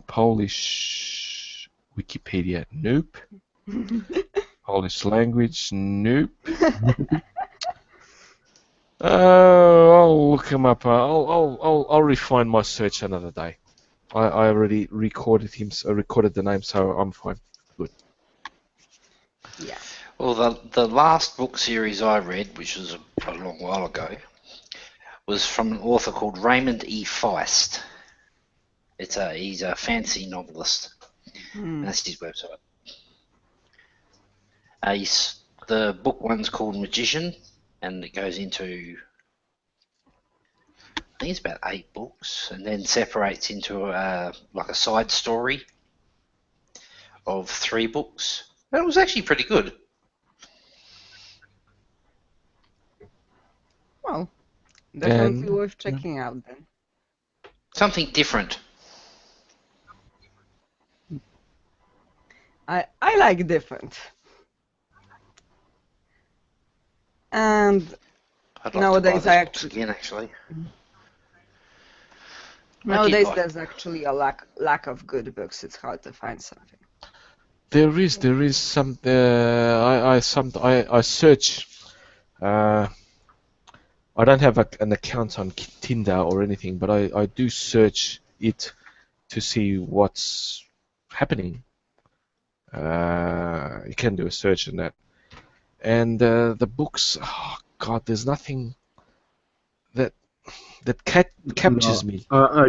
Polish Wikipedia, nope. Polish language, nope. I'll look him up. I'll refine my search another day. I already recorded the name, so I'm fine. Good. Yeah. Well, the last book series I read, which was a long while ago, was from an author called Raymond E. Feist. He's a fantasy novelist. That's his website. The book one's called Magician, and it goes into, I think it's about 8 books, and then separates into like a side story of 3 books. It was actually pretty good. Well, definitely worth checking out then. Something different. I like different. And I'd like nowadays to buy those books again, actually. Nowadays there's actually a lack of good books. It's hard to find something. There is some. I search. I don't have an account on Tinder or anything, but I do search it to see what's happening. You can do a search on that. And the books, oh God, there's nothing that captures me. I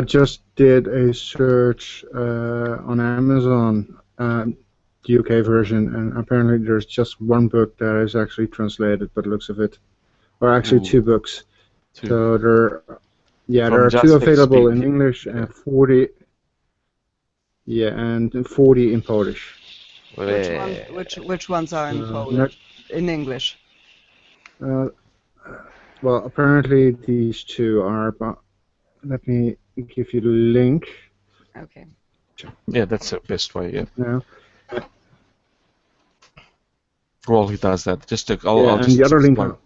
just did a search on Amazon, the UK version, and apparently there's just one book that is actually translated by the looks of it, or actually 2 books. So there are 2 available in English and 40. Yeah, and 40 in Polish. Which ones are in Polish? In English? Well, apparently these 2 are. But let me give you the link. Okay. Yeah, that's the best way. Yeah. Yeah. While he does that, I'll just the other explain. Link.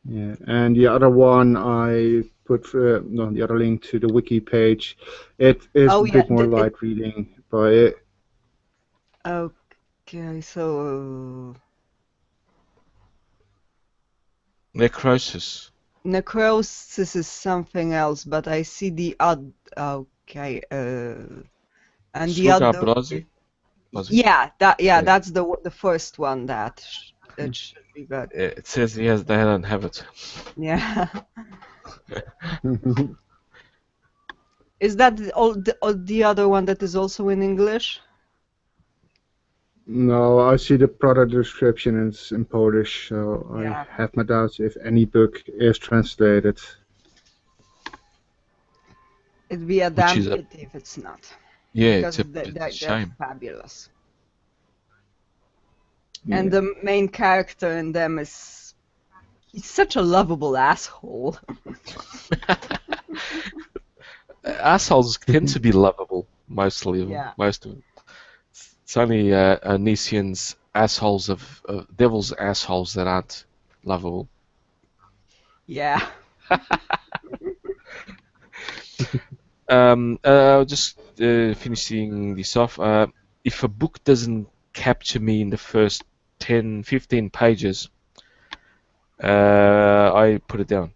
Yeah, and the other one I put the other link to the wiki page. It is a bit more light reading, but okay, so Necrosis. Necrosis is something else, but I see the odd. Okay, and the other. Brazi? Yeah, that's the first one that should be good. It says yes, they don't have it. Yeah. Is that the other one that is also in English? No, I see the product description and it's in Polish, so I have my doubts if any book is translated. It'd be a damn pity if it's not. Yeah, because it's a shame. They're fabulous. Yeah. And the main character in them he's such a lovable asshole. Assholes tend to be lovable, mostly. Yeah. Most of them. It's only Nisian's assholes devil's assholes that aren't lovable. Yeah. Just finishing this off. If a book doesn't capture me in the first 10, 15 pages, I put it down.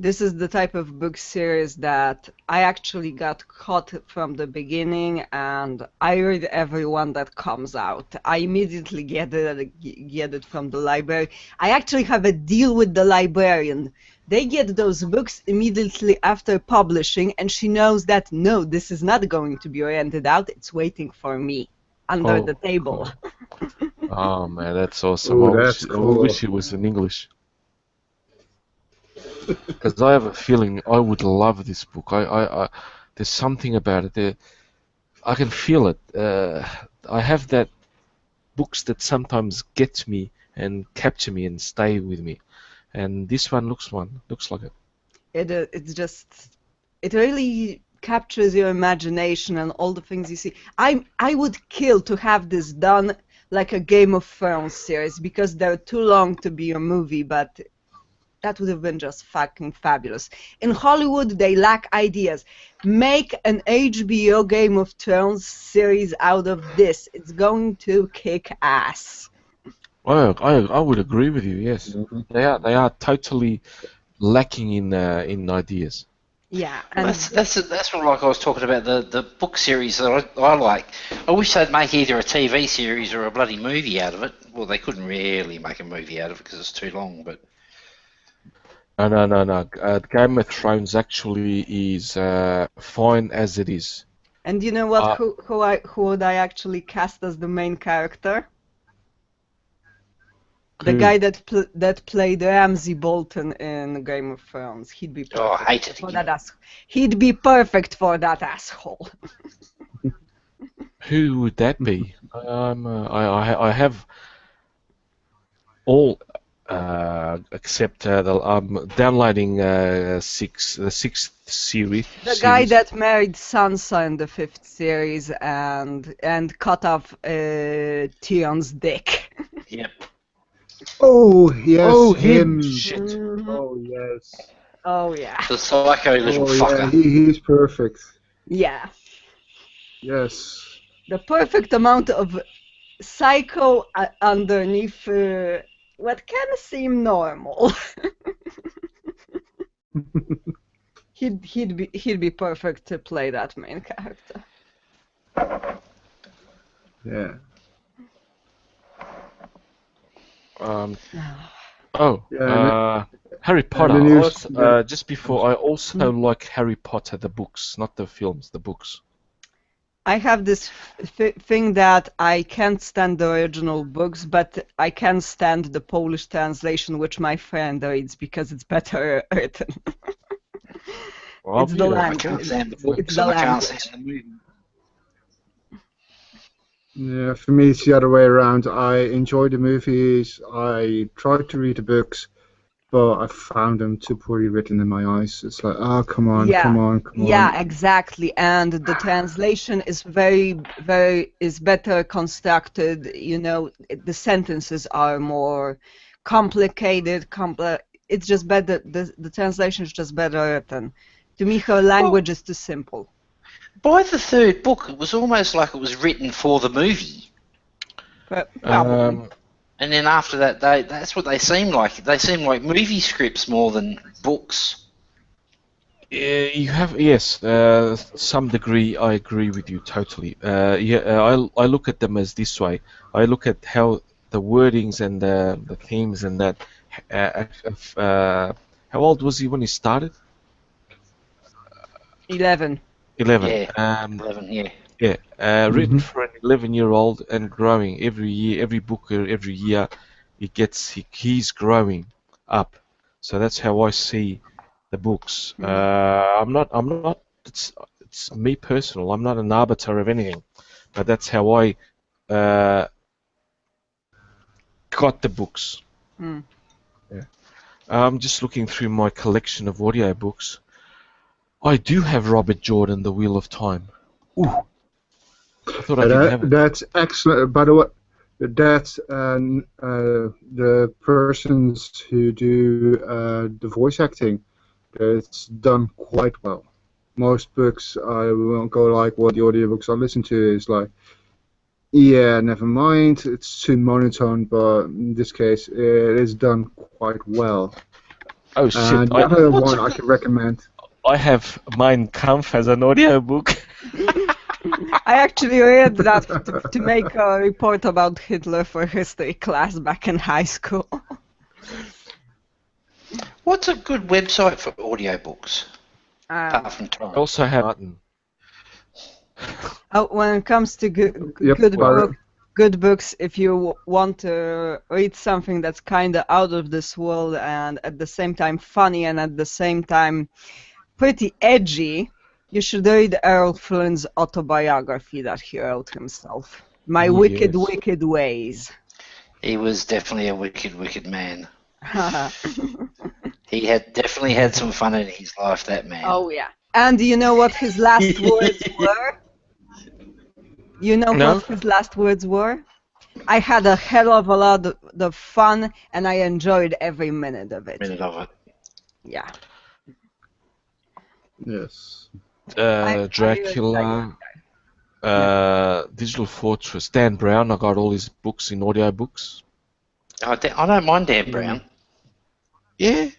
This is the type of book series that I actually got caught from the beginning, and I read every one that comes out. I immediately get it from the library. I actually have a deal with the librarian. They get those books immediately after publishing, and she knows that, no, this is not going to be rented out. It's waiting for me under the table. Oh man, that's awesome. Oh, that's I cool. wish it was in English. Because I have a feeling I would love this book. There's something about it. I can feel it. I have that books that sometimes get me and capture me and stay with me, and this one looks like it. It really captures your imagination and all the things you see. I would kill to have this done like a Game of Thrones series, because they're too long to be a movie, but that would have been just fucking fabulous. In Hollywood, they lack ideas. Make an HBO Game of Thrones series out of this. It's going to kick ass. Well, I would agree with you. Yes, they are totally lacking in ideas. Yeah, Well, and that's what, like I was talking about, the book series that I like. I wish they'd make either a TV series or a bloody movie out of it. Well, they couldn't really make a movie out of it because it's too long, but. No. Game of Thrones actually is fine as it is. And you know what? Who would I actually cast as the main character? The guy that played Ramsay Bolton in Game of Thrones. He'd be perfect. Oh, I hate it for again. that He'd be perfect for that asshole. Who would that be? I have all except I'm downloading the sixth series. The guy that married Sansa in the 5th series and cut off Theon's dick. Yep. Oh, yes, Oh, him. Shit. Oh, yes. Oh yeah. The psycho little fucker. Yeah, he's perfect. Yeah. Yes. The perfect amount of psycho underneath what can seem normal. he'd be perfect to play that main character. Yeah. Harry Potter. the news- Just before, I also like Harry Potter, the books, not the films, the books. I have this thing that I can't stand the original books, but I can stand the Polish translation, which my friend reads because it's better written. Well, It's the I language. can't stand the books It's the and I can't language. stand the movie. Yeah, for me it's the other way around. I enjoy the movies. I try to read the books, but I found them too poorly written in my eyes. It's like, oh, come on. Yeah, exactly. And the translation is is better constructed. You know, the sentences are more complicated. It's just better. The translation is just better written. To me, her language is too simple. By the third book, it was almost like it was written for the movie. Probably. And then after that, that's what they seem like. They seem like movie scripts more than books. You have, yes, some degree I agree with you totally. I look at them as this way. I look at how the wordings and the themes and that. How old was he when he started? 11. 11. Yeah, 11, yeah. Yeah, written for an 11-year-old and growing every year, every book, every year, he's growing up. So that's how I see the books. I'm not. It's me personal. I'm not an arbiter of anything, but that's how I got the books. Yeah. I'm just looking through my collection of audio books. I do have Robert Jordan, The Wheel of Time. Ooh. I thought I didn't have it. That's excellent. By the way, that's the persons who do the voice acting. It's done quite well. Most books, I won't go like what the audiobooks I listen to is like, yeah, never mind, it's too monotone, but in this case, it is done quite well. Oh shit! The other one I could recommend. I have Mein Kampf as an audiobook. I actually read that to make a report about Hitler for history class back in high school. What's a good website for audiobooks? Apart from I torrent. also have Martin. When it comes to Yep, good books, if you want to read something that's kind of out of this world and at the same time funny and at the same time pretty edgy, you should read Errol Flynn's autobiography that he wrote himself. My Oh, Wicked, yes. Wicked Ways. He was definitely a wicked, wicked man. He had definitely had some fun in his life, that man. Oh, yeah. And do you know what his last words were? You know what his last words were? I had a hell of a lot of fun, and I enjoyed every minute of it. Yeah. Yes. Dracula, Digital Fortress, Dan Brown. I got all his books in audiobooks. I don't mind Dan Brown. Yeah.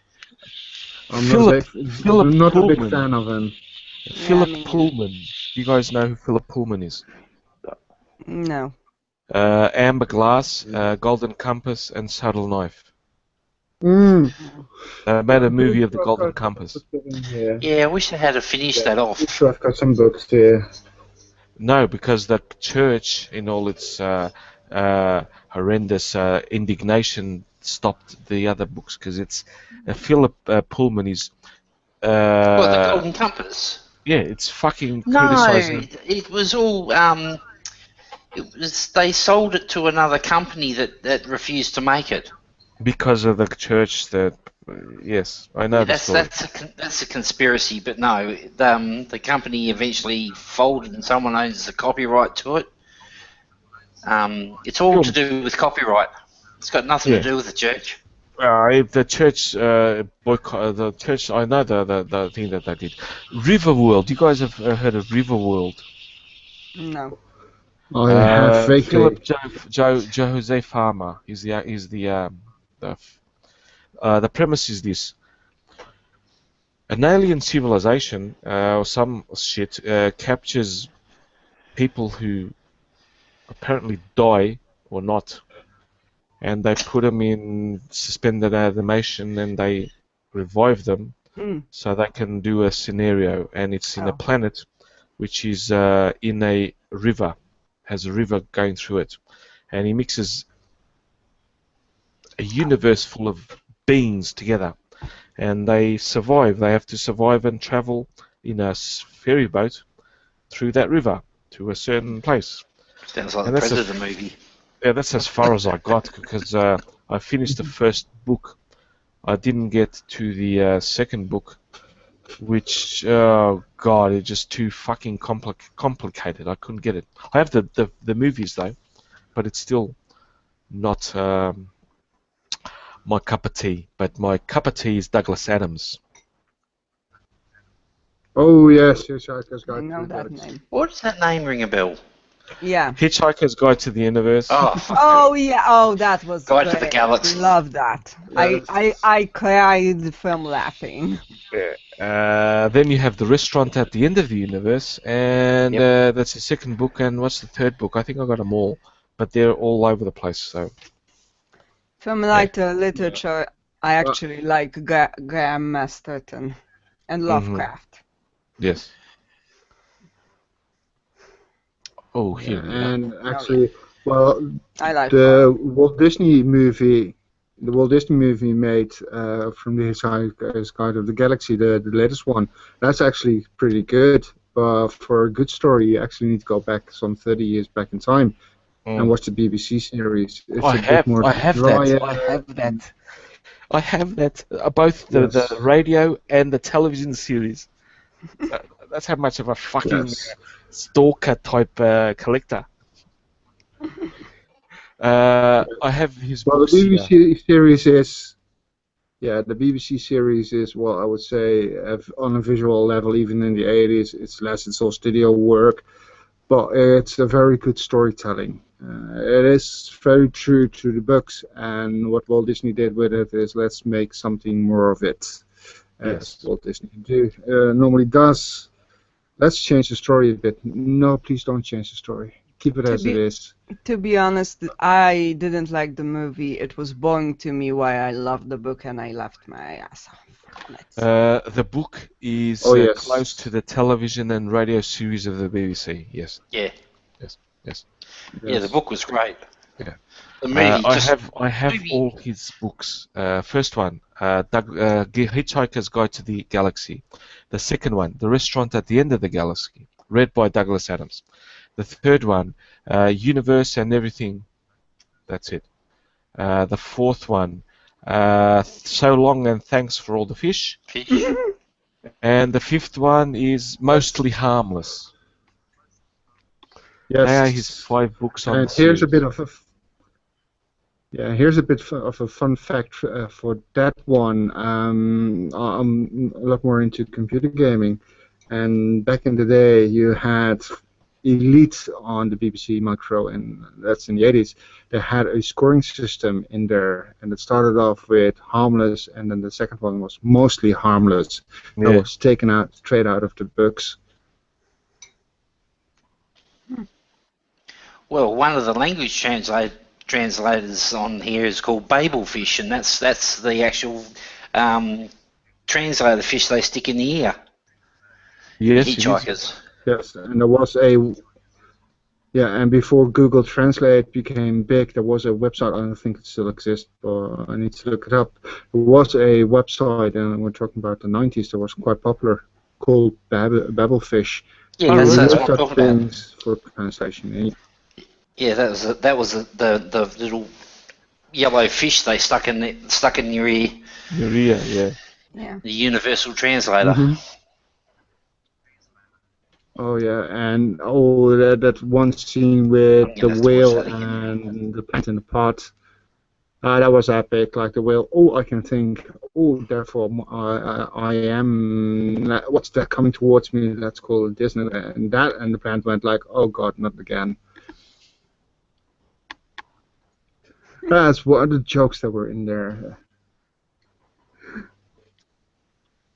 I'm Philip not a big Pullman. fan of him. Philip Pullman. You guys know who Philip Pullman is? No. Amber Glass, Golden Compass, and Subtle Knife. They made a movie of the Golden Compass. Yeah, I wish I had finished that off. Sure, I've got some books there. No, because the church, in all its horrendous indignation, stopped the other books because it's Philip Pullman is. What, the Golden Compass? Yeah, it's fucking No, criticizing. it was all. They sold it to another company that refused to make it. Because of the church that. Yes, I know the story. That's a conspiracy, but no, the company eventually folded and someone owns the copyright to it. It's all to do with copyright. It's got nothing to do with the church. If the church boycott the church, I know the thing that they did. Riverworld. You guys have heard of Riverworld? No. I have vaguely. Philip Jose Farmer. The premise is this: an alien civilization or some shit captures people who apparently die or not, and they put them in suspended animation and they revive them so they can do a scenario, and it's in a planet which is in a river, has a river going through it, and he mixes a universe full of beings together, and they survive. They have to survive and travel in a ferry boat through that river to a certain place. Sounds like the Predator movie. Yeah, that's as far as I got because I finished the first book. I didn't get to the second book, which, oh god, it's just too fucking complicated. I couldn't get it. I have the movies though, but it's still not my cup of tea. But my cup of tea is Douglas Adams. Oh yes, Hitchhiker's Guide I know to the that Galaxy. name. What does that name ring a bell? Yeah. Hitchhiker's Guide to the Universe. Oh, fuck Oh yeah. Oh, that was Guide great. to the Galaxy. Love that. Yes. I cried from laughing. Then you have The Restaurant at the End of the Universe, and that's the second book. And what's the third book? I think I got them all, but they're all over the place. So. From literature, I actually like Graham Masterton and Lovecraft. Yes. Oh, here. And actually, well, I like the Walt Disney movie made from the Hitchhiker's Guide of the Galaxy, the latest one, that's actually pretty good. But for a good story, you actually need to go back some 30 years back in time and watch the BBC series. It's I have that. I have that. Both the radio and the television series. That's how much of a fucking stalker type collector. I have his books. The BBC series is, the BBC series is, well, I would say, on a visual level, even in the 80s, it's all studio work. but it's a very good storytelling. It is very true to the books, and what Walt Disney did with it is let's make something more of it, as Walt Disney normally does. Let's change the story a bit. No, please don't change the story. Keep it as it is. To be honest, I didn't like the movie. It was boring to me why I loved the book and I laughed my ass off. The book is yes. close to the television and radio series of the BBC. Yes. Yeah. Yes. Yeah, the book was great. Yeah. The movie I have all his books. First one, Hitchhiker's Guide to the Galaxy. The second one, The Restaurant at the End of the Galaxy, read by Douglas Adams. The third one, Universe and Everything. That's it. The fourth one, So Long and Thanks for All the Fish. And the fifth one is Mostly Harmless. Yes. They are his 5 books on and the here's series. a bit of a fun fact for that one. I'm a lot more into computer gaming, and back in the day you had Elite on the BBC Micro, and that's in the 80s. They had a scoring system in there, and it started off with Harmless, and then the second one was Mostly Harmless. That was taken out straight out of the books. Well, one of the language translators on here is called Babelfish, and that's the actual translator fish they stick in the ear. Yes, Hitchhikers. Yes, and there was and before Google Translate became big, there was a website, I don't think it still exists, but I need to look it up. There was a website, and we're talking about the 90s, that was quite popular, called Babelfish. Yeah, that's what I'm talking about. For translation. Yeah, that was the little yellow fish they stuck in your ear. Your ear, yeah. The universal translator. Mm-hmm. Oh yeah, and that one scene with the whale and the plant in the pot. That was epic. Like the whale. Oh, I can think. Oh, therefore I am. What's that coming towards me? Let's call it this, and the plant went like, oh God, not again. That's one of the jokes that were in there.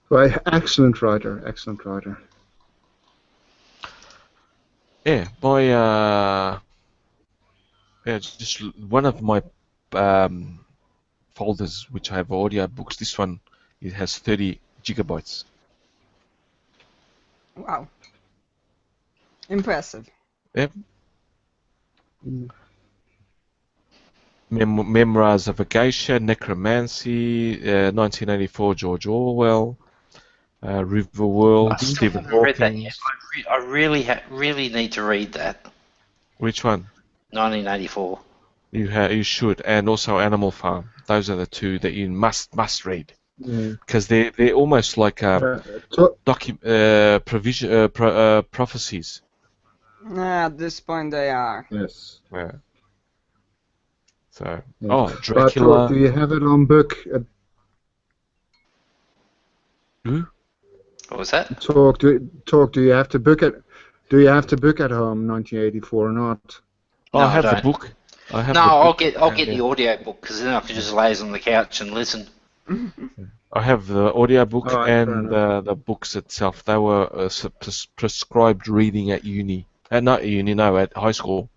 Right, excellent writer. Yeah, just one of my folders which I have audio books. This one, it has 30 gigabytes. Wow. Impressive. Yep. Memoirs of a Geisha, Necromancy, 1984, George Orwell, River World, Stephen Hawking. I really need to read that. Which one? 1984. You should, and also Animal Farm. Those are the two that you must read, because they're almost like prophecies. At this point, they are. Yes. Yeah. So, But Dracula. do you have it on book? What was that? Talk. Do you have to book it? Do you have to book at home 1984 or not? No, I have the book. I'll get the audio book, because then I can just laze on the couch and listen. I have the audio book and the books itself. They were prescribed reading at uni. Not at uni, no, at high school.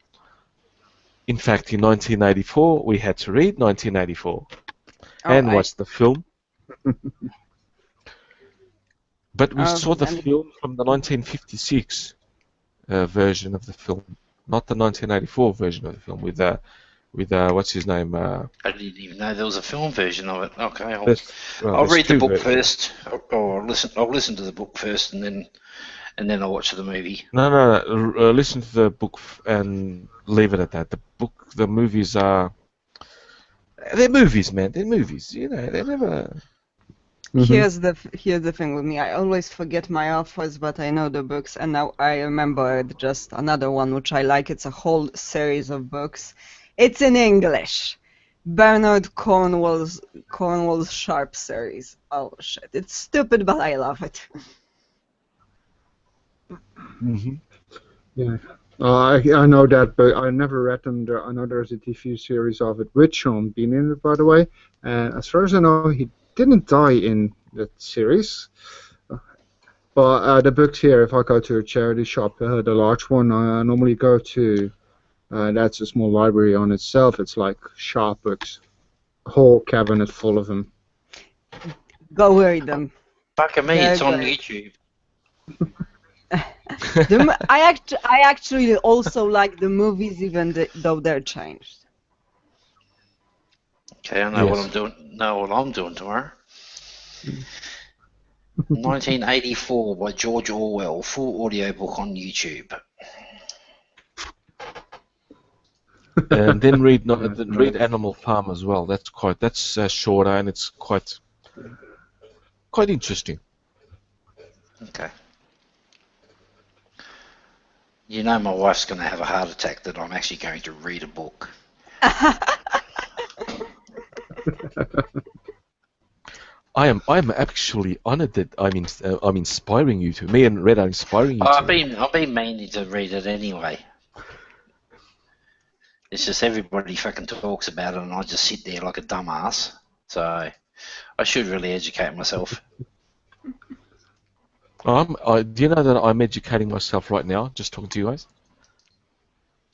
In fact, in 1984, we had to read 1984 and watch the film. But we saw the film from the 1956 version of the film, not the 1984 version of the film with what's his name? I didn't even know there was a film version of it. Okay, I'll I'll read the book first, or I'll listen to the book first, and then I'll watch the movie. No. Listen to the book and leave it at that. The movies are. They're movies, man. They're movies. You know, they're never. Mm-hmm. Here's the thing with me. I always forget my authors, but I know the books, and now I remembered just another one which I like. It's a whole series of books. It's in English. Bernard Cornwell's Sharp series. Oh shit! It's stupid, but I love it. Mm-hmm. Yeah. I know that, but I never read them. I know there's a TV series of it with Sean Bean in it, by the way. And as far as I know, he didn't die in that series. But the books here, if I go to a charity shop, the large one I normally go to, that's a small library on itself. It's like sharp books, a whole cabinet full of them. Go read them. Fuck me, They're it's on great. YouTube. I actually also like the movies, even though they're changed. Okay, I know what Yes. I'm doing. Know what I'm doing tomorrow. 1984 by George Orwell, full audiobook on YouTube. And then read Animal Farm as well. That's shorter and it's quite interesting. Okay. You know my wife's going to have a heart attack that I'm actually going to read a book. I'm actually honored that I'm inspiring you to. Me and Red are inspiring you to. I've been meaning to read it anyway. It's just everybody fucking talks about it and I just sit there like a dumbass. So I should really educate myself. Do you know that I'm educating myself right now, just talking to you guys?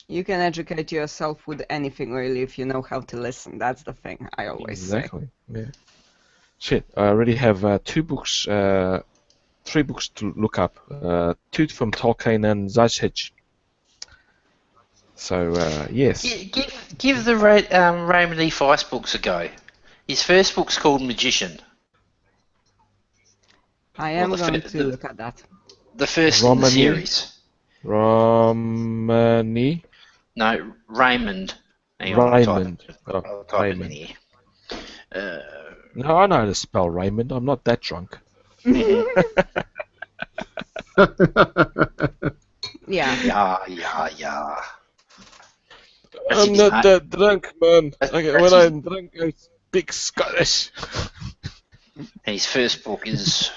You can educate yourself with anything, really, if you know how to listen. That's the thing I always say. Exactly. Yeah. Shit, I already have 3 books to look up. 2 from Tolkien and Zajhej. So, yes. Give the Raymond E. Feist books a go. His first book's called Magician. I am going to look at that. The first in the series. Romani? No, Raymond. Raymond. I'll type it in here. No, I know how to spell Raymond. I'm not that drunk. Yeah. Yeah. I'm not that drunk, man. When I'm drunk, I speak Scottish. His first book is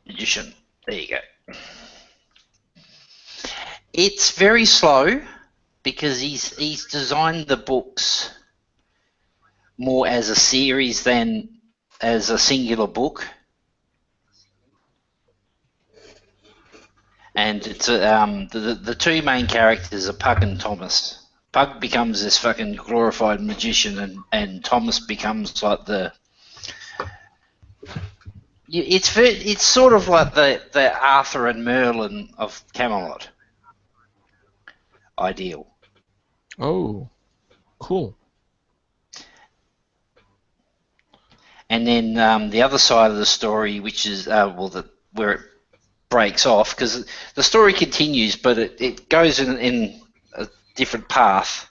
Magician. There you go. It's very slow because he's designed the books more as a series than as a singular book. And it's the 2 main characters are Pug and Thomas. Pug becomes this fucking glorified magician, and Thomas becomes like it's sort of like the Arthur and Merlin of Camelot. Ideal. Oh, cool. And then the other side of the story, which is where it breaks off, because the story continues, but it goes in a different path.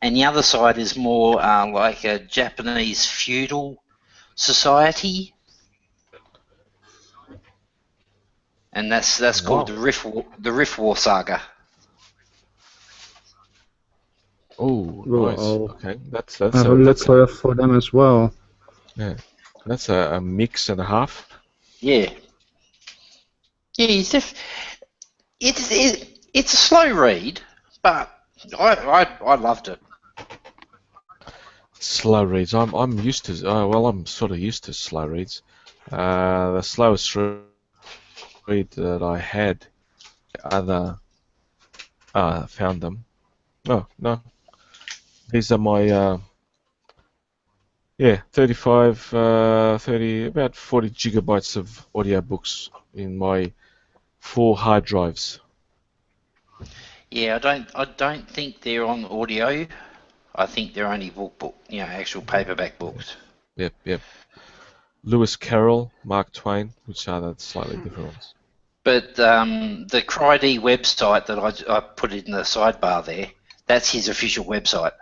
And the other side is more like a Japanese feudal society, and that's called the Rift War Saga. Oh, Well, nice. Okay, that's have a look for them as well. Yeah, that's a mix and a half. Yeah. Yeah, it's a slow read, but I loved it. Slow reads. I'm used to. I'm sort of used to slow reads. The slowest read that I had, found them. Oh no, these are my 35, 30, about 40 gigabytes of audiobooks in my 4 hard drives. Yeah, I don't think they're on audio. I think they're only book, actual paperback books. Yep. Lewis Carroll, Mark Twain, which are the slightly different ones. But the CryD website that I put in the sidebar there, that's his official website.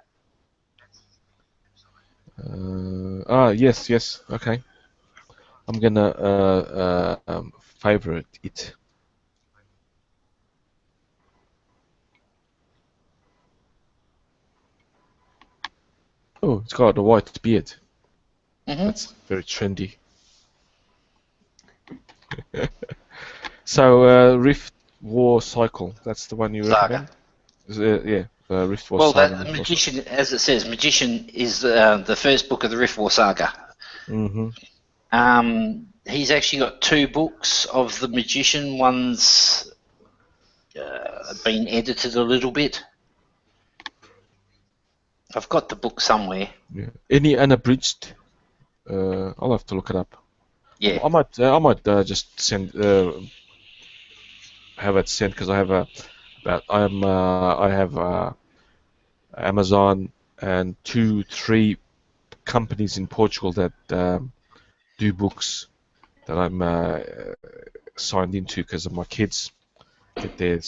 Yes. Okay. I'm gonna favorite it. Oh, it's got a white beard. Mm-hmm. That's very trendy. So Rift War Cycle, that's the one you Saga. recommend? Yeah, Rift War Well, Saga. the Magician, as it says, Magician is the first book of the Rift War Saga. Mm-hmm. He's actually got 2 books of the Magician. One's been edited a little bit. I've got the book somewhere. Yeah. Any unabridged? I'll have to look it up. Yeah. I might just send have it sent because I have Amazon and 2-3 companies in Portugal that do books that I'm signed into because of my kids. They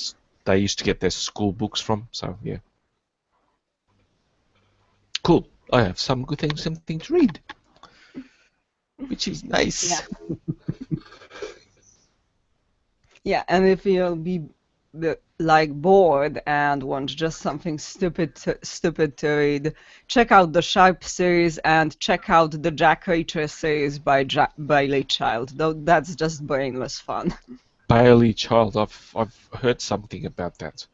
used to get their school books from. So yeah, cool. I have something to read, which is nice. Yeah. Yeah, and if you'll be like bored and want just something stupid to read, check out the Sharp series and check out the Jack Reacher series by Lee Child. Though that's just brainless fun. Bailey Child, I've heard something about that.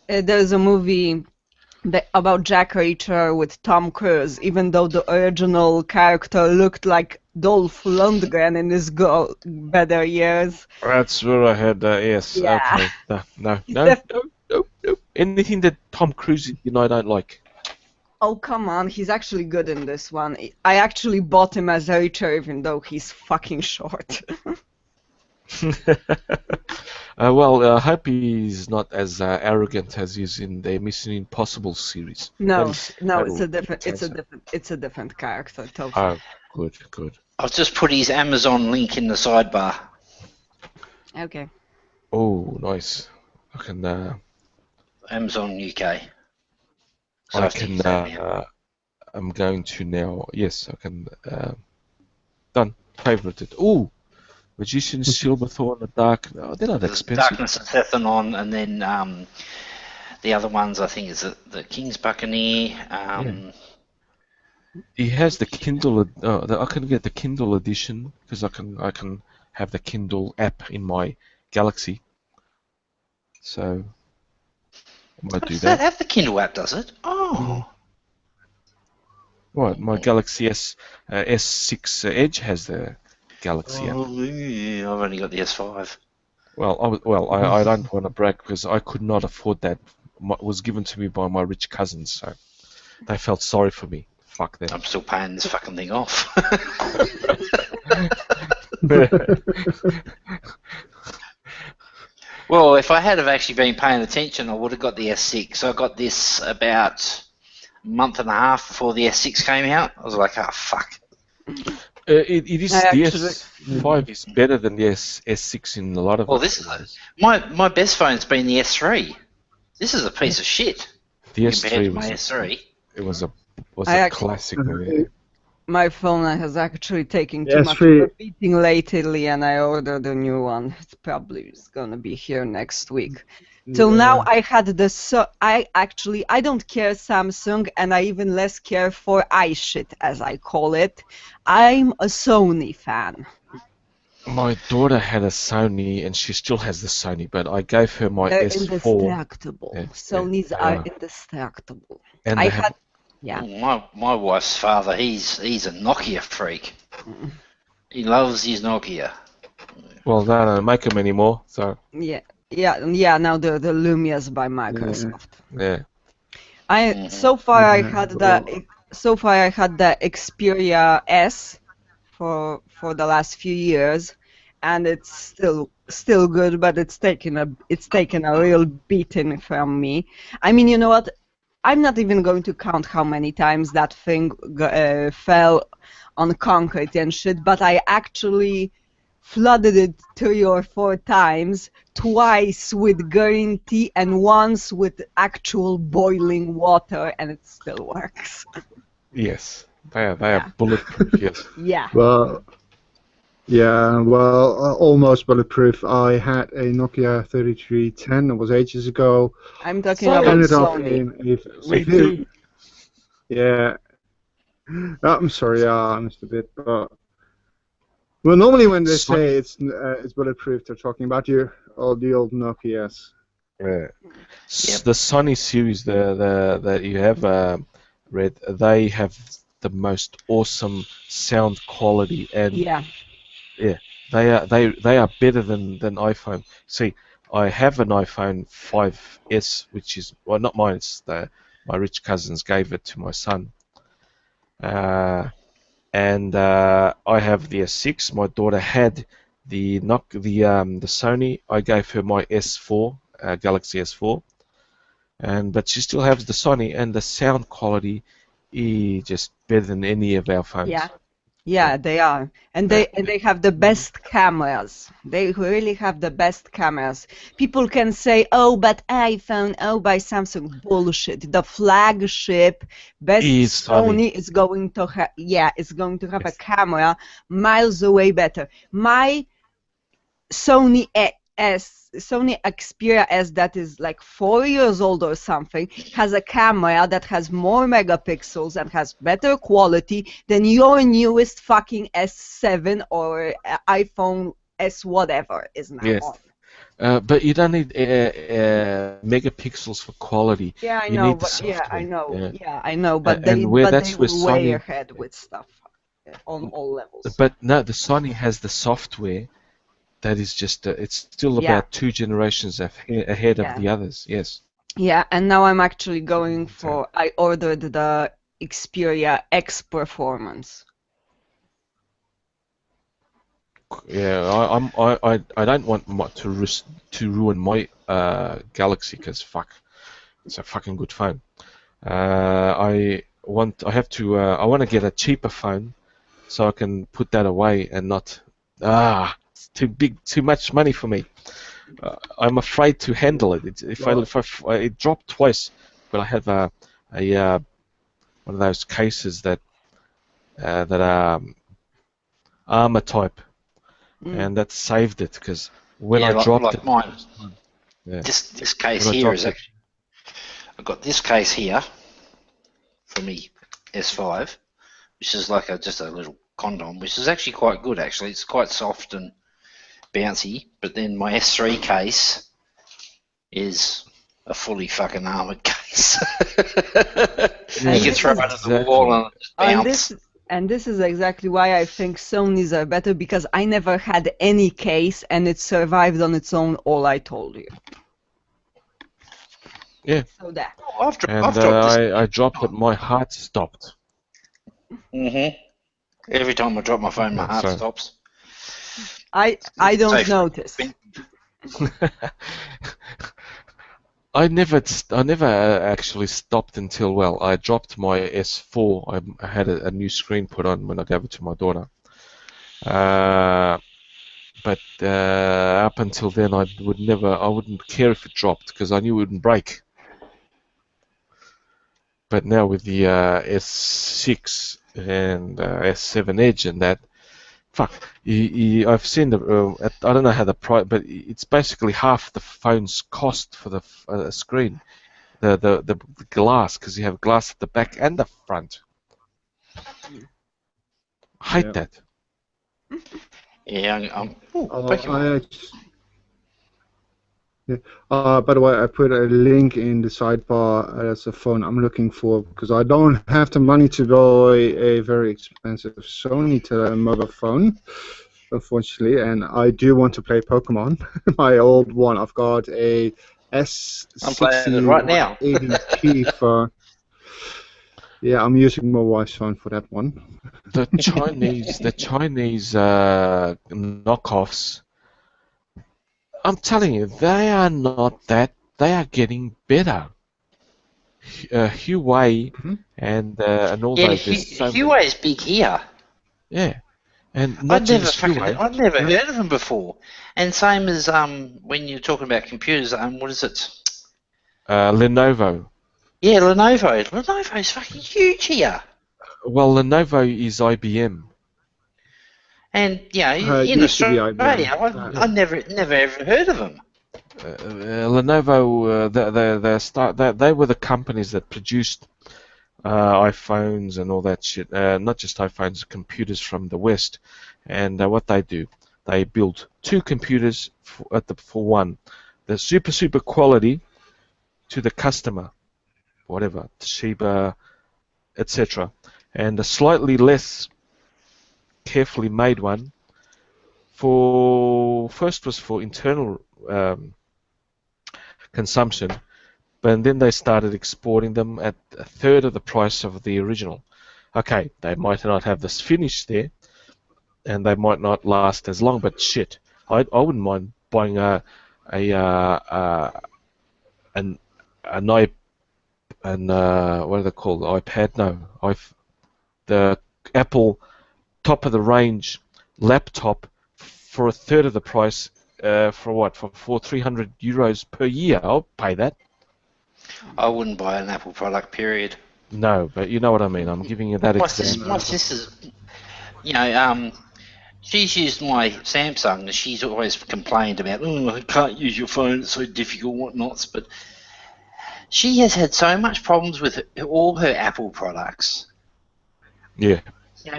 There's a movie about Jack Reacher with Tom Cruise, even though the original character looked like Dolph Lundgren in his better years. That's where I heard yes. Yeah. Okay. No. Anything that Tom Cruise is in, I don't like. Oh, come on, he's actually good in this one. I actually bought him as Reacher, even though he's fucking short. Well, I hope he's not as arrogant as he's in the Mission Impossible series. No, it's a different character. Totally. Oh, good. I've just put his Amazon link in the sidebar. Okay. Oh, nice. I can. Amazon UK. So I can. I'm going to now. Yes, I can. Done. Favorited. Oh. Magician, Silverthorn, and Dark. Oh, they're not expensive. Darkness and Thethenon, and then the other ones I think is the King's Buccaneer. He has the Kindle. I can get the Kindle edition because I can have the Kindle app in my Galaxy. So I might do Does that. that have the Kindle app? Does it? Oh. What? My Galaxy S6 Edge has the Galaxy app. Yeah, I've only got the S5. Well, I don't want to brag because I could not afford that. It was given to me by my rich cousins, so they felt sorry for me. Fuck them. I'm still paying this fucking thing off. Well, if I had have actually been paying attention, I would have got the S6. I got this about a month and a half before the S6 came out. I was like, oh, fuck. It is the S5 is better than the S6 in a lot of. Well, this is my best phone's been the S3. This is a piece of shit. The compared to S3 my S3. It was a classic movie. My phone has actually taken too much of a beating lately, and I ordered a new one. It's probably gonna be here next week. Till now, I had I don't care Samsung, and I even less care for iShit, as I call it. I'm a Sony fan. My daughter had a Sony, and she still has the Sony, but I gave her my They're S4. Indestructible. Sonys are indestructible. And my wife's father, he's a Nokia freak. He loves his Nokia. Well, they don't make them anymore, so. Yeah. Now the Lumias by Microsoft. Yeah. So far I had the Xperia S for the last few years, and it's still good, but it's taken a real beating from me. I mean, you know what? I'm not even going to count how many times that thing fell on concrete and shit, but I actually flooded it 3 or 4 times, twice with green tea and once with actual boiling water, and it still works. Yes, they are bulletproof. Yes. Yeah. Well, almost bulletproof. I had a Nokia 3310. It was ages ago. I'm talking about Sony. Yeah. I'm sorry, I missed a bit, but Well, normally when they say it's bulletproof, they're talking about the old Nokias. The Sony series that you have read, they have the most awesome sound quality, and they are better than iPhone. See, I have an iPhone 5S, which is not mine. It's my rich cousins gave it to my son. And I have the S6. My daughter had the Sony. I gave her my S4, Galaxy S4, but she still has the Sony, and the sound quality is just better than any of our phones. Yeah, they are, and they have the best cameras. They really have the best cameras. People can say, "Oh, but iPhone, oh, by Samsung." Bullshit. The flagship best Sony is going to have, it's going to have a camera miles away better. My Sony Xperia S, that is like 4 years old or something, has a camera that has more megapixels and has better quality than your newest fucking S7 or iPhone S whatever is now on. But you don't need megapixels for quality. Yeah, I you know. Need the software. I know. But they were way ahead with stuff on all levels. But no, the Sony has the software. That is just, it's still about 2 generations ahead of the others, yes. Yeah, and now I'm actually going for, I ordered the Xperia X Performance. Yeah, I don't want to ruin my Galaxy, because fuck, it's a fucking good phone. I want to get a cheaper phone so I can put that away and not, too much money for me. I'm afraid to handle it. It dropped twice, but I have one of those cases that are armor type, and that saved it, because when I dropped it, mine. This case here is actually. I've got this case here for me S5, which is like just a little condom, which is actually quite good. Actually, it's quite soft and bouncy, but then my S3 case is a fully fucking armoured case. You can throw it at the wall and just bounce. And this is exactly why I think Sony's are better, because I never had any case and it survived on its own, all I told you. Yeah. So that. I dropped it, my heart stopped. Every time I drop my phone, my heart stops. I don't notice. I never actually stopped until I dropped my S4. I had a new screen put on when I gave it to my daughter. But up until then, I wouldn't care if it dropped, because I knew it wouldn't break. But now with the S6 and S7 Edge and that, fuck, I've seen the. I don't know how the price, but it's basically half the phone's cost for the screen, the glass, because you have glass at the back and the front. I hate that. Yeah, by the way, I put a link in the sidebar. That's a phone I'm looking for, because I don't have the money to buy a very expensive Sony mobile phone, unfortunately, and I do want to play Pokemon. My old one, I've got a S60 right now. 80p phone. Yeah, I'm using my wife's phone for that one. The Chinese knockoffs, I'm telling you, they are not that. They are getting better. Huawei and all those. Huawei is big here. Yeah, and not just Huawei. I'd never heard of them before. And same as when you're talking about computers, what is it? Lenovo. Yeah, Lenovo. Lenovo is fucking huge here. Well, Lenovo is IBM. And in Australia, I never ever heard of them. Lenovo, they were the companies that produced iPhones and all that shit. Not just iPhones, computers from the West. And what they do, they build 2 computers for one. The super quality to the customer, whatever, Toshiba, etc. And a slightly less carefully made one first was for internal consumption, but then they started exporting them at a third of the price of the original. Okay, they might not have this finish there, and they might not last as long, but shit, I wouldn't mind buying an what are they called? iPad? No, the Apple top of the range laptop for a third of the price. For what? For 300 euros per year. I'll pay that. I wouldn't buy an Apple product, period. No, but you know what I mean. I'm giving you that example. My sister's, she's used my Samsung, and she's always complained about, oh, I can't use your phone, it's so difficult, whatnots. But she has had so much problems with all her Apple products. Yeah.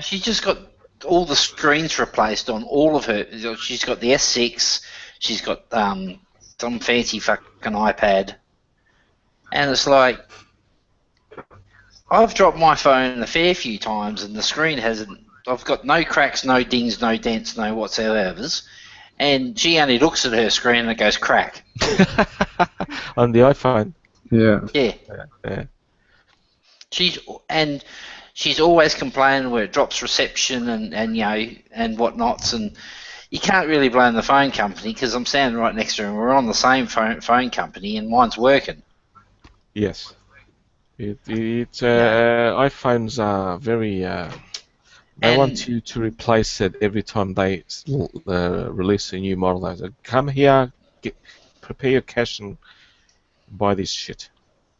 She's just got all the screens replaced on all of her. She's got the S6, she's got some fancy fucking iPad, and it's like, I've dropped my phone a fair few times and the screen hasn't, I've got no cracks, no dings, no dents, no whatsoevers, and she only looks at her screen and it goes crack. On the iPhone. Yeah. Yeah. She's always complaining where it drops reception and whatnots, and you can't really blame the phone company because I'm standing right next to her and we're on the same phone company and mine's working. Yes. iPhones are very. They want you to replace it every time they release a new model. They say, come here, prepare your cash and buy this shit.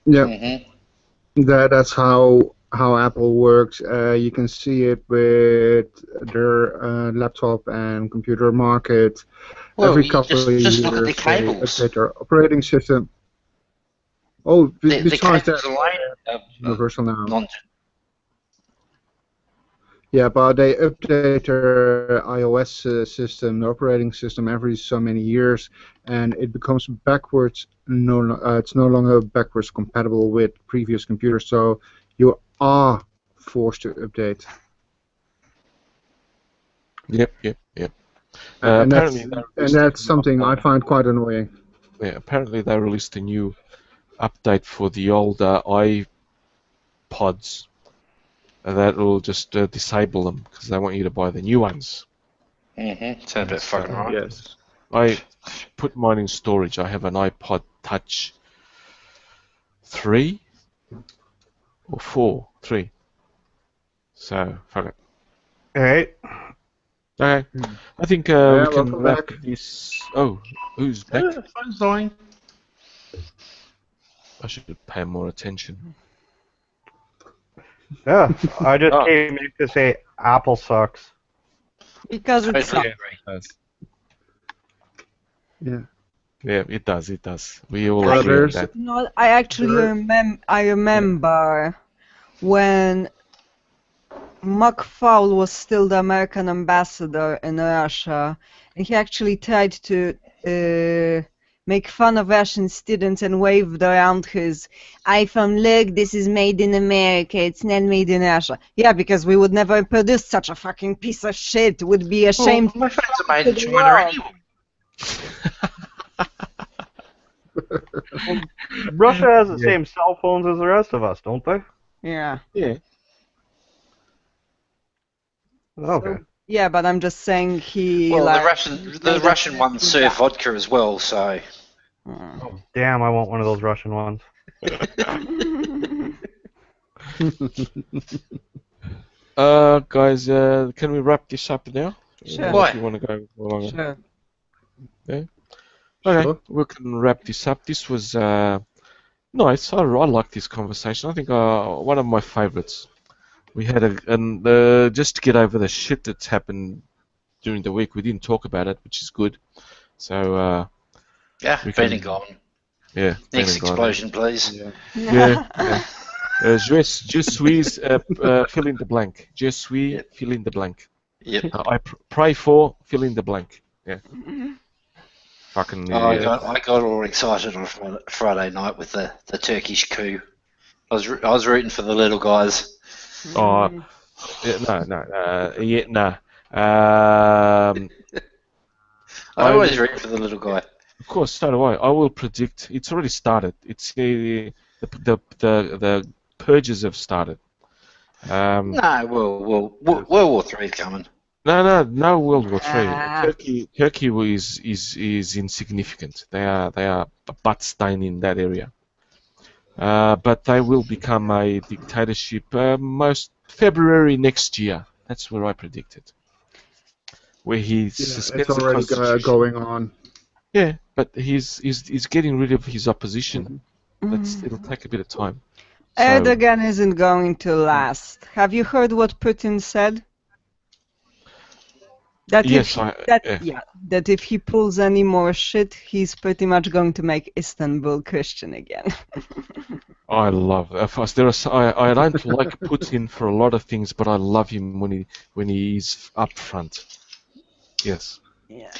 Yeah. Mm-hmm. That's how Apple works. You can see it with their laptop and computer market. Well, every couple of years, just look at the cables. They update their operating system. Oh, besides that, universal now. Yeah, but they update their iOS system, the operating system, every so many years, and it becomes backwards. It's no longer backwards compatible with previous computers, so you are forced to update. Yep. And that's something I find quite annoying. Yeah, apparently they released a new update for the older iPods. That will just disable them because they want you to buy the new ones. Mm-hmm. Sounds a bit fucking right. Yes. I put mine in storage. I have an iPod Touch 3 or 4, 3. So fuck it. All right. Okay. I think we can wrap this. Oh, who's back? Phone's dying. I should pay more attention. Yeah, I just came in to say Apple sucks. Because it sucks. Yeah. Yeah, it does. We all agree on that. No, I actually remember when McFaul was still the American ambassador in Russia, and he actually tried to make fun of Russian students and waved around his iPhone. Look, this is made in America, it's not made in Russia. Yeah, because we would never produce such a fucking piece of shit. Would be ashamed. Well, my phones are made in China anyway. Russia has the same cell phones as the rest of us, don't they? Yeah. Yeah. Okay. So, yeah, but I'm just saying he. Well, like, the Russian ones serve vodka as well, so. Oh, damn, I want one of those Russian ones. Guys, can we wrap this up now? Sure. Why? If you want to go longer. Sure. Yeah. Okay, Sure. we can wrap this up. This was nice. I like this conversation. I think one of my favorites. We had just to get over the shit that's happened during the week. We didn't talk about it, which is good. So Yeah, been and gone. Yeah. Next explosion, please. Yeah. Yeah. Je suis, fill in the blank. Je suis, fill in the blank. Yep. I pray for, fill in the blank. Yeah. Fucking. Oh, I got all excited on Friday night with the Turkish coup. I was rooting for the little guys. Oh, no. Yeah, no. I always root for the little guy. Of course, so do I. I will predict. It's already started. It's the purges have started. No, World War III is coming. No World War III. Turkey is insignificant. They are a butt stain in that area. But they will become a dictatorship most February next year. That's where I predict it. Where he suspends it's the already constitution. going on. Yeah, but he's getting rid of his opposition. It'll take a bit of time. So, Erdogan isn't going to last. Have you heard what Putin said? That that if he pulls any more shit, he's pretty much going to make Istanbul Christian again. I love. I don't like Putin for a lot of things, but I love him when he's up front. Yes. Yeah.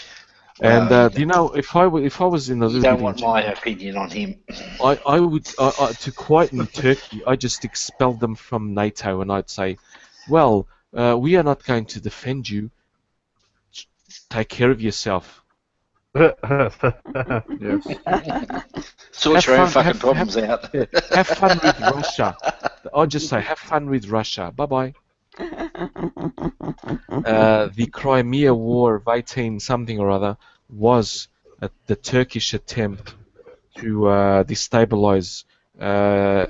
And you know, if I was in a little You don't bit want my opinion on him. I would to quieten Turkey. I just expel them from NATO, and I'd say, well, we are not going to defend you. Take care of yourself. Yes. Sort your own fucking problems out. Have fun with Russia. I'll just say, have fun with Russia. Bye-bye. The Crimea War of 18 something or other was the Turkish attempt to destabilize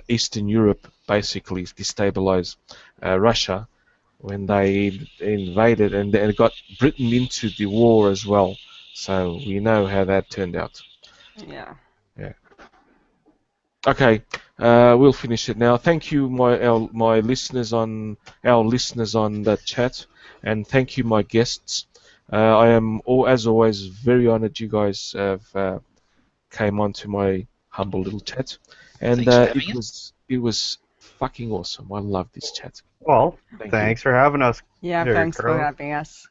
Eastern Europe, basically destabilize Russia when they invaded and got Britain into the war as well. So we know how that turned out. Yeah. Yeah. Okay, we'll finish it now. Thank you, my listeners on the chat, and thank you, my guests. I am, as always, very honoured you guys have came on to my humble little chat, and it was fucking awesome. I love this chat. Well, thanks for having us. Yeah, there, thanks Carlos. for having us.